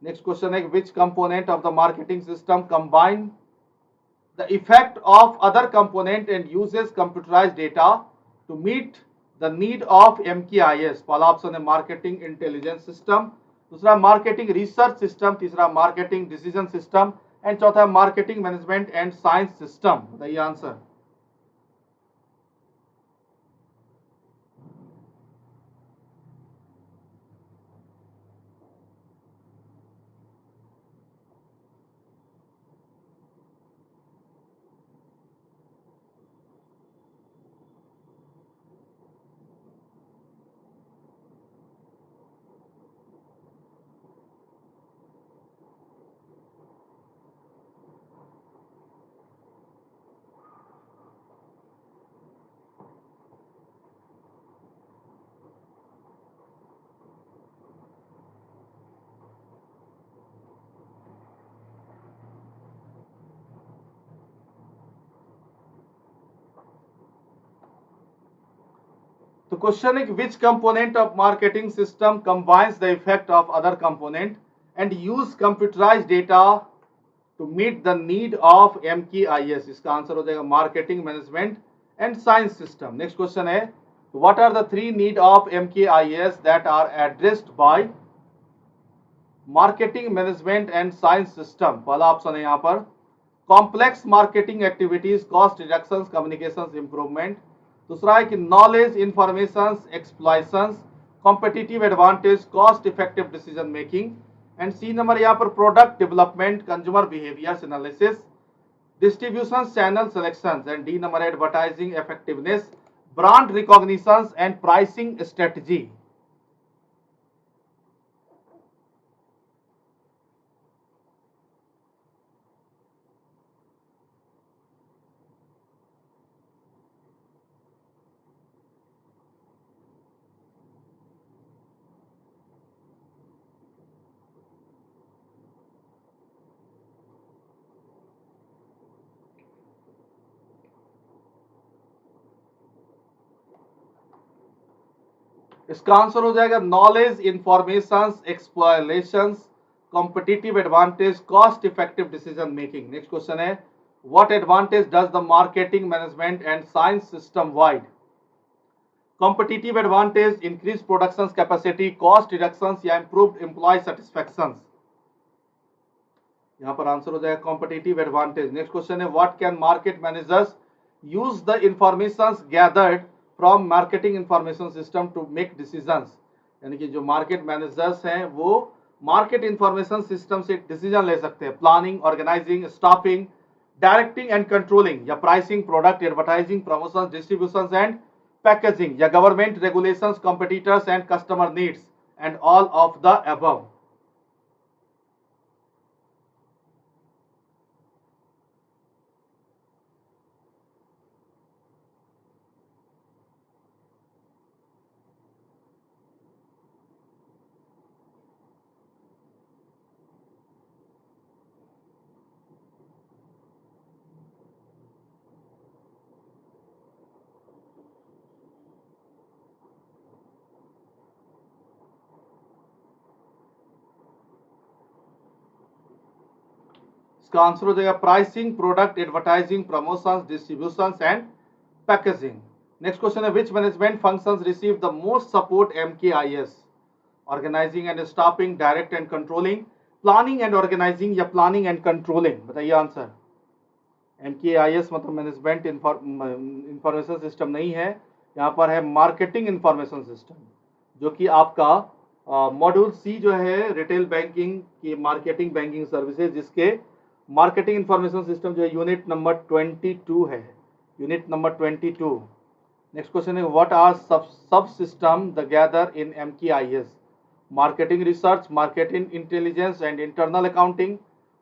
next question है which component of the marketing system combine the effect of other component and uses computerized data to meet the need of MKIS. पहला ऑप्शन है मार्केटिंग इंटेलिजेंस सिस्टम, दूसरा मार्केटिंग रिसर्च सिस्टम, तीसरा मार्केटिंग डिसीजन सिस्टम एंड चौथा marketing management and science system. बताइए आंसर। तो क्वेश्चन है कि which component of marketing system combines the effect of other component and use computerised data to meet the need of MKIS। इसका आंसर हो जाएगा marketing management and science system. Next question है what are the three need of MKIS that are addressed by marketing management and science system. पहला ऑप्शन है यहाँ पर complex marketing activities, cost reduction, communication improvement. दूसरा है कि knowledge, information, exploitation, competitive advantage, cost effective decision making. And C number यहाँ पर product development, consumer behaviours analysis, distribution channel selection. And D number advertising effectiveness, brand recognition and pricing strategy. इसका आंसर हो जाएगा knowledge, information, exploitation, competitive advantage, cost effective decision making. Next question है what advantage does the marketing management and science system wide? Competitive advantage, increase production capacity, cost reduction या इंप्रूव्ड एम्प्लॉय सेटिस्फैक्शन। यहाँ पर आंसर हो जाएगा कॉम्पिटिटिव एडवांटेज। नेक्स्ट क्वेश्चन है what can market managers use the information gathered from marketing information system to make decisions. यानी कि जो मार्केट मैनेजर्स हैं वो मार्केट इंफॉर्मेशन सिस्टम से डिसीजन ले सकते हैं। Planning, organising, staffing, directing and controlling, या pricing, product advertising, promotion, distribution and packaging, या government regulations, competitors and customer needs, and all of the above. इसका आंसर हो जाएगा pricing, product advertising, promotions, distributions and packaging. Next question है which management functions receive the most support MKIS? Organising and staffing, direct and controlling, planning and organising, या प्लानिंग एंड कंट्रोलिंग। बताइए आंसर। MKIS मतलब मैनेजमेंट इंफॉर्मेशन सिस्टम नहीं है, यहाँ पर है मार्केटिंग इंफॉर्मेशन सिस्टम, जो कि आपका मॉड्यूल C जो है रिटेल बैंकिंग की मार्केटिंग बैंकिंग सर्विसेज, जिसके मार्केटिंग इंफॉर्मेशन सिस्टम जो है यूनिट नंबर 22 है, यूनिट नंबर 22। नेक्स्ट क्वेश्चन है what are sub system the gather in MKIS? Marketing research, marketing intelligence and internal accounting,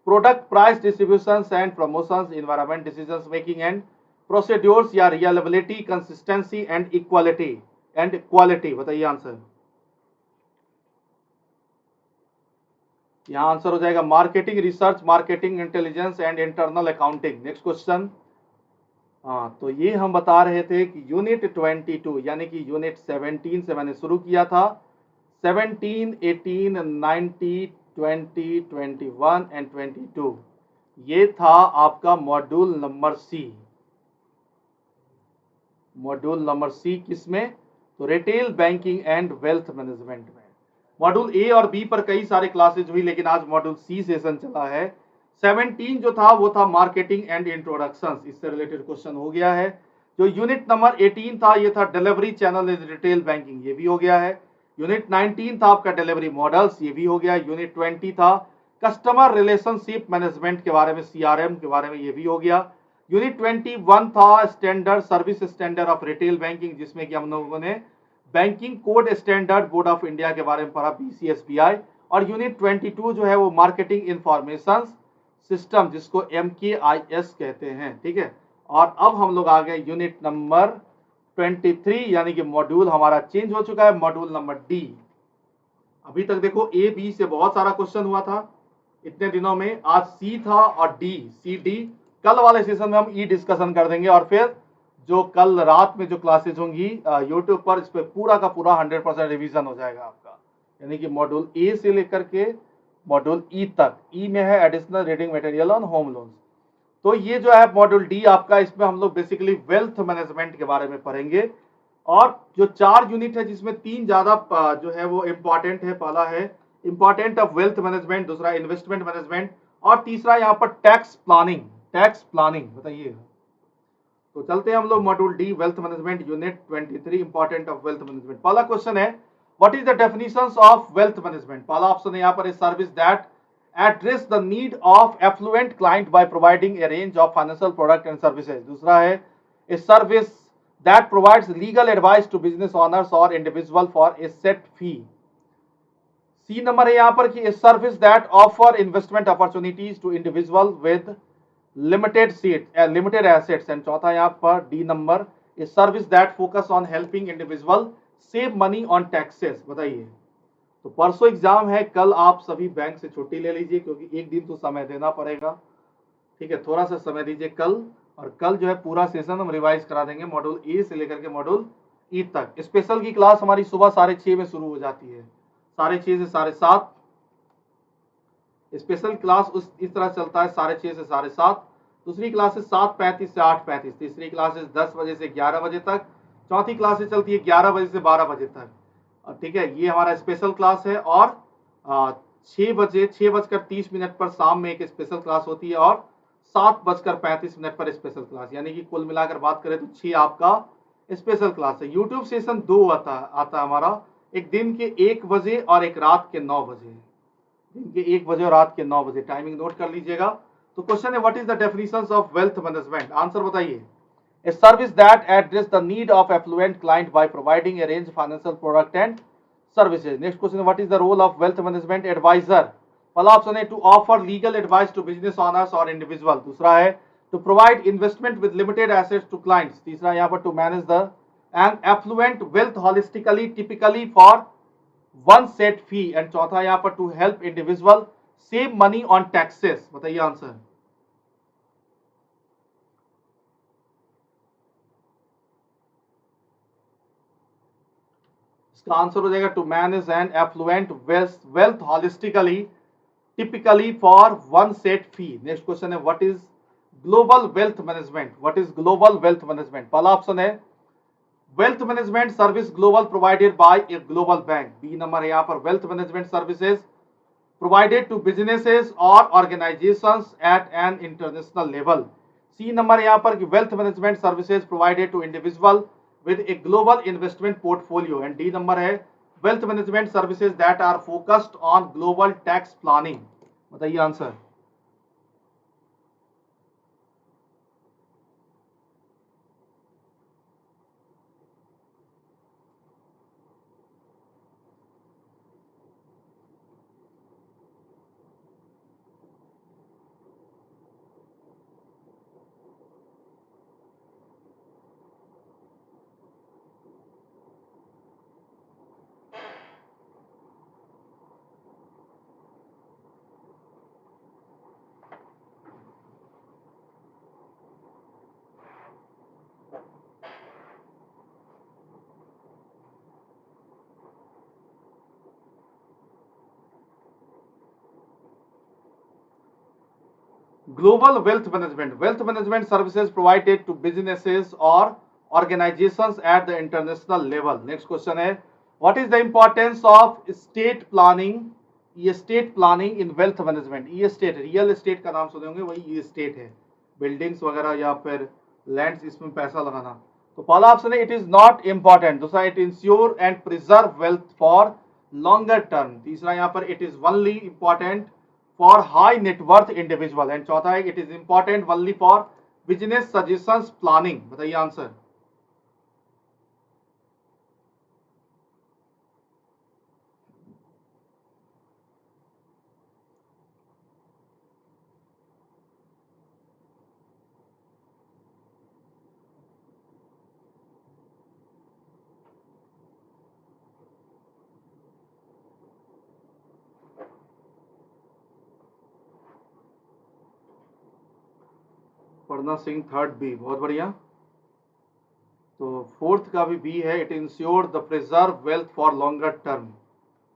product price distributions and promotions, environment decisions making and procedures, या reliability, consistency and equality and quality. बताइए आंसर। यहाँ आंसर हो जाएगा marketing research, marketing intelligence and internal accounting. Next question, हाँ तो ये हम बता रहे थे कि यूनिट 22 यानी कि यूनिट 17 से मैंने शुरू किया था। 17, 18, 19, 20, 21 एंड 22 ये था आपका module number C. Module number C किसमें? तो retail banking and wealth management में। मॉड्यूल ए और बी पर कई सारे क्लासेज हुई, लेकिन आज मॉड्यूल सी सेशन चला है। 17 जो था वो था मार्केटिंग एंड इंट्रोडक्शन, इससे रिलेटेड क्वेश्चन हो गया है। जो यूनिट नंबर 18 था ये था delivery channel in retail banking, ये भी हो गया है। यूनिट 19 था आपका डिलीवरी मॉडल्स, ये भी हो गया। यूनिट 20 था कस्टमर रिलेशनशिप मैनेजमेंट के बारे में, सीआरएम के बारे में, ये भी हो गया। यूनिट 21 था standard service standard of retail banking, जिसमें कि हम लोगों ने banking code standard board of India के बारे में पढ़ा, बीसीएसबीआई। और यूनिट 22 जो है वो मार्केटिंग इंफॉर्मेशन सिस्टम, जिसको MKIS कहते हैं, ठीक है। और अब हम लोग आ गए यूनिट नंबर 23, यानी कि मॉड्यूल हमारा चेंज हो चुका है, मॉड्यूल नंबर डी। अभी तक देखो ए बी से बहुत सारा क्वेश्चन हुआ था इतने दिनों में, आज सी था और डी, सी डी। कल वाले सेशन में हम ई डिस्कशन कर देंगे, और फिर जो कल रात में जो क्लासेज होंगी यूट्यूब पर, इस पर पूरा का पूरा 100% रिवीजन हो जाएगा आपका, यानी कि मॉड्यूल ए से लेकर के मॉड्यूल ई तक। ई में है additional reading material on home loans. तो ये जो है मॉड्यूल डी आपका, इसमें हम लोग बेसिकली वेल्थ मैनेजमेंट के बारे में पढ़ेंगे। और जो 4 यूनिट है जिसमें 3 ज्यादा जो है वो इंपॉर्टेंट है। पहला है इंपॉर्टेंट ऑफ वेल्थ मैनेजमेंट, दूसरा इन्वेस्टमेंट मैनेजमेंट, और तीसरा यहाँ पर टैक्स प्लानिंग। टैक्स प्लानिंग बताइए। तो चलते हैं हम लोग module D wealth management unit 23 important of wealth management. पहला क्वेश्चन है what is the definitions of wealth management. पहला ऑप्शन है यहाँ पर service that address the need of affluent client by providing a range of financial product and services. दूसरा है a service that provides legal advice to business owners or individual for a set fee. C number है यहाँ पर कि a service that offer investment opportunities to individual with limited assets. and चौथा यहाँ पर D number a service that focus on helping individual save money on taxes. बताइए। तो परसों एग्जाम है, कल आप सभी बैंक से छुट्टी ले लीजिए, क्योंकि एक दिन तो समय देना पड़ेगा, ठीक है। थोड़ा सा समय दीजिए कल, और कल जो है पूरा सेशन हम रिवाइज करा देंगे मॉड्यूल ए से लेकर के मॉड्यूल ई तक। स्पेशल की क्लास हमारी सुबह 6:30 में शुरू हो जाती है, 6:30 से 7:30। स्पेशल क्लास इस तरह चलता है 6:30 से 7:30। दूसरी क्लासेस 7:35 से 8:35। तीसरी क्लासेस 10 बजे से 11 बजे तक। चौथी क्लासेस चलती है 11 बजे से 12 बजे तक, ठीक है। ये हमारा स्पेशल क्लास है। और 6:30 पर शाम में एक स्पेशल क्लास होती है, और 7:35 पर स्पेशल क्लास, यानी कि कुल मिलाकर बात करें तो 6 आपका स्पेशल क्लास है। यूट्यूब सेशन 2 आता हमारा, एक दिन के 1 बजे और एक रात के 9 बजे। दिन के 1 बजे और रात के 9 बजे, टाइमिंग नोट कर लीजिएगा। तो क्वेश्चन है what is the definitions of wealth management. Answer बताइए। A service that address the need of affluent client by providing a range of financial product and services. Next question, what is the role of wealth management advisor? पहला ऑप्शन है to offer legal advice to business owners or individual. दूसरा है to provide investment with limited assets to clients. तीसरा यहाँ पर to manage the and affluent wealth holistically, typically for one set fee. and चौथा यहाँ पर to help individual save money on taxes. बताइए आंसर। इसका आंसर हो जाएगा to manage and affluent wealth holistically, typically for one set fee. Next question है what is global wealth management. What is global wealth management. पहला ऑप्शन है wealth management service global provided by a global bank. B number है यहाँ पर wealth management services provided to businesses or organizations at an international level. C number यहाँ पर कि wealth management services provided to individual with a global investment portfolio. and D number है wealth management services that are focused on global tax planning. बताइए answer. Global wealth management. Wealth management services provided to businesses or organizations at the international level. Next question है, what is the importance of estate planning? estate planning in wealth management. estate, real estate का नाम सुने होंगे, वही estate है, बिल्डिंग्स वगैरह या फिर लैंड्स, इसमें पैसा लगाना. तो पहला ऑप्शन है इट इज नॉट इंपॉर्टेंट. दूसरा it ensure and preserve wealth for longer term. तीसरा यहाँ पर it is only important for high net worth individual. And चौथा है it is important only for business suggestions planning. बताइए आंसर. पढ़ना सिंह थर्ड बी, बहुत बढ़िया. तो फोर्थ का भी बी है, it ensure the preserve wealth for longer term.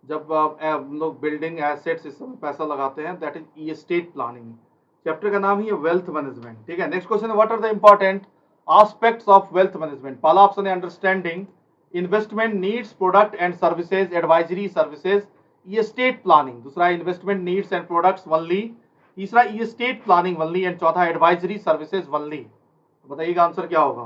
जब हम लोग बिल्डिंग एसेट्स इस समय पैसा लगाते हैं, that is estate planning. Chapter का नाम ही है वेल्थ मैनेजमेंट. ठीक है. नेक्स्ट क्वेश्चन है, what are the important aspects of wealth management. पहला ऑप्शन है understanding investment needs product and services advisory services estate planning. दूसरा investment needs and products only. तीसरा एस्टेट प्लानिंग वनली. एंड चौथा एडवाइजरी सर्विसेज वनली. बताइएगा आंसर क्या होगा.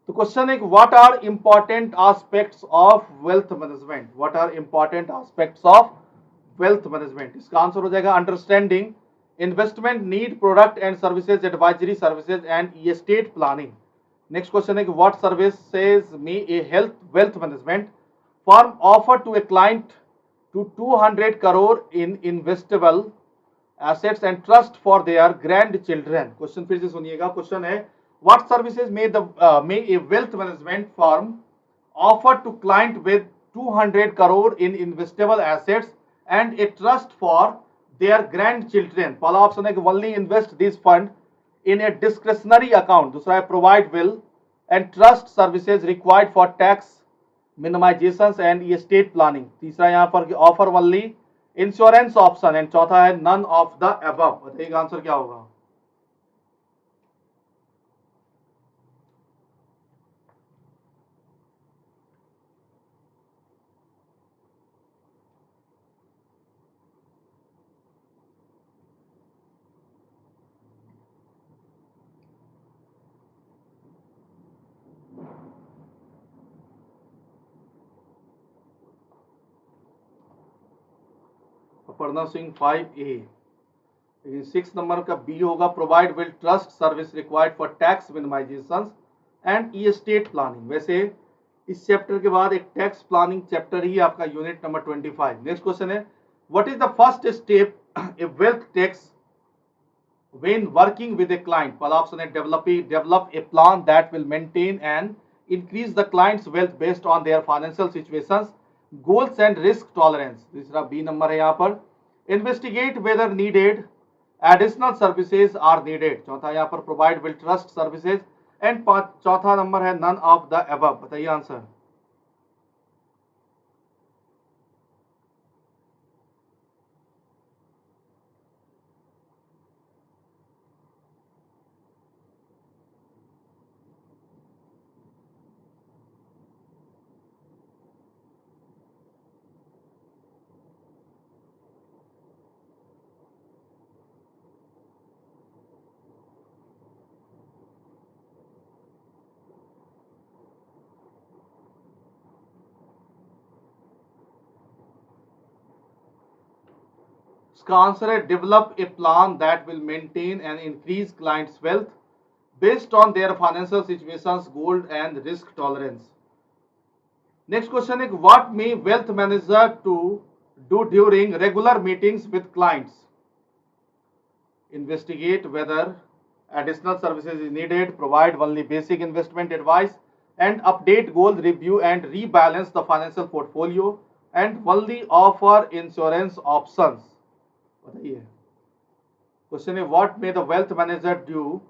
तो क्वेश्चन है what are important aspects of wealth management. What are important aspects of wealth management. इसका आंसर हो जाएगा understanding investment need product and services advisory services and estate planning. Next question है कि what services may a health wealth management firm offer to a client to 200 crore in investable assets and trust for their grandchildren. Question फिर से सुनिएगा. क्वेश्चन है what services may a wealth management firm offer to client with 200 crore in investable assets and a trust for their grandchildren. पहला ऑप्शन है कि only invest this fund in a discretionary account. दूसरा है provide will and trust services required for tax minimizations and estate planning. तीसरा यहाँ पर offer only insurance option. And चौथा है नन ऑफ द अबव. बताइएगा आंसर क्या होगा. अपर्णा सिंह 5A. लेकिन 6 नंबर का बी होगा provide will trust service required for tax minimisation and estate planning. वैसे इस चैप्टर के बाद एक टैक्स प्लानिंग चैप्टर ही आपका यूनिट नंबर 25. नेक्स्ट क्वेश्चन है what is the first step A wealth tax when working with a client. पहला ऑप्शन है develop a plan that will maintain and increase the client's wealth based on their financial situations, goals and risk tolerance. तीसरा बी नंबर है यहाँ पर investigate whether needed additional services are needed. चौथा यहाँ पर provide will trust services and चौथा नंबर है none of the above. बताइए आंसर. इसका आंसर है develop a plan that will maintain and increase clients wealth based on their financial situations, goals and risk tolerance. Next question है what may wealth manager to do during regular meetings with clients. Investigate whether additional services is needed, provide only basic investment advice and update goal review and rebalance the financial portfolio and only offer insurance options. बताइए. क्वेश्चन है what may the wealth manager do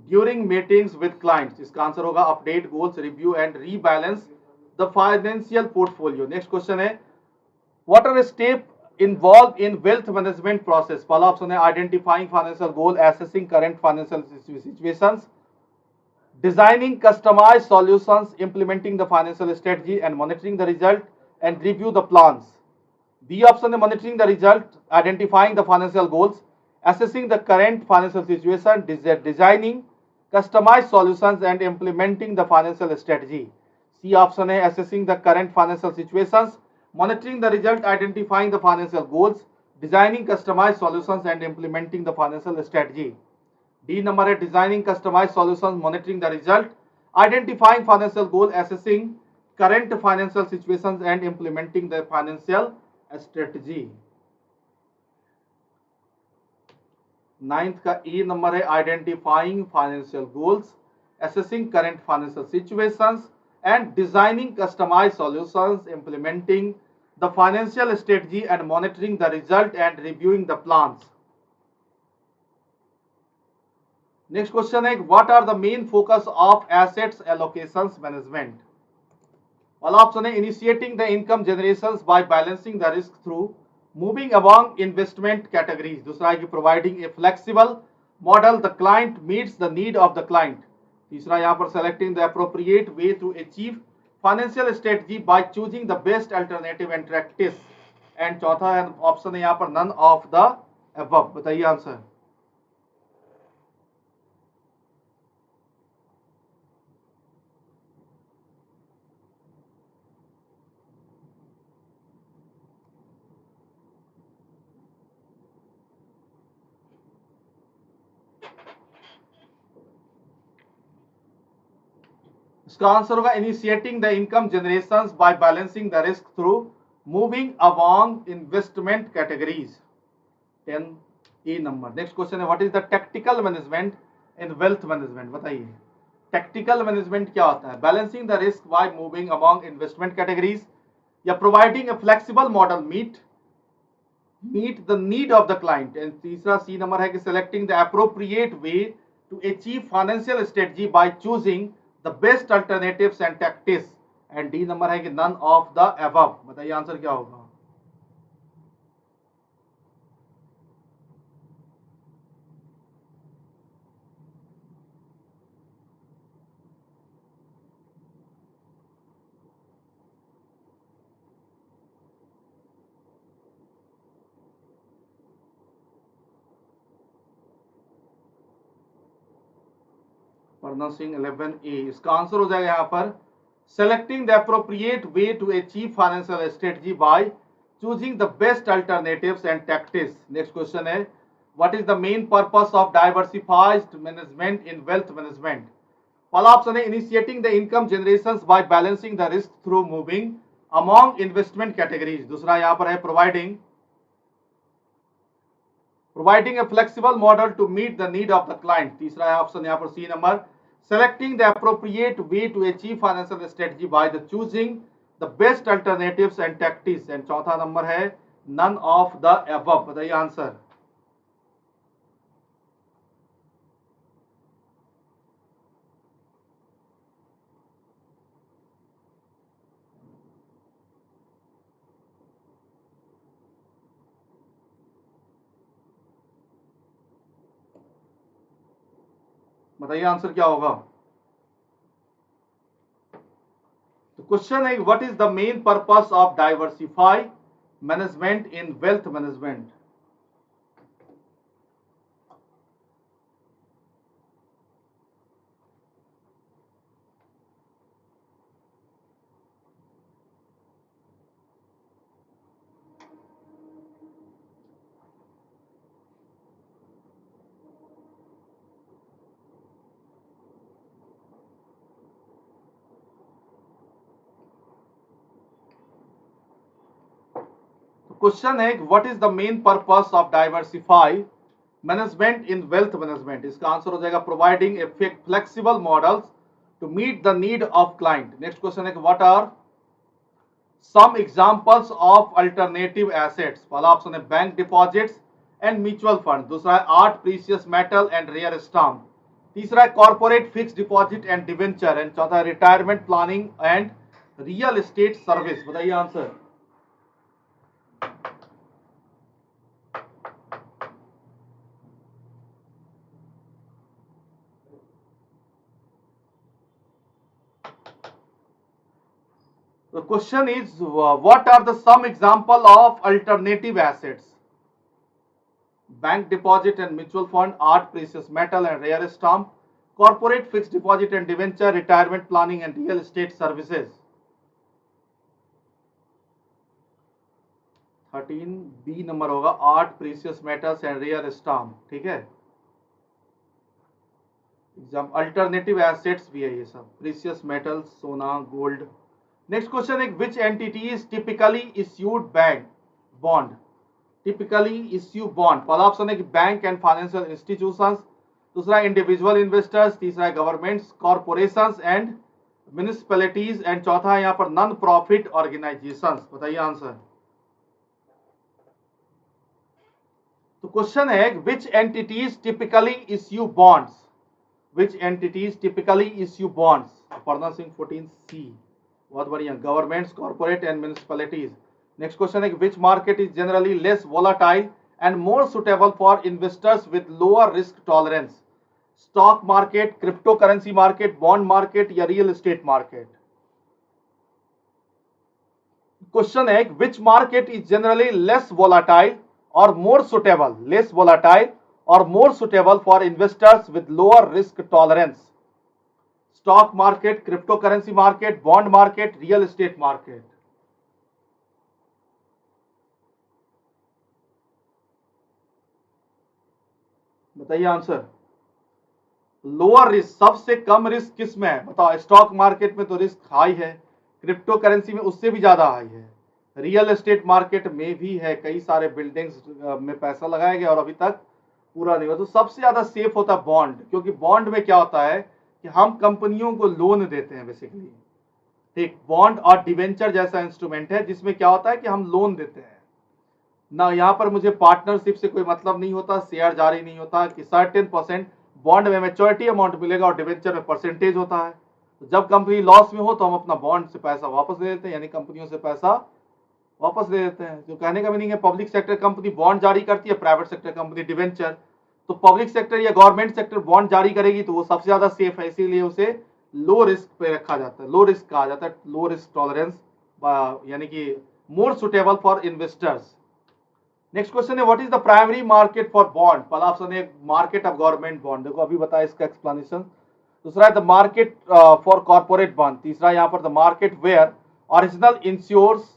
during meetings with clients. इसका आंसर होगा update goals, review and rebalance the financial portfolio. Next question है what are step involved in wealth management process? पहला ऑप्शन है identifying financial goal, assessing current financial situations, designing customized solutions, implementing the financial strategy and monitoring the result and review the plans. B option है monitoring the result, identifying the financial goals, assessing the current financial situation, designing customized solutions and implementing the financial strategy. C option है assessing the current financial situations, monitoring the result, identifying the financial goals, designing customized solutions and implementing the financial strategy. D number है designing customized solutions, monitoring the result, identifying financial goal, assessing current financial situations and implementing the financial strategy. Ninth का E नंबर है identifying financial goals, assessing current financial situations and designing customized solutions, implementing the financial strategy and monitoring the result and reviewing the plans. Next question है what are the main focus of assets allocations management? All option है initiating the income generations by balancing the risk through moving among investment categories. दूसरा है कि providing a flexible model the client meets the need of the client. तीसरा यहाँ पर selecting the appropriate way to achieve financial strategy by choosing the best alternative and practice. And चौथा है ऑप्शन है यहाँ पर none of the above. बताइए आंसर. इसका आंसर होगा initiating the income generations by balancing the risk through moving among investment categories. 10 A number. Next question है what is the tactical management in wealth management? बताइए टैक्टिकल मैनेजमेंट क्या होता है? Balancing the risk by moving among investment categories या providing a flexible model meet the need of the client. And तीसरा सी नंबर है कि selecting the appropriate way to achieve financial strategy by choosing the best alternatives and tactics. and D number है कि none of the above. बताइए आंसर क्या होगा. Pronouncing 11A. इसका आंसर हो जाएगा यहाँ पर selecting the appropriate way to achieve financial strategy by choosing the best alternatives and tactics. Next question है what is the main purpose of diversified management in wealth management? पहला ऑप्शन है initiating the income generations by balancing the risk through moving among investment categories. दूसरा यहाँ पर है providing a flexible model to meet the need of the client. तीसरा है ऑप्शन यहाँ पर C number selecting the appropriate way to achieve financial strategy by the choosing the best alternatives and tactics. and चौथा नंबर है none of the above. बताइए आंसर. बताइए आंसर क्या होगा. तो क्वेश्चन है what is the main purpose of diversify management in wealth management? Question है what is the main purpose of diversify management in wealth management? इसका आंसर हो जाएगा providing a flexible models to meet the need of client. Next question है what are some examples of alternative assets? पहला ऑप्शन है bank deposits and mutual fund. दूसरा है art precious metal and rare stamp. तीसरा है corporate fix deposit and debenture. And चौथा है retirement planning and real estate service. बताइए answer. The question is, what are the some example of alternative assets? Bank deposit and mutual fund, art, precious metal and rare stamp, corporate fixed deposit and debenture, retirement planning and real estate services. 13B number होगा art, precious metals and rare stamp. ठीक है, एग्जाम अल्टरनेटिव एसेट्स भी है ये सब, प्रीशियस मेटल्स, सोना, गोल्ड. नेक्स्ट क्वेश्चन है, which entities typically issued bank bond? Typically issue bond, पहला ऑप्शन है कि बैंक एंड फाइनेंशियल इंस्टीट्यूशंस, दूसरा इंडिविजुअल इन्वेस्टर्स, तीसरा governments, corporations and municipalities and चौथा है यहाँ पर नॉन प्रॉफिट ऑर्गेनाइजेशंस. बताइए आंसर. तो क्वेश्चन है, which entities typically issue bonds? Which entities typically issue bonds? पढ़ना सिंह 14C. बहुत बढ़िया. Governments, corporate and municipalities. Next question है, which market is generally less volatile and more suitable for investors with lower risk tolerance? Stock market, crypto currency market, bond market या रियल एस्टेट मार्केट? क्वेश्चन है, which market is generally less volatile or more suitable, less volatile or more suitable for investors with lower risk tolerance? Stock market, cryptocurrency market, bond market, real estate market? बताइए आंसर. लोअर रिस्क, सबसे कम रिस्क किस में है? बताओ. स्टॉक मार्केट में तो रिस्क हाई है, क्रिप्टो करेंसी में उससे भी ज्यादा हाई है, रियल एस्टेट मार्केट में भी है, कई सारे बिल्डिंग्स में पैसा लगाया गया और अभी तक पूरा नहीं हुआ. तो सबसे ज्यादा सेफ होता है बॉन्ड, क्योंकि बॉन्ड में क्या होता है कि हम कंपनियों को लोन देते हैं बेसिकली. ठीक, बॉन्ड और डिवेंचर जैसा इंस्ट्रूमेंट है जिसमें क्या होता है कि हम लोन देते हैं ना. यहाँ पर मुझे पार्टनरशिप से कोई मतलब नहीं होता, शेयर जारी नहीं होता कि सर्टेन परसेंट बॉन्ड में मैच्योरिटी अमाउंट मिलेगा और डिवेंचर में परसेंटेज होता है. तो जब कंपनी लॉस में हो तो हम अपना बॉन्ड से पैसा वापस ले लेते हैं, यानी कंपनियों से पैसा वापस ले लेते हैं. जो कहने का मीनिंग है, पब्लिक सेक्टर कंपनी बॉन्ड जारी करती है, प्राइवेट सेक्टर कंपनी डिवेंचर. तो पब्लिक सेक्टर या गवर्नमेंट सेक्टर बॉन्ड जारी करेगी तो वो सबसे ज्यादा सेफ है, इसीलिए उसे लो रिस्क पे रखा जाता है, लो रिस्क कहा जाता है, लो रिस्क टॉलरेंस, यानी कि more suitable for investors. Next question है, what is the primary market for bond? पहला ऑप्शन है मार्केट ऑफ गवर्नमेंट बॉन्ड, देखो अभी बताया इसका एक्सप्लेनेशन. दूसरा है the market for corporate bond, तीसरा यहाँ पर the market where original issuers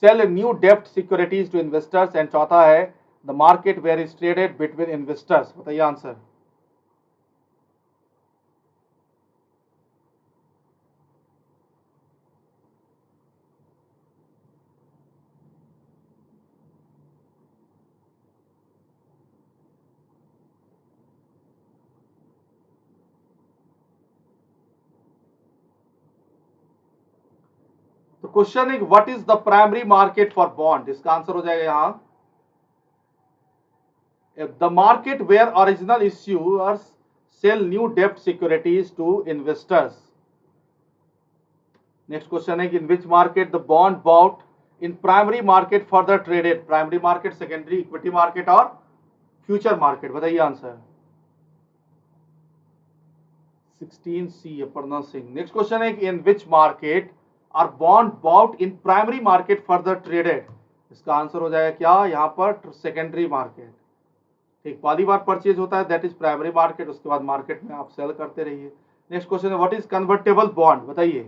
sell new debt securities to investors and चौथा है the market where is traded between investors. बताइए आंसर. तो क्वेश्चन है, what is the primary market for bond? इसका आंसर हो जाएगा यहां, the market where original issuers sell new डेब्ट securities to investors. Next question है कि in which market the bond bought in primary market further traded? Primary market, secondary equity market और फ्यूचर मार्केट. बताइए answer. 16C Aparna Singh. Next question है कि in which market are bond bought in primary market further traded? इसका आंसर हो जाएगा क्या यहाँ पर? Secondary market. ठीक, पहली बार परचेज होता है दैट इज प्राइमरी मार्केट, उसके बाद मार्केट में आप सेल करते रहिए. नेक्स्ट क्वेश्चन है, व्हाट इज कन्वर्टेबल बॉन्ड? बताइए.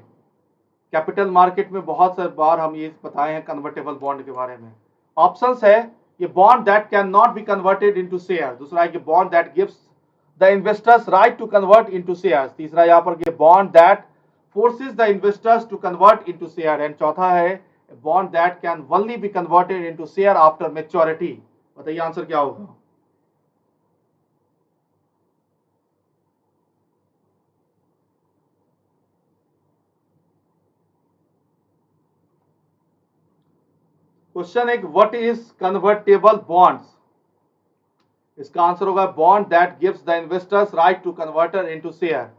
कैपिटल मार्केट में बहुत सारे बार हम ये बताए हैं कन्वर्टेबल बॉन्ड के बारे में. ऑप्शंस है, ये bond that can not be converted into share, दूसरा है कि bond that gives the investors right to convert into shares, तीसरा यहाँ पर bond that forces the investors to convert into share and चौथा है bond that can only be converted into share after maturity. बताइए आंसर क्या होगा. क्वेश्चन है, व्हाट इज कन्वर्टेबल बॉन्ड्स? इसका आंसर होगा bond that gives the investors right to converter into share,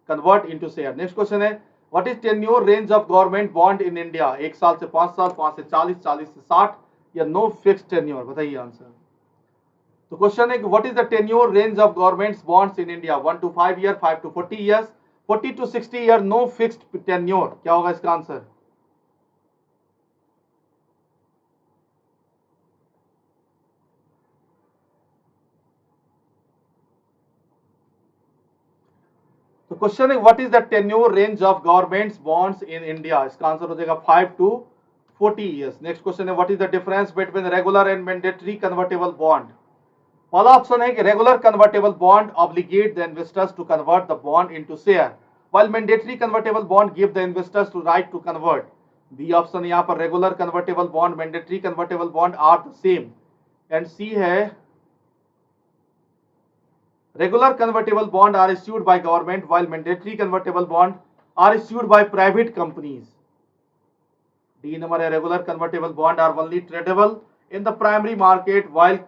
convert into share. Next question है, what is tenure range of government bond in India? 1 साल से 5 साल, 5 से 40, 40 से 60 या नो फिक्स्ड टेन्योर? बताइए आंसर. तो क्वेश्चन है कि what is the tenure range of governments bonds in India? 1 to 5 year, 5 to 40 years, 40 to 60 year, no fixed tenure. क्या होगा इसका आंसर? तो क्वेश्चन है what is the tenure range of governments bonds in India, इसका आंसर हो जाएगा 5 to 40 ईयर्स। नेक्स्ट क्वेश्चन है what is the difference between regular and mandatory convertible bond. पहला ऑप्शन है कि regular convertible bond obligate the investors to convert the bond into share while mandatory convertible bond give the investors to right to convert। B option यहाँ पर regular convertible bond mandatory convertible bond are the same, and C है regular convertible bond are issued by government while mandatory convertible bond are issued by private companies। D number है regular convertible bond are only tradable in the primary market while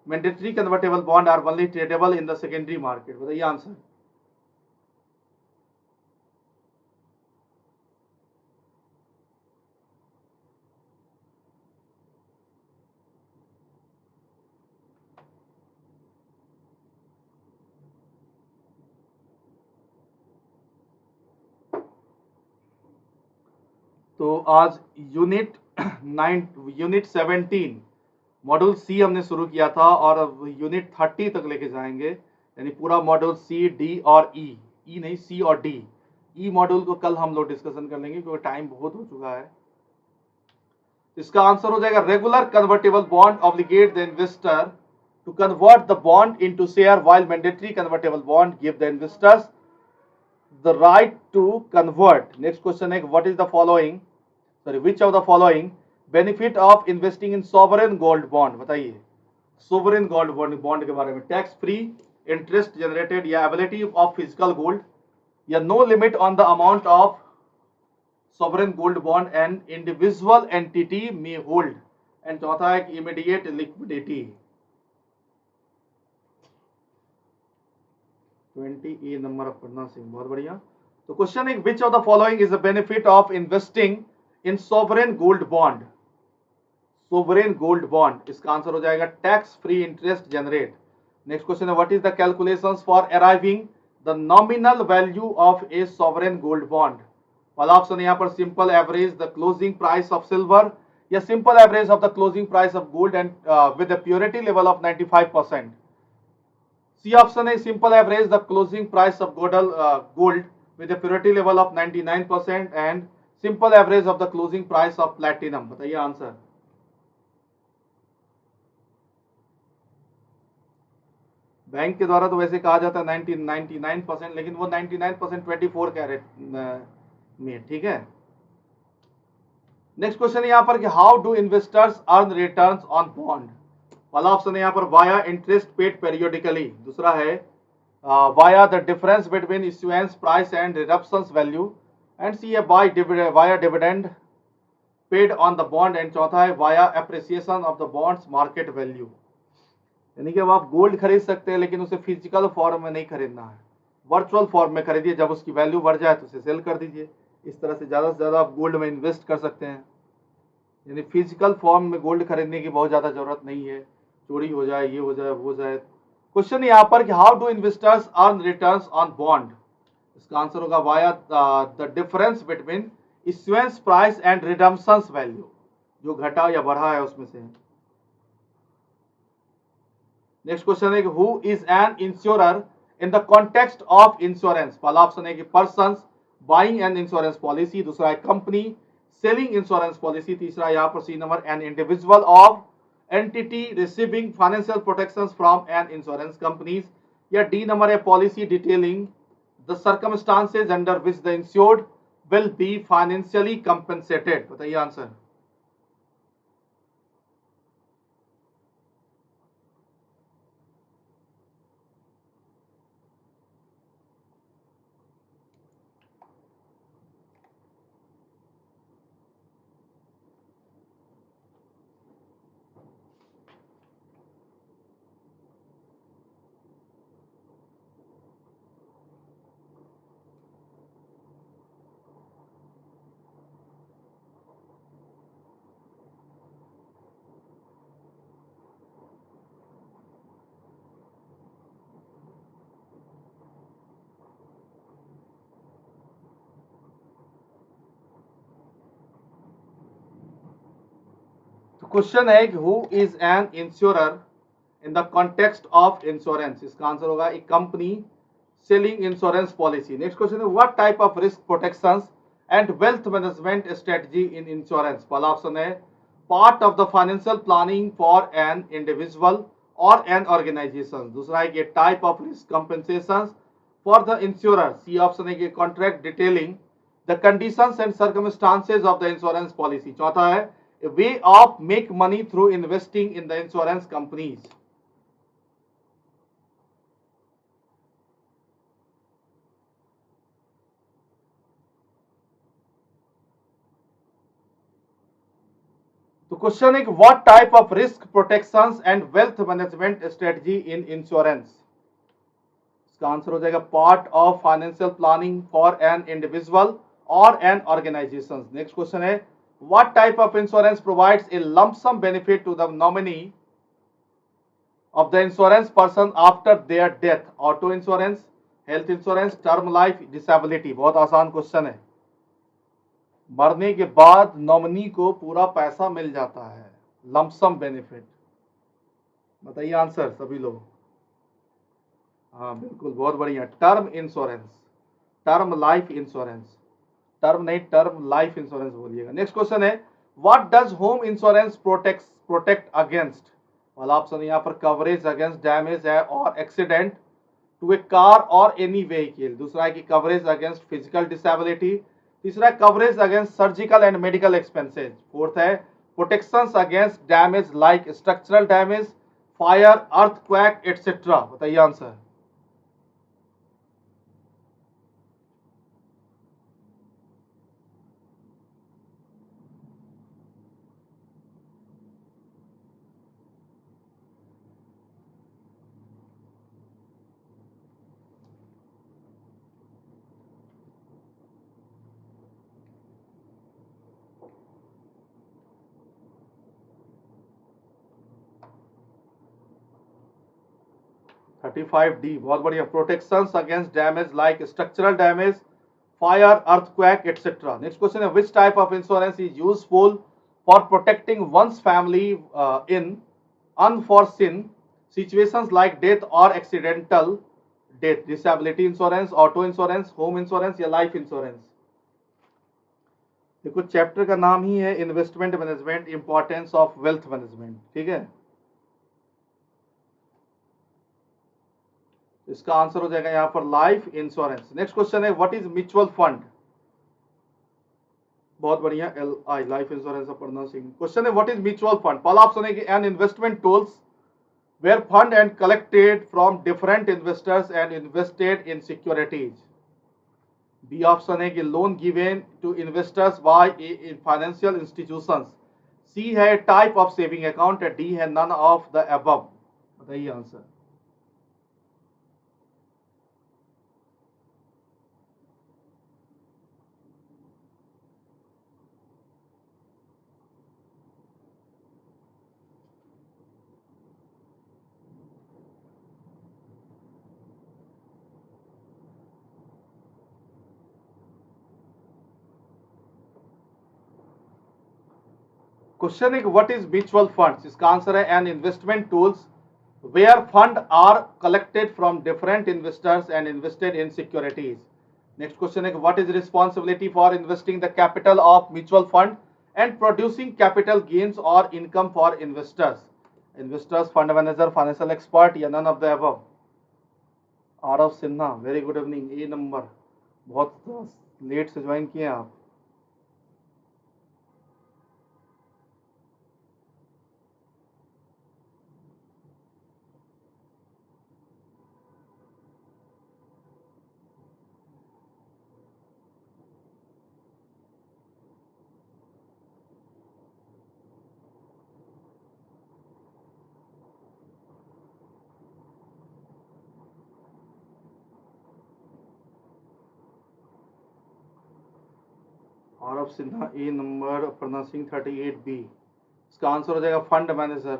mandatory convertible bond are only tradable in the secondary market। बताइए आंसर। तो आज यूनिट 17 मॉड्यूल सी हमने शुरू किया था और अब यूनिट 30 तक लेके जाएंगे, यानी पूरा मॉड्यूल सी, डी और ई नहीं, सी और डी। ई मॉड्यूल को कल हम लोग डिस्कशन कर लेंगे क्योंकि टाइम बहुत हो चुका है। इसका आंसर हो जाएगा regular convertible bond obligate the investor to convert the bond into share while mandatory convertible bond give the investors the right to convert. Next question है what is the following, sorry which of the following benefit of investing in sovereign gold bond. बताइए सोवरेन गोल्ड बॉन्ड के बारे में। टैक्स फ्री, इंटरेस्ट जनरेटेड, या एबिलिटी ऑफ फिजिकल गोल्ड, या no limit on the amount of sovereign gold bond and individual entity may hold, and चौथा है इमीडिएट लिक्विडिटी। 20 नंबर ऑफ पढ़ना सिंह, बहुत बढ़िया। तो क्वेश्चन है which of the following is the benefit of investing in sovereign gold bond. Sovereign gold bond, इसका आंसर हो जाएगा tax free interest generate. Next question है what is the calculations for arriving the nominal value of a sovereign gold bond. पहला ऑप्शन यहाँ पर simple average the closing price of silver, या simple average of the closing price of gold and with the purity level of 95%। C option है simple average the closing price of gold with the purity level of 99% and simple average of the closing price of platinum. बताइए आंसर। बैंक के द्वारा तो वैसे कहा जाता है 99%, लेकिन वो 99% 24 कैरेट में, ठीक है। नेक्स्ट क्वेश्चन है यहाँ पर कि how do investors earn returns on bond. पहला ऑप्शन है यहाँ पर वाया इंटरेस्ट पेड पेरियोडिकली, दूसरा है via the difference between issuance price and redemption value, and C है via dividend paid on the bond, and चौथा है via appreciation of the bonds market value. यानी कि अब आप गोल्ड खरीद सकते हैं लेकिन उसे फिजिकल फॉर्म में नहीं खरीदना है, वर्चुअल फॉर्म में खरीदिए, जब उसकी वैल्यू बढ़ जाए तो उसे सेल कर दीजिए। इस तरह से ज़्यादा आप गोल्ड में इन्वेस्ट कर सकते हैं। यानी फिजिकल फॉर्म में गोल्ड खरीदने की बहुत ज़्यादा जरूरत नहीं है, चोरी हो जाए, ये हो जाए, वो हो जाए। क्वेश्चन यहाँ पर कि how do investors earn returns on bond, इसका आंसर होगा via the difference between issuance price and redemption value, जो घटा या बढ़ा है उसमें से। नेक्स्ट क्वेश्चन है कि who is an insurer in the context of insurance. पहला ऑप्शन है कि persons buying an insurance policy, दूसरा है कंपनी सेलिंग इंश्योरेंस पॉलिसी, तीसरा यहाँ पर C number an individual of entity receiving financial protections from an insurance companies, या डी नंबर है policy detailing the circumstances under which the insured will be financially compensated. बताइए आंसर। क्वेश्चन है कि who is an insurer in the context of insurance, इसका आंसर होगा एक company selling insurance policy. Next question is what type of risk protections and wealth management strategy in insurance? पहला ऑप्शन है part of the financial planning for an individual or an organization. दूसरा है कि type of risk compensations for the insurer. C option है कि contract detailing the conditions and circumstances of the insurance policy. चौथा है a way of make money through investing in the insurance companies. तो क्वेश्चन है what type of risk protections and wealth management strategy in insurance. इसका आंसर हो जाएगा part of financial planning for an individual और एन ऑर्गेनाइजेशन. नेक्स्ट क्वेश्चन है what type of insurance provides a lump sum benefit to the nominee of the insurance person after their death. Auto insurance, health insurance, term life, disability. बहुत आसान क्वेश्चन है. मरने के बाद नॉमिनी को पूरा पैसा मिल जाता है, लंपसम बेनिफिट. बताइए आंसर सभी लोग. हाँ बिल्कुल, बहुत बढ़िया. Term insurance, term life insurance, term नहीं टर्म लाइफ इंश्योरेंस बोलिएगा. नेक्स्ट क्वेश्चन है what does home insurance protect against. वाला ऑप्शन यहाँ पर कवरेज अगेंस्ट डैमेज है और एक्सीडेंट टू ए कार और एनी व्हीकल. दूसरा है कि कवरेज अगेंस्ट फिजिकल डिसेबिलिटी. तीसरा coverage against surgical and medical expenses. Fourth है protections against damage like structural damage, fire, earthquake etcetera. बताइए आंसर. Thirty five D. बहुत बढ़िया. Protections against damage like structural damage, fire, earthquake etcetera. Next question है which type of insurance is useful for protecting one's family in unforeseen situations like death or accidental death. Disability insurance, auto insurance, home insurance या लाइफ इंश्योरेंस. देखो चैप्टर का नाम ही है investment management, importance of wealth management. ठीक है, इसका आंसर हो जाएगा यहाँ पर लाइफ इंश्योरेंस. नेक्स्ट क्वेश्चन है व्हाट इज म्यूचुअल फंड. बहुत बढ़िया, एल आई लाइफ इंश्योरेंस पढ़ना सीख. क्वेश्चन है व्हाट इज म्यूचुअल फंड. पहला ऑप्शन है कि an investment tools where fund and collected from different investors and invested in securities. B option है कि loan given to investors by financial institutions. C है type of saving account. D है नन ऑफ द अबव. बताइए आंसर. क्वेश्चन है व्हाट इज म्यूचुअल फंड्स. इसका आंसर है an investment tools where fund are collected from different investors and invested in securities. Next question है what is responsibility for investing the capital of mutual fund and producing capital gains और income for investors. Investors, fund manager, financial expert या none of the above. Aarav Sinha, very good evening. A number, बहुत लेट से ज्वाइन किए आप. Aarav Sinha A number, Aparna Singh 38 B. इसका आंसर हो जाएगा फंड मैनेजर.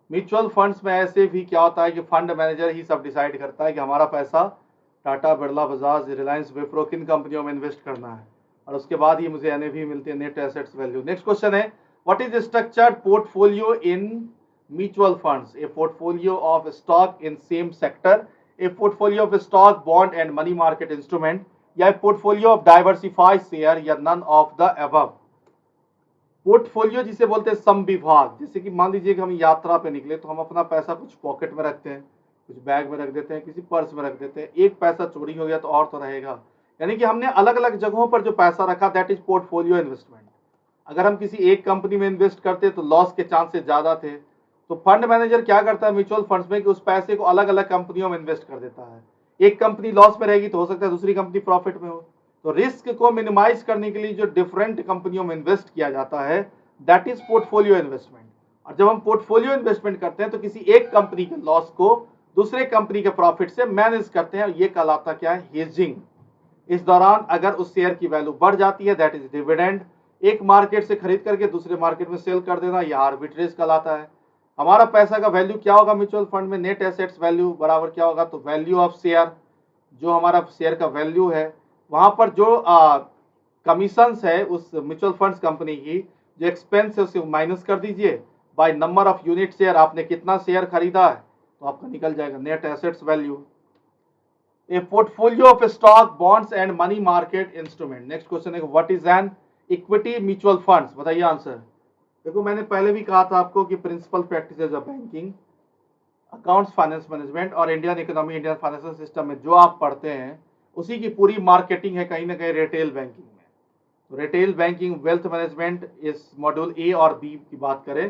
म्यूचुअल फंड्स में ऐसे भी क्या होता है कि फंड मैनेजर ही सब डिसाइड करता है कि हमारा पैसा टाटा, बिरला, बजाज, रिलायंस, विप्रो किन कंपनियों में इन्वेस्ट करना है और उसके बाद ही मुझे एनएवी मिलती है, net assets value. Next question है what is structured portfolio in mutual funds. A portfolio of stock in same sector a portfolio of stock, bond and money market instrument, या पोर्टफोलियो ऑफ डाइवर्सिफाइड शेयर, या none of the above. Portfolio जिसे बोलते हैं समविभाग, जैसे कि मान लीजिए कि हम यात्रा पे निकले तो हम अपना पैसा कुछ पॉकेट में रखते हैं, कुछ बैग में रख देते हैं, किसी पर्स में रख देते हैं, एक पैसा चोरी हो गया तो और तो रहेगा, यानी कि हमने अलग अलग जगहों पर जो पैसा रखा, दैट इज पोर्टफोलियो इन्वेस्टमेंट। अगर हम किसी एक कंपनी में इन्वेस्ट करते तो लॉस के चांसेस ज्यादा थे, तो फंड मैनेजर क्या करता है म्यूचुअल फंड्स में कि उस पैसे को अलग अलग कंपनियों में इन्वेस्ट कर देता है। एक कंपनी लॉस में रहेगी तो हो सकता है दूसरी कंपनी प्रॉफिट में हो, तो रिस्क को मिनिमाइज करने के लिए जो डिफरेंट कंपनियों में इन्वेस्ट किया जाता है, दैट इज पोर्टफोलियो इन्वेस्टमेंट। और जब हम पोर्टफोलियो इन्वेस्टमेंट करते हैं तो किसी एक कंपनी के लॉस को दूसरे कंपनी के प्रॉफिट से मैनेज करते हैं, ये कहलाता क्या है, हेजिंग। इस दौरान अगर उस शेयर की वैल्यू बढ़ जाती है, दैट इज डिविडेंड। एक मार्केट से खरीद करके दूसरे मार्केट में सेल कर देना, यह आर्बिट्रेज कहलाता है। हमारा पैसा का वैल्यू क्या होगा म्यूचुअल फंड में, नेट एसेट्स वैल्यू बराबर क्या होगा, तो वैल्यू ऑफ शेयर, जो हमारा शेयर का वैल्यू है, वहां पर जो कमीशंस है उस म्यूचुअल फंड्स कंपनी की, जो एक्सपेंस है उसे माइनस कर दीजिए by number of unit share, आपने कितना शेयर खरीदा है, तो आपका निकल जाएगा net assets value. A portfolio of stock, bonds and money market instrument. Next question है what is an equity mutual funds, बताइए आंसर। देखो मैंने पहले भी कहा था आपको कि principal practices of banking, accounts, finance management और Indian economy, Indian financial system में जो आप पढ़ते हैं उसी की पूरी मार्केटिंग है कहीं ना कहीं रिटेल बैंकिंग में। तो रिटेल बैंकिंग, वेल्थ मैनेजमेंट, इस मॉड्यूल ए और बी की बात करें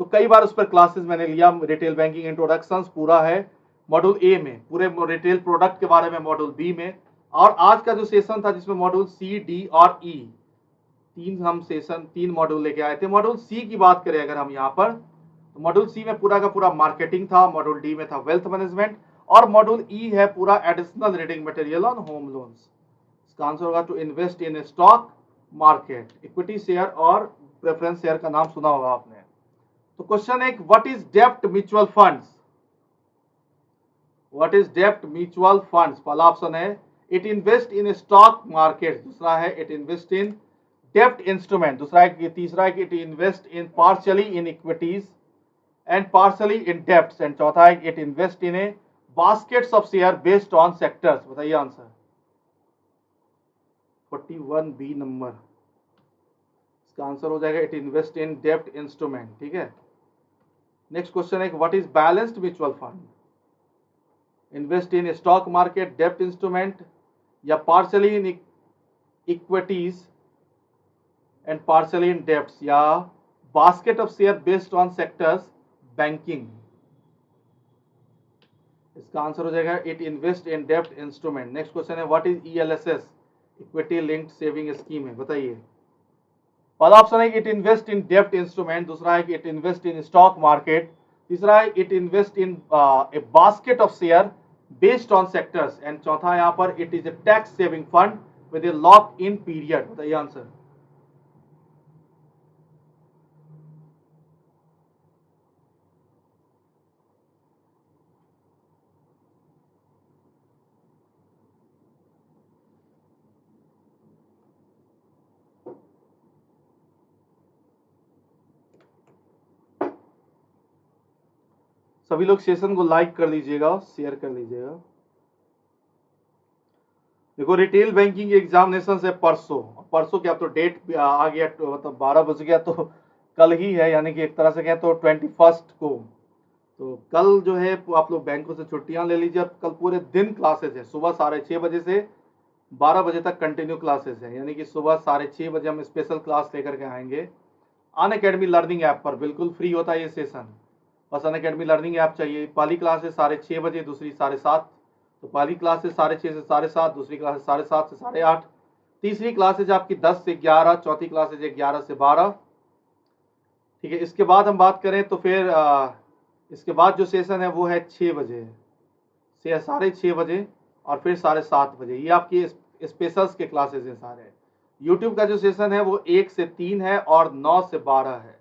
तो कई बार उस पर क्लासेस मैंने लिया। रिटेल बैंकिंग इंट्रोडक्शंस पूरा है मॉड्यूल ए में, पूरे रिटेल प्रोडक्ट के बारे में मॉड्यूल बी में, और आज का जो सेशन था जिसमें मॉड्यूल सी, डी और ई, तीन मॉड्यूल लेके आए थे। मॉड्यूल सी की बात करें अगर हम यहाँ पर, तो मॉड्यूल सी में पूरा का पूरा मार्केटिंग था, मॉड्यूल डी में था वेल्थ मैनेजमेंट, और मॉड्यूल ई है पूरा additional reading material on home loans. इसका आंसर होगा to invest in stock market. Equity share और प्रेफरेंस शेयर का नाम सुना होगा आपने। तो क्वेश्चन एक, व्हाट इज डेब्ट म्यूचुअल फंड्स, व्हाट इज डेब्ट म्यूचुअल फंड्स। पहला ऑप्शन है it invest in stock market, दूसरा है इट इन्वेस्ट इन डेब्ट इंस्ट्रूमेंट, तीसरा है कि it invest in partially in equities and partially in debts, and चौथा है it invest in a baskets of share based on sectors. बताइए आंसर। 41B नंबर, इसका आंसर हो जाएगा इट इन्वेस्ट इन डेब्ट इंस्ट्रूमेंट। ठीक है, नेक्स्ट क्वेश्चन है what is balanced mutual fund, invest in stock market, डेब्ट इंस्ट्रूमेंट, या partially in equities and partially in debts, या basket of share based on sectors, banking. इसका आंसर हो जाएगा इट इन्वेस्ट इन डेब्ट इंस्ट्रूमेंट। नेक्स्ट क्वेश्चन है what is ELSS, equity linked saving scheme है, बताइए। पहला ऑप्शन है इट इन्वेस्ट इन डेब्ट इंस्ट्रूमेंट, दूसरा है कि it invest in stock market, तीसरा है it invest in A basket of share based on sectors, and चौथा यहाँ पर it is a tax saving fund with A lock in period. बताइए आंसर। सभी लोग सेशन को लाइक कर लीजिएगा, शेयर कर लीजिएगा। देखो रिटेल बैंकिंग एग्जामिनेशन है परसों, परसों क्या तो डेट आ गया, मतलब 12 बज गया, तो कल ही है, यानी कि एक तरह से कहें तो 21 को। तो कल जो है आप लोग बैंकों से छुट्टियां ले लीजिए, कल पूरे दिन क्लासेस है, सुबह 6:30 बजे से 12 बजे तक कंटिन्यू क्लासेस है, यानी कि सुबह 6:30 बजे हम स्पेशल क्लास लेकर के आएंगे अनअकैडमी लर्निंग ऐप पर। बिल्कुल फ्री होता है ये सेशन, बस अनअकैडमी लर्निंग ऐप चाहिए। पहली क्लास है 6:30 बजे, दूसरी 7:30, तो पहली क्लास है 6:30 से 7:30, दूसरी क्लास है 7:30 से 8:30, तीसरी क्लास है आपकी 10 से 11, चौथी क्लास है 11 से 12। ठीक है, इसके बाद हम बात करें तो फिर इसके बाद जो सेशन है वो है 6 बजे से 6:30 बजे और फिर 7:30 बजे, ये आपकी स्पेशल्स के क्लासेस हैं सारे। यूट्यूब का जो सेशन है वो 1 से 3 है और 9 से 12 है,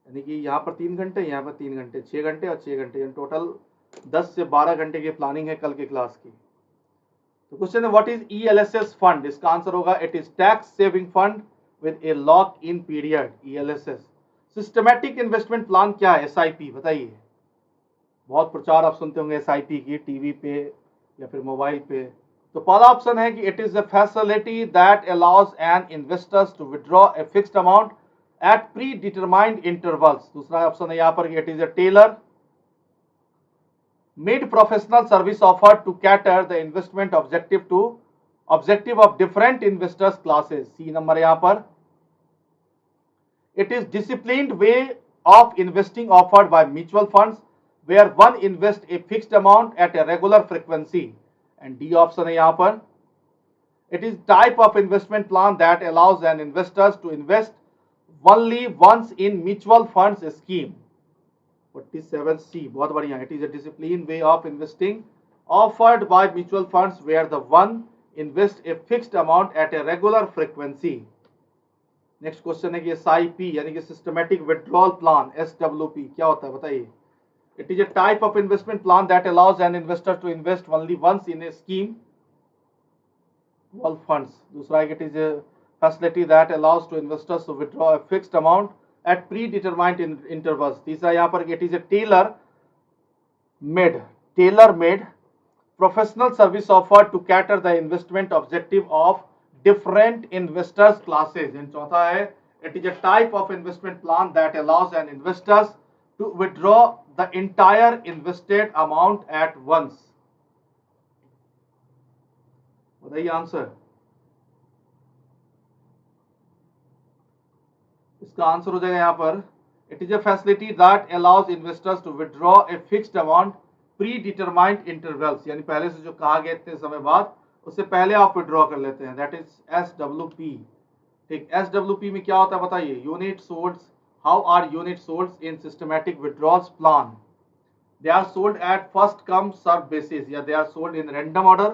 यानी कि यहाँ पर 3 घंटे, यहाँ पर 3 घंटे, 6 घंटे और 6 घंटे, टोटल 10 से 12 घंटे की प्लानिंग है कल की क्लास की। तो क्वेश्चन है व्हाट इज ईएलएसएस फंड, इसका आंसर होगा it is tax saving fund with A lock in period. ELSS systematic investment plan क्या है, एसआईपी, बताइए। बहुत प्रचार आप सुनते होंगे एसआईपी की टीवी पे या फिर मोबाइल पे। तो पहला ऑप्शन है कि it is a facility that allows an investors to withdraw a fixed amount at predetermined intervals. दूसरा ऑप्शन है यहाँ पर it is a tailor made professional service offer to cater the investment objective of different investors classes. C number यहाँ पर it is disciplined way of investing offered by mutual funds where one invests a fixed amount at a regular frequency, and D option है यहाँ पर it is type of investment plan that allows an investors to invest only once in mutual funds scheme। 47C बहुत बढ़िया। it is a disciplined way of investing offered by mutual funds where the one invests a fixed amount at a regular frequency। Next question है कि एसआईपी यानी कि सिस्टमैटिक विड्रॉल प्लान एसडब्ल्यूपी क्या होता है बताइए। It is a type of investment plan that allows an investor to invest only once in a scheme all funds. दूसरा है it is a facility that allows to investors to withdraw a fixed amount at predetermined intervals. तीसरा यहाँ पर it is a tailor made professional service offer to cater the investment objective of different investors classes। and चौथा है it is a type of investment plan that allows an investors to withdraw the entire invested amount at once। बताइए आंसर। इसका आंसर हो जाएगा यहाँ पर it is a facility that allows investors to withdraw a fixed amount pre-determined intervals, यानी पहले से जो कहा गया इतने समय बाद उससे पहले आप विड्रॉ कर लेते हैं, दैट इज एसडब्ल्यूपी। ठीक, एसडब्ल्यूपी में क्या होता है बताइए। Unit solds, how are unit solds in systematic withdrawals plan? They are sold at first come serve basis, या they are sold in random order,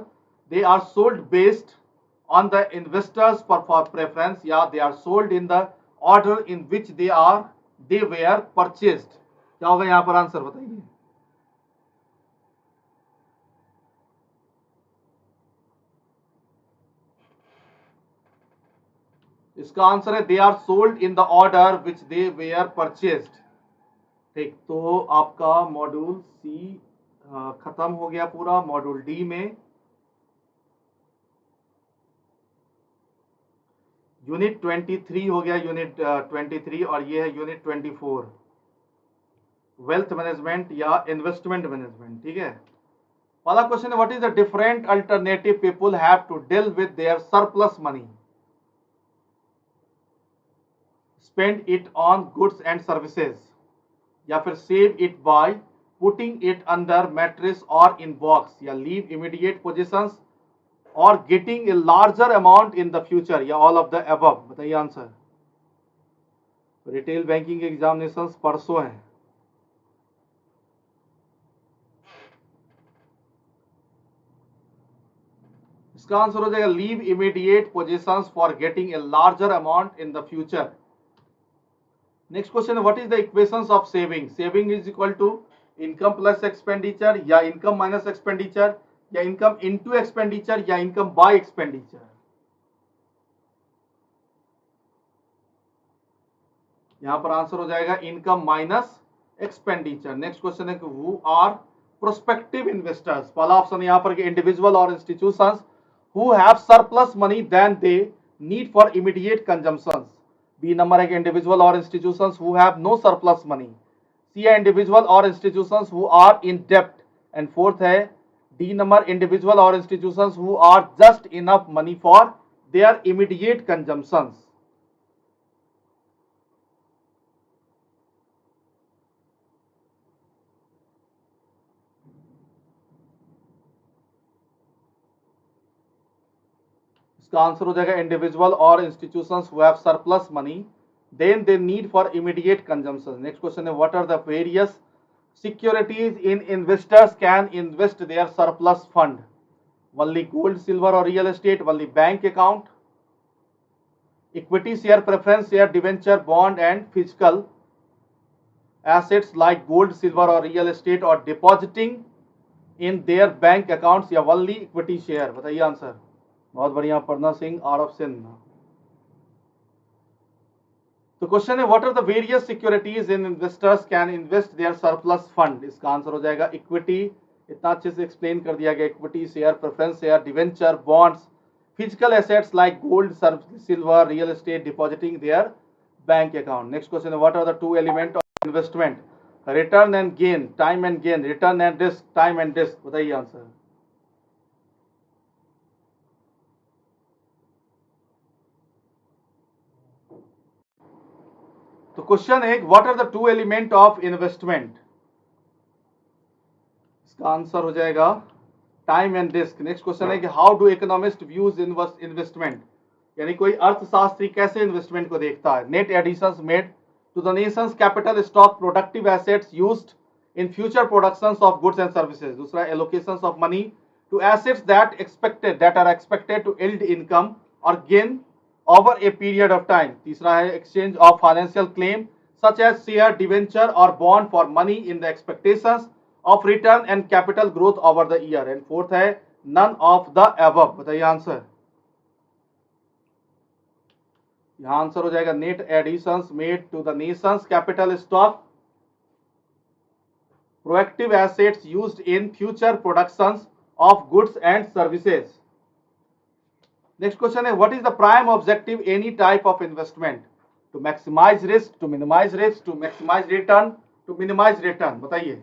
they are sold based on the investors preference, या they are sold in the order in which they were purchased. क्या होगा यहाँ पर आंसर बताइए। इसका आंसर है they are sold in the order which they were purchased. ठीक, तो आपका मॉड्यूल सी खत्म हो गया पूरा। मॉड्यूल डी में यूनिट 23 हो गया, यूनिट 23, और ये है यूनिट 24 वेल्थ मैनेजमेंट या इन्वेस्टमेंट मैनेजमेंट। ठीक है, पहला क्वेश्चन है what is the different alternative people have to deal with their surplus money? Spend it on goods and services, या फिर save it by putting it under mattress और इन बॉक्स, या लीव इमीडिएट पोजीशंस और getting a larger amount in the future, या ऑल ऑफ द अबव। बताइए आंसर। रिटेल बैंकिंग एग्जामिनेशंस परसों हैं। इसका आंसर हो जाएगा leave immediate positions for getting a larger amount in the future. Next question है what is the equations of saving? Saving is equal to income plus expenditure, या इनकम माइनस एक्सपेंडिचर, या इनकम इनटू एक्सपेंडिचर, या इनकम बाय एक्सपेंडिचर। यहां पर आंसर हो जाएगा income minus expenditure. Next question है कि हु आर प्रोस्पेक्टिव इन्वेस्टर्स? पहला ऑप्शन यहां पर इंडिविजुअल और institutions who have surplus money than they need for immediate consumption. B number है कि इंडिविजुअल और institutions who have no surplus money. C है इंडिविजुअल और इंस्टीट्यूशंस हु आर इन डेब्ट, एंड फोर्थ है डी नंबर इंडिविजुअल और institutions who are just enough money for their immediate consumptions. इसका आंसर हो जाएगा इंडिविजुअल और institutions who have surplus money than they need for immediate consumption. Next question है what are the various securities in investors can invest their surplus fund? Only gold, silver और real estate, only bank account, equity share, preference share, debenture, bond and physical assets like gold, silver और रियल एस्टेट, और depositing in their bank accounts, या ओनली इक्विटी शेयर। बताइए आंसर। बहुत बढ़िया, अपर्णा सिंह, आरव सिंह। तो क्वेश्चन है what are the various securities in investors can invest their surplus fund. इसका आंसर हो जाएगा इक्विटी, इतना अच्छे से एक्सप्लेन कर दिया गया। Equity share, preference share, debenture, bonds, physical assets like gold, silver, real estate, depositing their bank account. Next question है what are the two element of investment, return and gain, time and gain, return and risk, time and risk. बताइए आंसर। तो क्वेश्चन है what are the two element of investment. इसका आंसर हो जाएगा time and risk. Next question है कि how do economist views investment, यानी कोई अर्थशास्त्री कैसे इन्वेस्टमेंट को देखता है। Net additions made to the nations capital stock, productive assets used in future productions of goods and services. दूसरा allocations of money to assets that are expected to yield income और gain over a period of time. तीसरा है exchange of financial claim such as share, debenture or bond for money in the expectations of return and capital growth over the year. And fourth है none of the above. बताइए आंसर। यहाँ आंसर हो जाएगा net additions made to the nation's capital stock, proactive assets used in future productions of goods and services. Next question है what is the prime objective any type of investment? To maximize risk, to minimize risk, to maximize return, to minimize return. बताइए।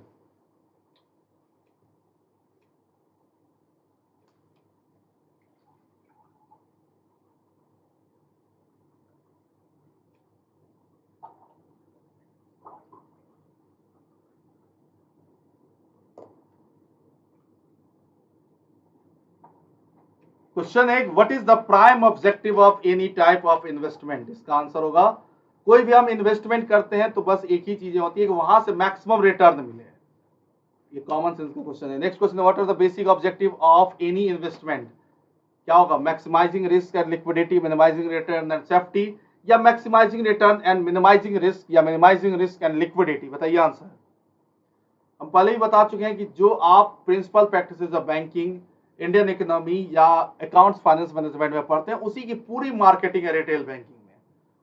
क्वेश्चन है what is the prime objective of any type of investment. इसका आंसर होगा कोई भी हम इन्वेस्टमेंट करते हैं तो बस एक ही चीजें होती है कि वहां से मैक्सिमम रिटर्न मिले। ये कॉमन सेंस का क्वेश्चन है। नेक्स्ट क्वेश्चन है what are the basic objective of any investment. क्या होगा, maximising risk and liquidity, minimising return and safety, या maximising return and minimising risk, या मिनिमाइजिंग रिस्क एंड लिक्विडिटी। बताइए आंसर। हम पहले ही बता चुके हैं कि जो आप principal practices of banking, Indian economy या अकाउंट्स फाइनेंस मैनेजमेंट में पढ़ते हैं उसी की पूरी मार्केटिंग है रिटेल बैंकिंग में।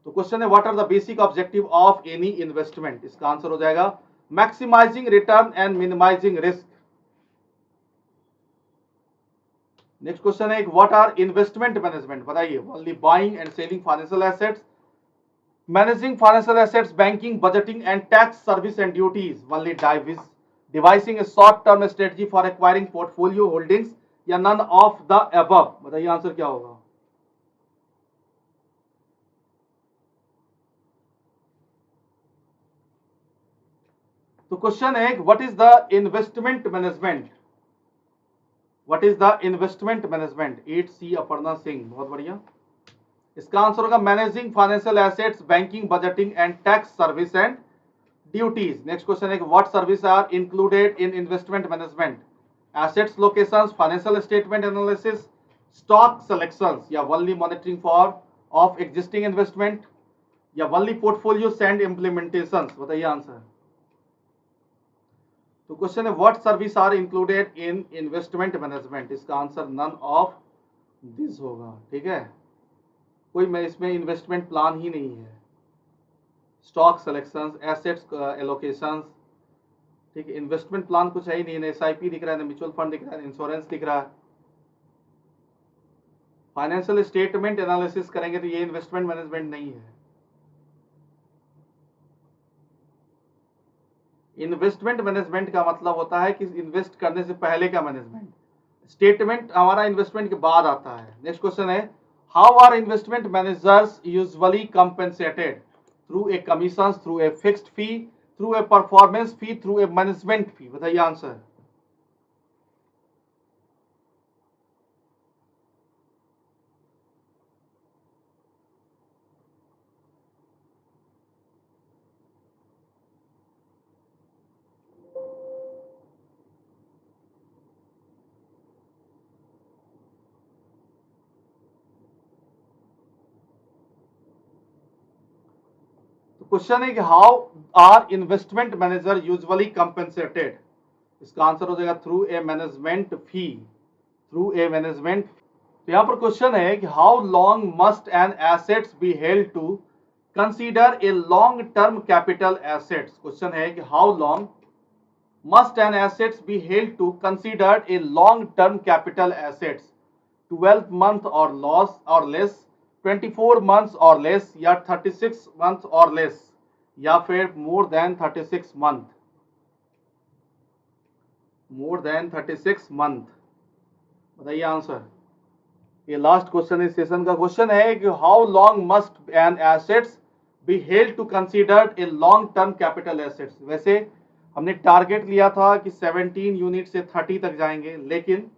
तो क्वेश्चन है what are the basic objective of any investment. इसका आंसर हो जाएगा maximising return and minimising risk. Next question है व्हाट आर इन्वेस्टमेंट मैनेजमेंट। बताइए। Only buying and selling financial assets, managing financial assets, banking, budgeting and tax service and duties, only devising a short term strategy for acquiring portfolio holdings, या none of the above। बताइए आंसर क्या होगा। तो क्वेश्चन है what is the investment management. What is the investment management. 8C Aparna Singh, बहुत बढ़िया। इसका आंसर होगा managing financial assets, banking, budgeting and tax service and duties. Next question है what service are included in investment management. Assets locations, financial statement analysis, stock selections, या only monitoring for of existing investment, या ओनली पोर्टफोलियो एंड इम्प्लीमेंटेशंस। बताइए आंसर। तो क्वेश्चन है what service are included in investment management. इसका आंसर नन ऑफ दिस होगा। ठीक है, कोई मैं इसमें इन्वेस्टमेंट प्लान ही नहीं है। स्टॉक सिलेक्शंस, एसेट्स एलोकेशंस, ठीक है, इन्वेस्टमेंट प्लान कुछ है ही नहीं। ना SIP दिख रहा है, ना म्यूचुअल फंड दिख रहा है, इंश्योरेंस दिख रहा है। फाइनेंशियल स्टेटमेंट एनालिसिस करेंगे तो ये इन्वेस्टमेंट मैनेजमेंट नहीं है। इन्वेस्टमेंट मैनेजमेंट का मतलब होता है कि इन्वेस्ट करने से पहले का मैनेजमेंट। स्टेटमेंट हमारा इन्वेस्टमेंट के बाद आता है। नेक्स्ट क्वेश्चन है how are investment managers usually compensated. Through a commission, through a fixed fee, through a performance fee, through a management fee. बताइए आंसर। क्वेश्चन है कि how are investment manager usually compensated. इसका आंसर हो जाएगा through a management fee, through a management. तो यहां पर क्वेश्चन है कि how long must an assets be held to consider a long term capital assets. Question है कि how long must an assets be held to considered a long term capital assets, 12 month or loss or less, 24 months or less, या 36 months or less, या फिर more than 36 month, more than 36 month। बताइए आंसर। ये लास्ट क्वेश्चन इस सेशन का क्वेश्चन है कि how long must an assets be held to considered a long term capital assets. वैसे हमने टारगेट लिया था कि 17 यूनिट से 30 तक जाएंगे, लेकिन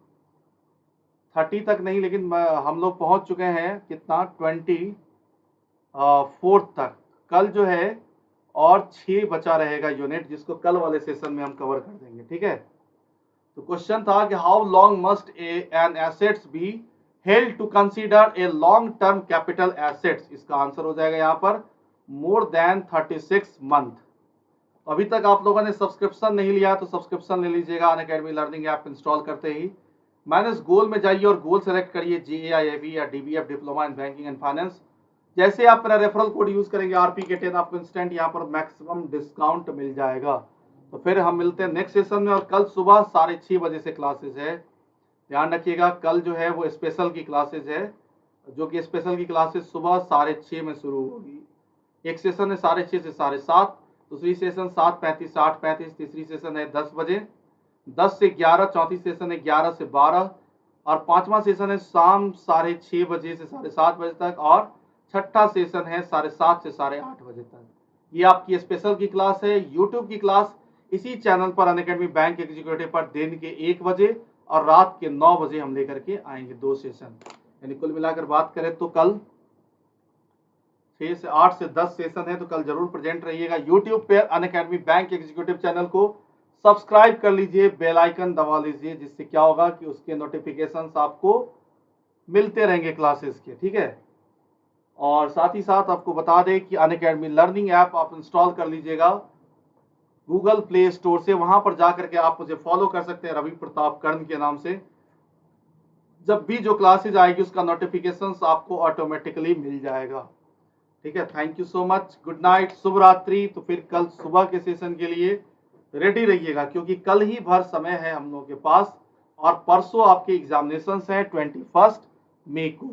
30 तक नहीं, लेकिन हम लोग पहुंच चुके हैं कितना 24 तक। कल जो है और 6 बचा रहेगा यूनिट, जिसको कल वाले सेशन में हम कवर कर देंगे। ठीक है, तो क्वेश्चन था कि how long must an assets be held to consider a long term capital assets. इसका आंसर हो जाएगा यहाँ पर मोर देन 36 मंथ। अभी तक आप लोगों ने सब्सक्रिप्शन नहीं लिया तो सब्सक्रिप्शन ले लीजिएगा अनअकैडमी लर्निंग ऐप इंस्टॉल करते ही। मैनेज गोल में जाइए और गोल सेलेक्ट करिए JAIIB या DBF diploma in banking and finance. जैसे आप मेरा रेफरल कोड यूज करेंगे RPK10, आपको इंस्टेंट यहाँ पर मैक्सिमम डिस्काउंट मिल जाएगा। तो फिर हम मिलते हैं नेक्स्ट सेशन में, और कल सुबह 6:30 बजे से क्लासेज है। ध्यान रखिएगा, कल जो है वो स्पेशल की क्लासेज है, जो कि स्पेशल की क्लासेज सुबह 6:30 में शुरू होगी। एक सेशन है 6:30 से 7:30, दूसरी सेशन 7:35 8:35, तीसरी सेशन है 10 बजे, 10 से 11, चौथी सेशन है 11 से 12, और पांचवा सेशन है शाम 6:30 बजे से 7:30 बजे तक, और छठा सेशन है 7:30 से 8:30 बजे तक। ये आपकी स्पेशल की क्लास है। यूट्यूब की क्लास इसी चैनल पर अनअकैडमी बैंक एग्जीक्यूटिव पर दिन के 1 बजे और रात के 9 बजे हम लेकर के आएंगे 2 सेशन। यानी कुल मिलाकर बात करें तो कल 6 से 8 से 10 सेशन है, तो कल जरूर प्रेजेंट रहिएगा। यूट्यूब पे अनअकैडमी बैंक एग्जीक्यूटिव चैनल को सब्सक्राइब कर लीजिए, बेल आइकन दबा लीजिए, जिससे क्या होगा कि उसके नोटिफिकेशंस आपको मिलते रहेंगे क्लासेस के। ठीक है, और साथ ही साथ आपको बता दें कि अनअकैडमी लर्निंग ऐप आप इंस्टॉल कर लीजिएगा गूगल प्ले स्टोर से। वहां पर जाकर के आप मुझे फॉलो कर सकते हैं रवि प्रताप कर्ण के नाम से। जब भी जो क्लासेज आएगी उसका नोटिफिकेशंस आपको ऑटोमेटिकली मिल जाएगा। ठीक है, thank you so much, good night, शुभ रात्रि। तो फिर कल सुबह के सेशन के लिए रेडी रहिएगा, क्योंकि कल ही भर समय है हम लोगों के पास, और परसों आपके एग्जामिनेशंस हैं 21 मई को।